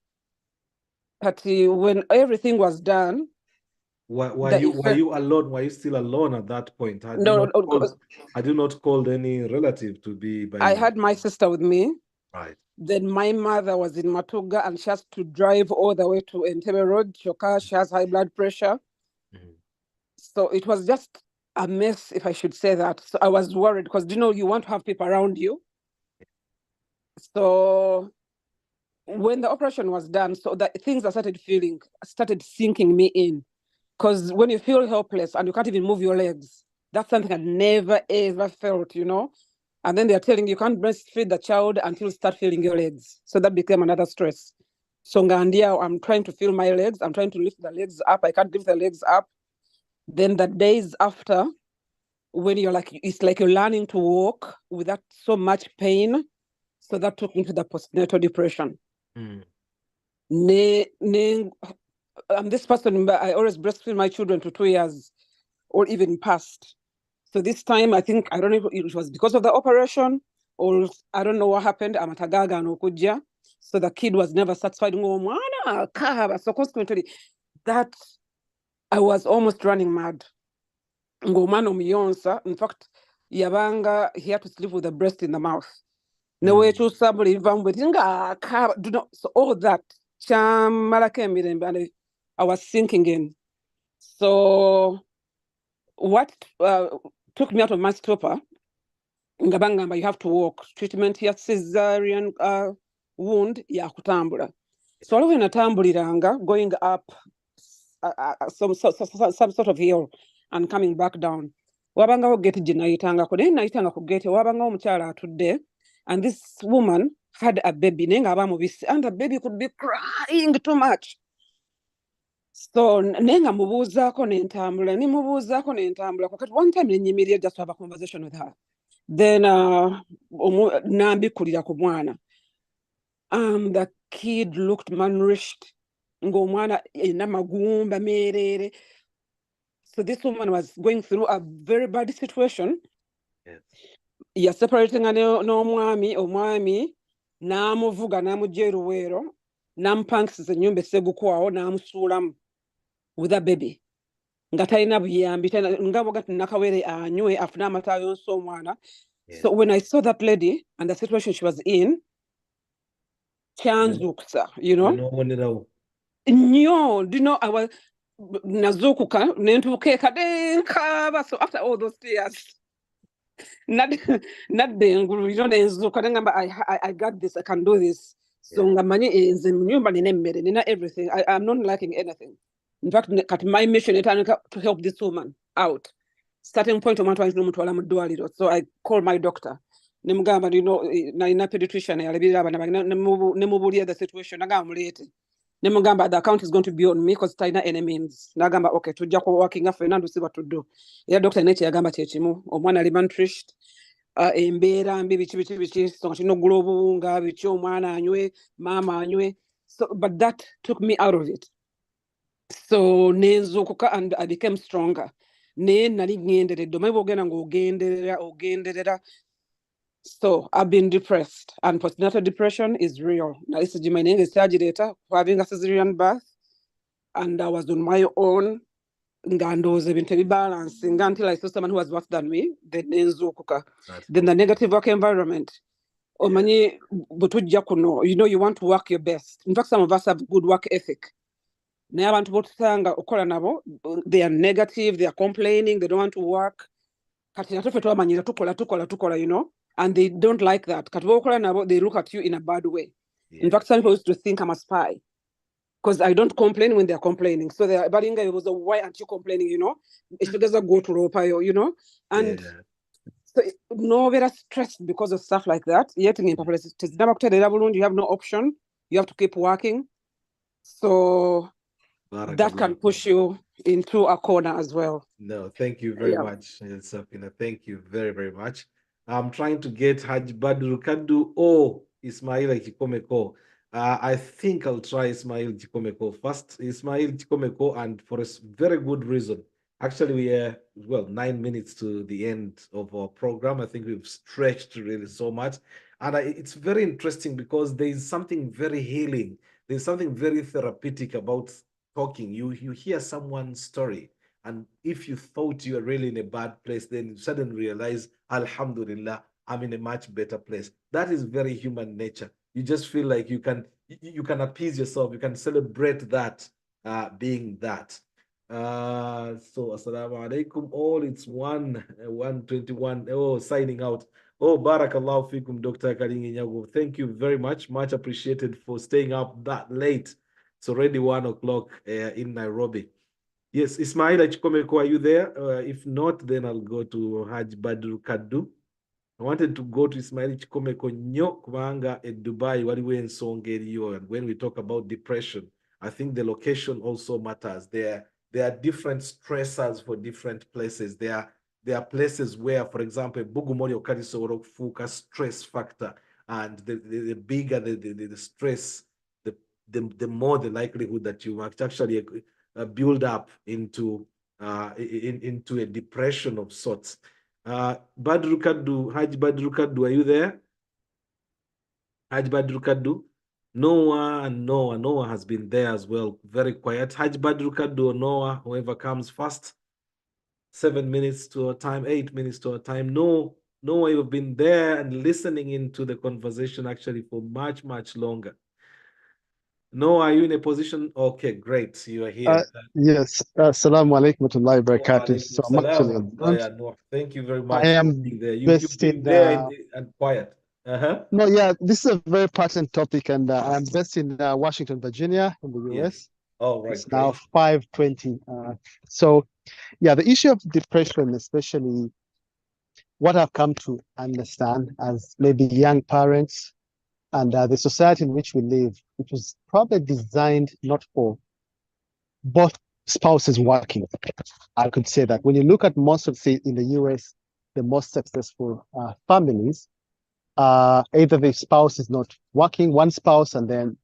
But when everything was done, were you alone? Were you still alone at that point? Had you not called any relative to be by I had my sister with me. Right. Then my mother was in Matuga and she has to drive all the way to Entebbe Road. She has high blood pressure. So it was just a mess, if I should say that. So I was worried because, you know, you want to have people around you. So when the operation was done, so the things I started sinking me in. Because when you feel helpless and you can't even move your legs, that's something I never, ever felt, you know. And then they're telling you can't breastfeed the child until you start feeling your legs. So that became another stress. So Ngandia, I'm trying to feel my legs. I'm trying to lift the legs up. I can't lift the legs up. Then the days after, when it's like you're learning to walk without so much pain. So that took me to the postnatal depression. I'm this person, I always breastfeed my children to 2 years. or even past. So this time, I think, I don't know if it was because of the operation or I don't know what happened. So the kid was never satisfied. So consequently, that I was almost running mad. In fact, yabanga, he had to sleep with the breast in the mouth. So all that, I was sinking in. So what took me out of my stupor, ngabanga, you have to walk. Treatment here, cesarean wound, ya kutambula. So I was natambuliranga, going up some sort of hill and coming back down. Wabanga get jinaitanga kode naitanga kugete wabanga omukyala atudde, and this woman had a baby and the baby could be crying too much. So nenga mubuuzaako nentambula kakati one time nenyimirira just to have a conversation with her. Then nambikulira ku mwana. The kid looked malnourished. Ng'omwana ena magumba merere. So this woman was going through a very bad situation. Yes. You're separating omwami namuvuga namugya eruweero namupankisiza ennyumba essebukwao namusuulamu with a baby nga talina buyambi nga boga nakawere anywe afune amata ayonsa omwana. So when I saw that lady and the situation she was in, kyanzukusa, nnyo, I was nazukuka nentuuka eka denkaaba. So after all those tears, nengulu, nenzuuka nengamba, I got this, I can do this. So ngamanyi nze munyumba nina emmere, nina everything. I'm not lacking anything. In fact, my mission is to help this woman out. Starting point of so I called my doctor. Nemugamba, na pediatrician nemubulia the situation. Nemugamba, the account is going to be on me because taina any means. Nagamba, okay, tujja ko working after nandu see what to do. Ya doctor neti yagamba chechimu, omwana ali malnourished, embeera mbi bichi so no globunga bichi omwana anywe, mama anywe. So but that took me out of it. So nenzukuka and I became stronger. So I've been depressed, and postnatal depression is real. Now this is my name is for having a cesarean birth, and I was on my own. Balancing until I saw someone who was worse than me. Then the negative work environment. You want to work your best. In fact, some of us have good work ethic. They are negative, they are complaining, they don't want to work. And they don't like that. They look at you in a bad way. Yeah. In fact, some people used to think I'm a spy because I don't complain when they're complaining. So they're was why aren't you complaining, It doesn't go to Ropayo, And so very stressed because of stuff like that. Yet in you have no option. You have to keep working. So that can push you into a corner as well. No, thank you very much, Safina. Thank you very, very much. I'm trying to get Haj Badru Kadu or Ismaila Chikomeko. I think I'll try Ismail Chikomeko first. Ismail Chikomeko, and for a very good reason. Actually, we are, 9 minutes to the end of our program. I think we've stretched really so much. And it's very interesting because there is something very healing. There's something very therapeutic about talking. You hear someone's story, and if you thought you were really in a bad place, then you suddenly realize, Alhamdulillah, I'm in a much better place. That is very human nature. You just feel like you can appease yourself. You can celebrate that being that. So assalamu alaikum all. It's 1:21. Oh, signing out. Oh, barakallahu fikum, Dr. Kalingi Nyago. Thank you very much. Much appreciated for staying up that late. It's already 1 o'clock in Nairobi. Yes, Ismaila Chikomeko, are you there? If not, then I'll go to Haj Badru Kadu. I wanted to go to Ismaila Chikomeko nyo kubanga in Dubai waliwe ensonga eriyo. And when we talk about depression, I think the location also matters. There are different stressors for different places. There are places where, for example, Bugumori Okariso Fuka stress factor, and the bigger the stress, the more the likelihood that you might actually build up into into a depression of sorts. Badru Kaddu, Haj Badru Kaddu, are you there? Haj Badru Kaddu? Noah and Noah. Noah has been there as well. Very quiet. Haj Badru Kaddu or Noah, whoever comes first. 7 minutes to a time, 8 minutes to a time. No, Noah, you've been there and listening into the conversation actually for much, much longer. No, are you in a position? Okay, great. You are here. Yes. Assalamu alaikum wa barakatuh. So I'm actually on no, thank you very much I am for being there. You've based been in, there and quiet. No, yeah, this is a very pertinent topic, and I'm based in Washington, Virginia, in the US. Yes. Oh, right. It's now 5:20. So, yeah, the issue of depression, especially what I've come to understand as maybe young parents and the society in which we live, it was probably designed not for both spouses working. I could say that when you look at most of, say, in the US, the most successful families, either the spouse is not working, one spouse, and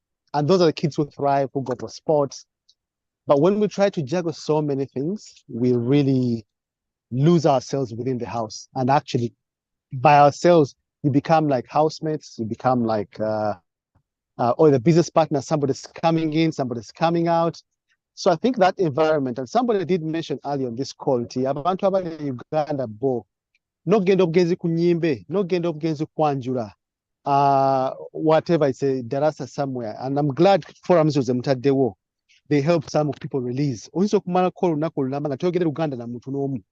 those are the kids who thrive, who go for sports. But when we try to juggle so many things, we really lose ourselves within the house. And actually, by ourselves, you become like housemates, you become like, or the business partner, somebody's coming in, somebody's coming out. So I think that environment, and somebody did mention earlier on this call, abantu abali Uganda bo, no genda obugenzi ku nnyimbe, no genda obugenzi kwanjula, whatever, it's a darasa somewhere. And I'm glad forums was mutaddewo. They help some people release. Oyinza okumala ko olunaku olulamba nga toyogera Uganda na muntu n'omu.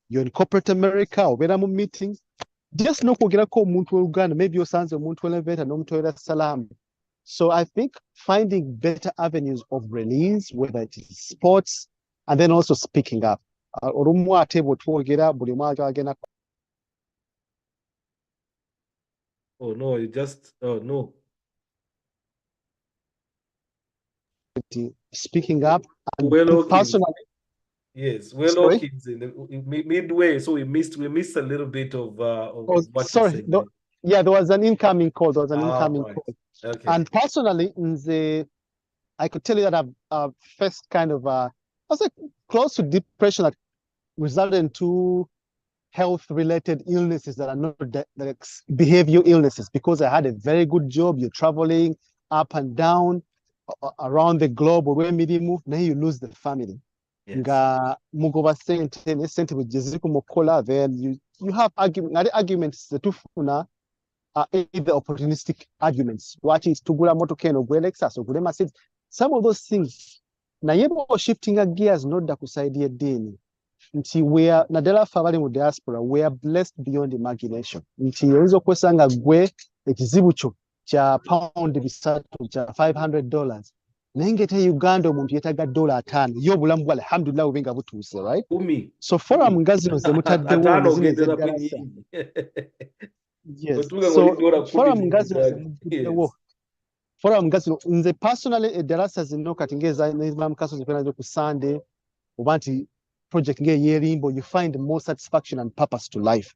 You're in corporate America, obeera mu meetings. Just n'okwogerako omuntu w'Uganda, maybe osanze omuntu w'Elevata n'omutoolera salaamu. So I think finding better avenues of release, whether it is sports, and then also speaking up. Oh no, no. Speaking up and personally. Yes, Hawkins in the midway, so we missed a little bit of what sorry. you said. Yeah, there was an incoming call. Call. Okay. And personally, I could tell you that I've faced kind of I was like close to depression that resulted in 2 health-related illnesses that are not behavioral illnesses, because I had a very good job. You're traveling up and down around the globe, where move, now you lose the family. Yes. Then you have arguments the either opportunistic arguments. What is tugula moto keno Lexus or Mercedes? Some of those things. Na yebo shifting gears not da kusaidia deni. Nti we are nadela favali mu diaspora, we are blessed beyond imagination. Nti yozo kwesanga gwe ekizibu cho cha pound bisatu cha $500. Nengete Uganda omuntu yetaga $5 yo bulamu bwale alhamdulillah ubenga butuse, right? So forum ngazi no zemutaddewo zine zedarasa. Yes. So forum ngazi no zemutaddewo. Forum ngazi no nze personally edarasa zino katingeza nezimam kaso zipena zo ku Sunday ubanti project nge yerimbo, you find more satisfaction and purpose to life.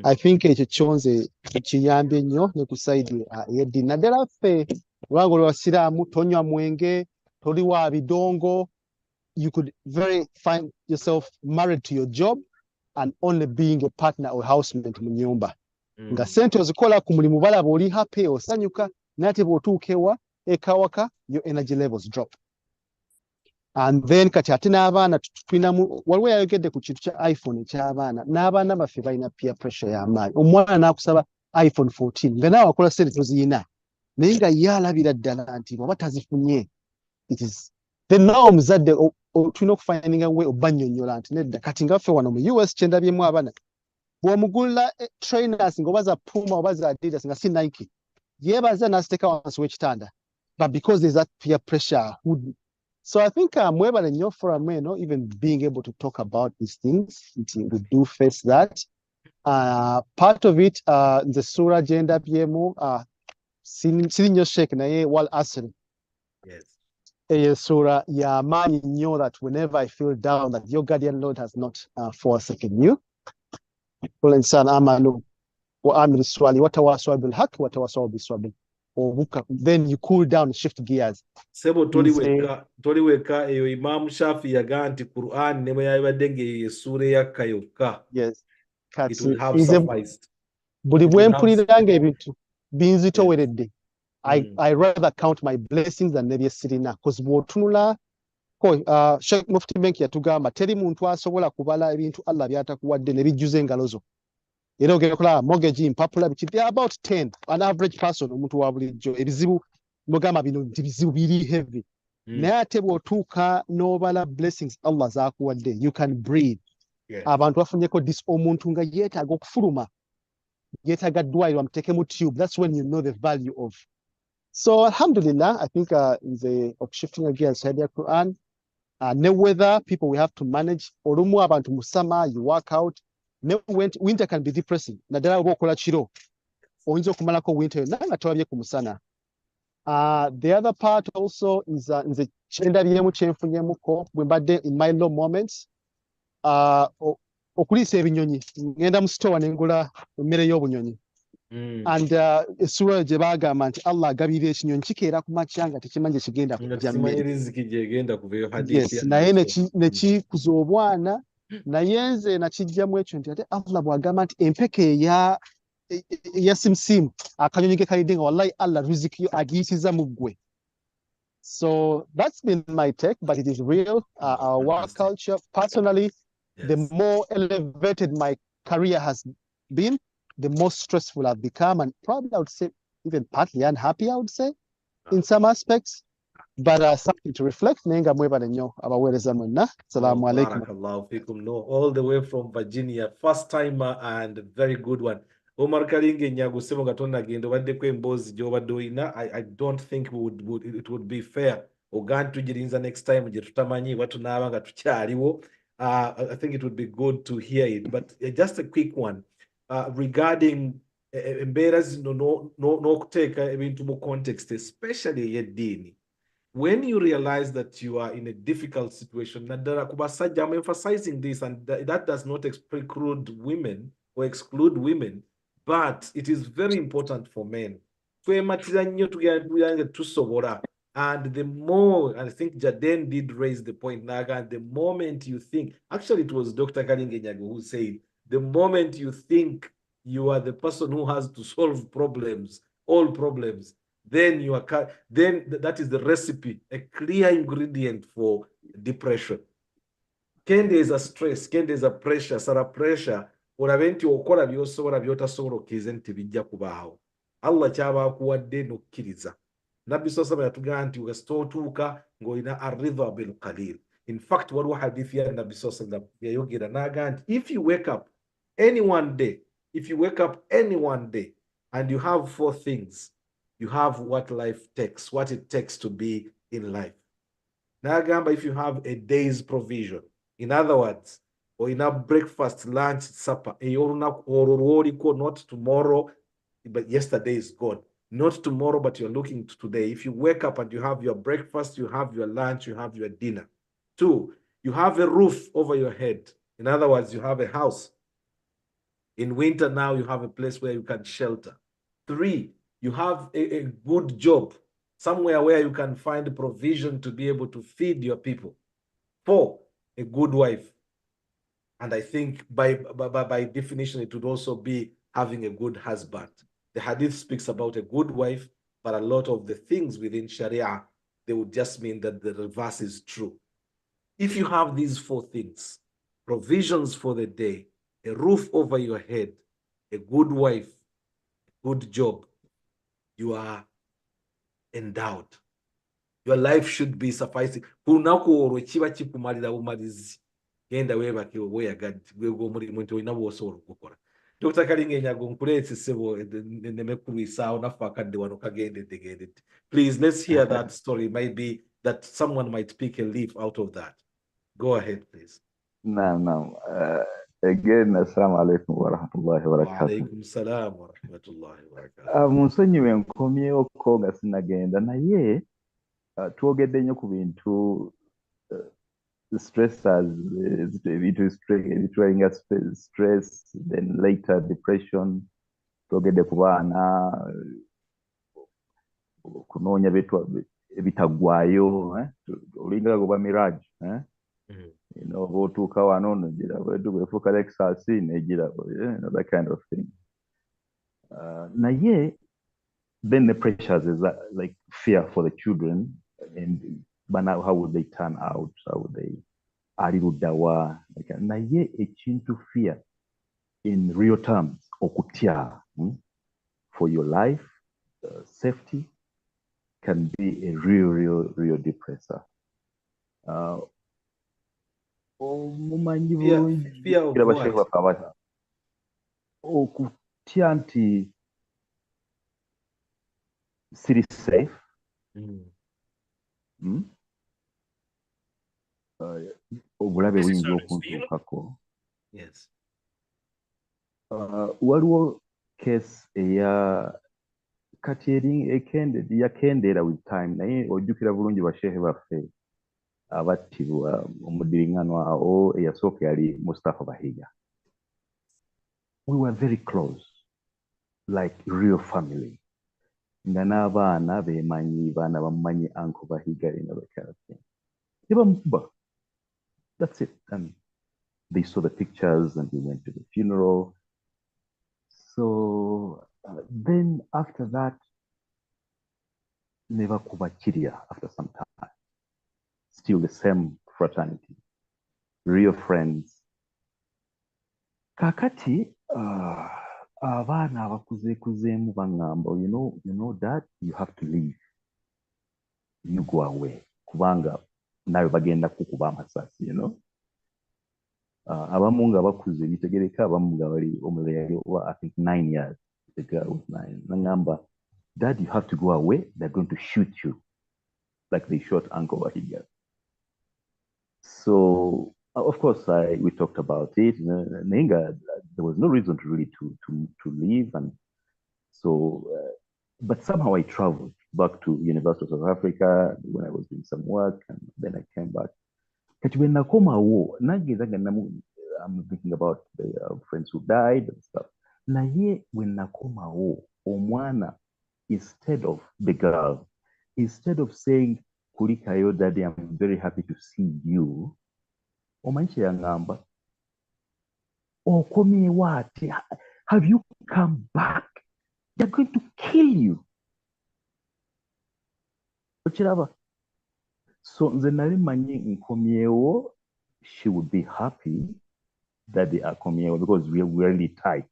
I think ekyo kyonze kiyambye nnyo ne kusaidi yeddi naddala ffe lwango lw'abasiraamu tonywa mwenge, toli wa bidongo. You could find yourself married to your job and only being a partner or housemate mu nyumba. Nga sente ozikola ku mulimu balaba oli happy osanyuka, nate bw'otuuka ewa ekawaka, your energy levels drop. And then kati ate n'abaana tulinamu waliwo yayogedde ku kintu kya iPhone eky'abaana, n'abaana baffe balina peer pressure y'amaanyi. Omwana n'akusaba iPhone 14 nga naawe akola sente toziyina, naye nga ye alabira ddala nti bw'aba tazifunye, it is then now omuzadde tulina okufindinga way obbannyonnyola nti nedda kati nga ffe wano mu US kyendabyemu abaana bw'omugulira trainers ng'oba za Puma oba za Adidas nga si Nike, yeebaza n'aziteeka wansi w'ekitanda, but because there's that peer pressure. So I think mwebale nnyo for even being able to talk about these things, we do face that. Part of it, the surah gender PMO, siri nnyo shake naye wal asri. Yes. Surah ya maanyi nnyo that whenever I feel down, that your guardian Lord has not forsaken you. Qul insana amanu wa amilu swali wa tawassaw bil haqq wa tawassaw bis sabr. then you cool down, shift gears. Sebo toliweka eyo Imam Shafi yaga nti Quran ne yabadde ng'esura yakka yokka. Yes. It would have sufficed. Buli bwe mpuliranga ebintu binzitoweredde. I rather count my blessings than nebyesirina, because bw'otunula Sheikh Mufti Menki yatugamba teri muntu asobola kubala ebintu Allah byatakuwadde ne bijjuza engalo zo. Era ogenda kulaba mortgage mpapula biki, they are about 10 an average person omuntu wa bulijjo ebizibu mugamba bino nti bizibu biri heavy. Naye ate bw'otuuka n'obala blessings Allah zaakuwadde, you can breathe. Abantu bafunyeko omuntu nga yeetaaga okufuluma, yeetaaga ddwaliro amuteekemu tube. That's when you know the value of. So alhamdulillah, I think nze okushifting again side ya Quran, ne weather people we have to manage. Olumu abantu mu summer you work out. Winter can be depressing. Naddala oba okola kiro oyinza okumalako winter yonna nga tewabye ku musana. The other part also is nze kyendabyemu kyenfunyemuko bwe mbadde in my low moments, okuliisa ebinyonyi. Ngenda mu store ne ngula emmere y'obunyonyi. And essula gye baagamba nti Allah agabirira ekinyonyi kikeera ku makya nga tekimanyi kigenda kujja mmere. Yes, naye ne kikuza obwana. Naye nze nakijjamu ekyo nti ate Allah bw'agamba nti empeke eya simusimu akanyonyi ke kalidde nga wallahi Allah riziki yo agiyitiza mu ggwe. So that's been my take, but it is real. Our work culture, personally, the more elevated my career has been, the more stressful I've become, and probably I would say even partly unhappy, I would say, in some aspects. But something to reflect. Nenga mwebale nnyo abaweereza mwenna. Assalamu alaikum. Barakallahu fikum. No, all the way from Virginia, first timer and very good one. Omar Kalinge nyago sebo gatonda gendo badde ko embozi gyobadde oyina. I don't think it would be fair. Ogan tujirinza next time gye tutamanyi watu naabanga tukyaliwo. I think it would be good to hear it. But just a quick one regarding embeera zino n'okuteeka ebintu mu context, especially ey'eddiini. When you realize that you are in a difficult situation, I'm emphasizing this, and that does not preclude women or exclude women, but it is very important for men. And the more, I think Jaden did raise the point, Naga, the moment you think, actually it was Dr. Kalingenyago who said, the moment you think you are the person who has to solve problems, all problems, then that is the recipe, a clear ingredient for depression. Kende is a stress, kende is a pressure, sara pressure, olabenti okola byosobola byotasobola okkiriza nti bijja kubaawo. Allah kyaba akuwadde n'okkiriza. Nabbi sallallahu yatugamba nti ogasitootuuka ng'olina arridha bil qalil. In fact, waliwo hadithi ya Nabbi sallallahu yayogera n'agamba nti if you wake up any one day and you have 4 things, you have what life takes, what it takes to be in life. Nagamba, if you have a day's provision, in other words, or in a breakfast, lunch, supper, not tomorrow, but yesterday is gone. Not tomorrow, but you're looking to today. If you wake up and you have your breakfast, you have your lunch, you have your dinner. 2, you have a roof over your head. In other words, you have a house. In winter now, you have a place where you can shelter. 3, you have a good job, somewhere where you can find provision to be able to feed your people. 4, a good wife. And I think by definition, it would also be having a good husband. The hadith speaks about a good wife, but a lot of the things within Sharia, they would just mean that the reverse is true. If you have these 4 things, provisions for the day, a roof over your head, a good wife, a good job, you are endowed. Your life should be sufficing. Dr. Please, let's hear that story. Maybe that someone might pick a leaf out of that. Go ahead, please. No. Again, assalamu alaikum wa rahmatullahi wa barakatuh. Wa alaikum salam wa rahmatullahi wa barakatuh. Munsonyiwe nkomyeko nga sinagenda naye twogedde nnyo ku bintu stressors, ebitwalinga stress, then later depression, twogedde ku baana, kunoonya ebitagwayo olinga goba mirage oba otuuka wano negira bwefuuka Lexus negira that kind of thing. Naye then the pressures is like fear for the children, and how would they turn out? How would they alirudawa? Naye ekintu fear in real terms okutya for your life, safety can be a real depressor. Fear of what? Okutya nti siri safe. Obulabe buyinza okuntuukako. Yes. Waliwo case eya kati yakendeera with time naye ojjukira bulungi bashehe baffe abattibwa omudiringanwa awo eyasooka yali Mustafa Bahiga. We were very close, like real family. Nga n'abaana bemanyi, baana bamumanyi Uncle Bahiga, that kind of thing. Nebamukuba. That's it. And they saw the pictures and we went to the funeral. So then after that, never kuba kiria after some time. Still the same fraternity, real friends. Kakati, abaana abakuzeekuzeemu bangamba, you know that you have to leave. You go away. Kubanga nawe bagenda kukuba amasasi, abamu nga bakuze bitegereka, abamu nga bali omulere I think 9 years. The girl was 9. Nangamba, Dad, you have to go away. They're going to shoot you, like they shot Uncle Bahiga. So of course we talked about it. There was no reason to really to leave, and so but somehow I traveled back to University of South Africa when I was doing some work, and then I came back. When I'm thinking about the friends who died and stuff. Naye when nakomawo omwana, instead of the girl, instead of saying kulikayo daddy, I'm very happy to see you, omanchi yangamba okomye wati, have you come back? They're going to kill you. So nze nali manyi nkomyewo, she would be happy that they are komyewo because we are really tight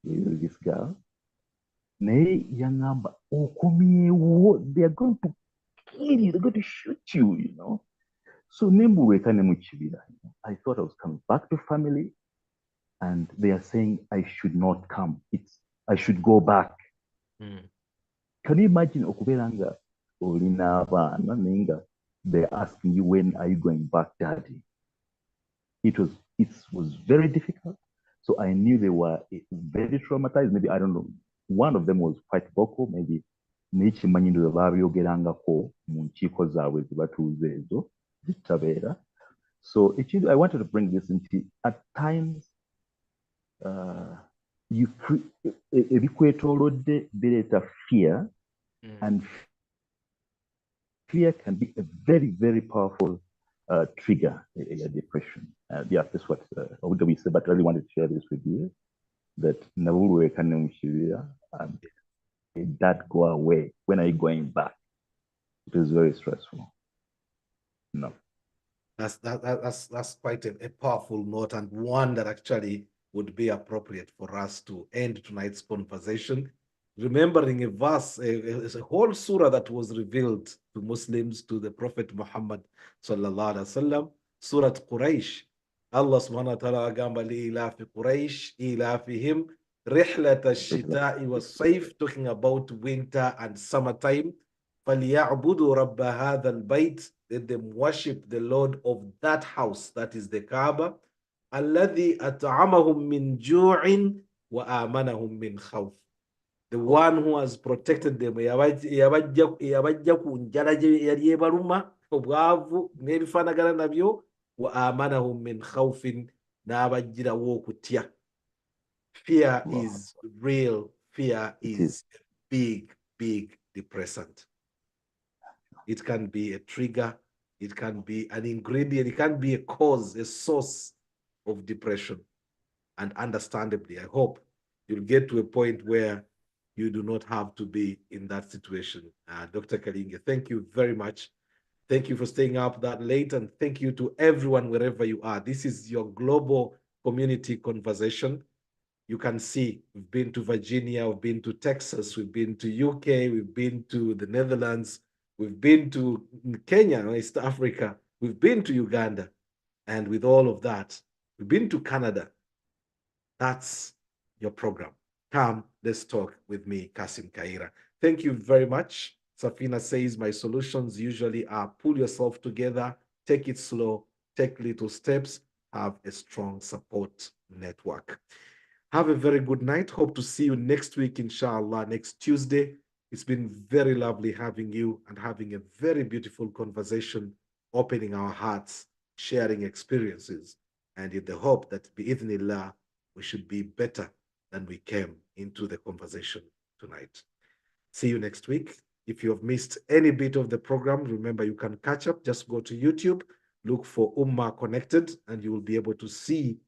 with this girl. Naye yangamba okomyewo, they are going to kill you, they're going to shoot you, So nembuweka ne mukibira. I thought I was coming back to family, and they are saying I should not come. I should go back. Can you imagine okuberanga olina abaana nenga they're asking you, when are you going back, daddy? It was very difficult. So I knew they were very traumatized. Maybe, I don't know, one of them was quite vocal, maybe nekimanyi ndo babyogerangako mu nkiiko zaabwe zibatuuze ezo zitabeera. So I wanted to bring this into, at times, ebikwetoolodde bireeta fear, and fear can be a very, very powerful trigger, a depression. Yeah, that's what we said, but I really wanted to share this with you, that that go away. When are you going back? It is very stressful. No. That's quite a powerful note, and one that actually would be appropriate for us to end tonight's conversation. Remembering a verse, a whole surah that was revealed to Muslims, to the Prophet Muhammad sallallahu alaihi wasallam, Surah Quraysh. Allah subhanahu wa ta'ala agamba li ilafi Quraysh, ilafihim rihlat ash-shita'i was-sayf, talking about winter and summertime. فَلْيَعْبُدُوا رَبَّ هَذَا الْبَيْتِ, let them worship the Lord of that house, that is the Kaaba. الَّذِي أَطْعَمَهُم مِّن جُوعٍ وَآمَنَهُم مِّن خَوْفٍ, the one who has protected them, yabajja ku njala gye yali ebaluma, obwavu n'ebifaanagana nabyo, wa amanahum min khawfin, n'abajjirawo okutya. Fear is real. Fear is big depressant. it can be a trigger, it can be an ingredient, it can be a cause, a source of depression. And understandably, I hope you'll get to a point where you do not have to be in that situation. Dr. Kalinge, thank you very much. Thank you for staying up that late, and thank you to everyone wherever you are. This is your global community conversation. You can see we've been to Virginia, we've been to Texas, we've been to UK, we've been to the Netherlands, we've been to Kenya, East Africa, we've been to Uganda. And with all of that, we've been to Canada. That's your program. Come, let's talk with me, Kassim Kayira. Thank you very much. Safina says my solutions usually are pull yourself together, take it slow, take little steps, have a strong support network. Have a very good night. Hope to see you next week, inshallah, next Tuesday. It's been very lovely having you and having a very beautiful conversation, opening our hearts, sharing experiences, and in the hope that, bi'idhnillah, we should be better than we came into the conversation tonight. See you next week. If you have missed any bit of the program, remember you can catch up. Just go to YouTube, look for Ummah Connected, and you will be able to see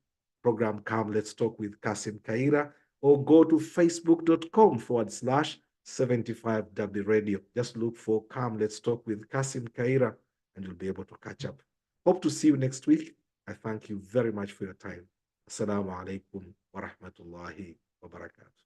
program Come Let's Talk with Kassim Kayira, or go to facebook.com/75W Radio. Just look for Come Let's Talk with Kassim Kayira, and you'll be able to catch up. Hope to see you next week. I thank you very much for your time. Assalamu alaikum wa rahmatullahi wa barakatuh.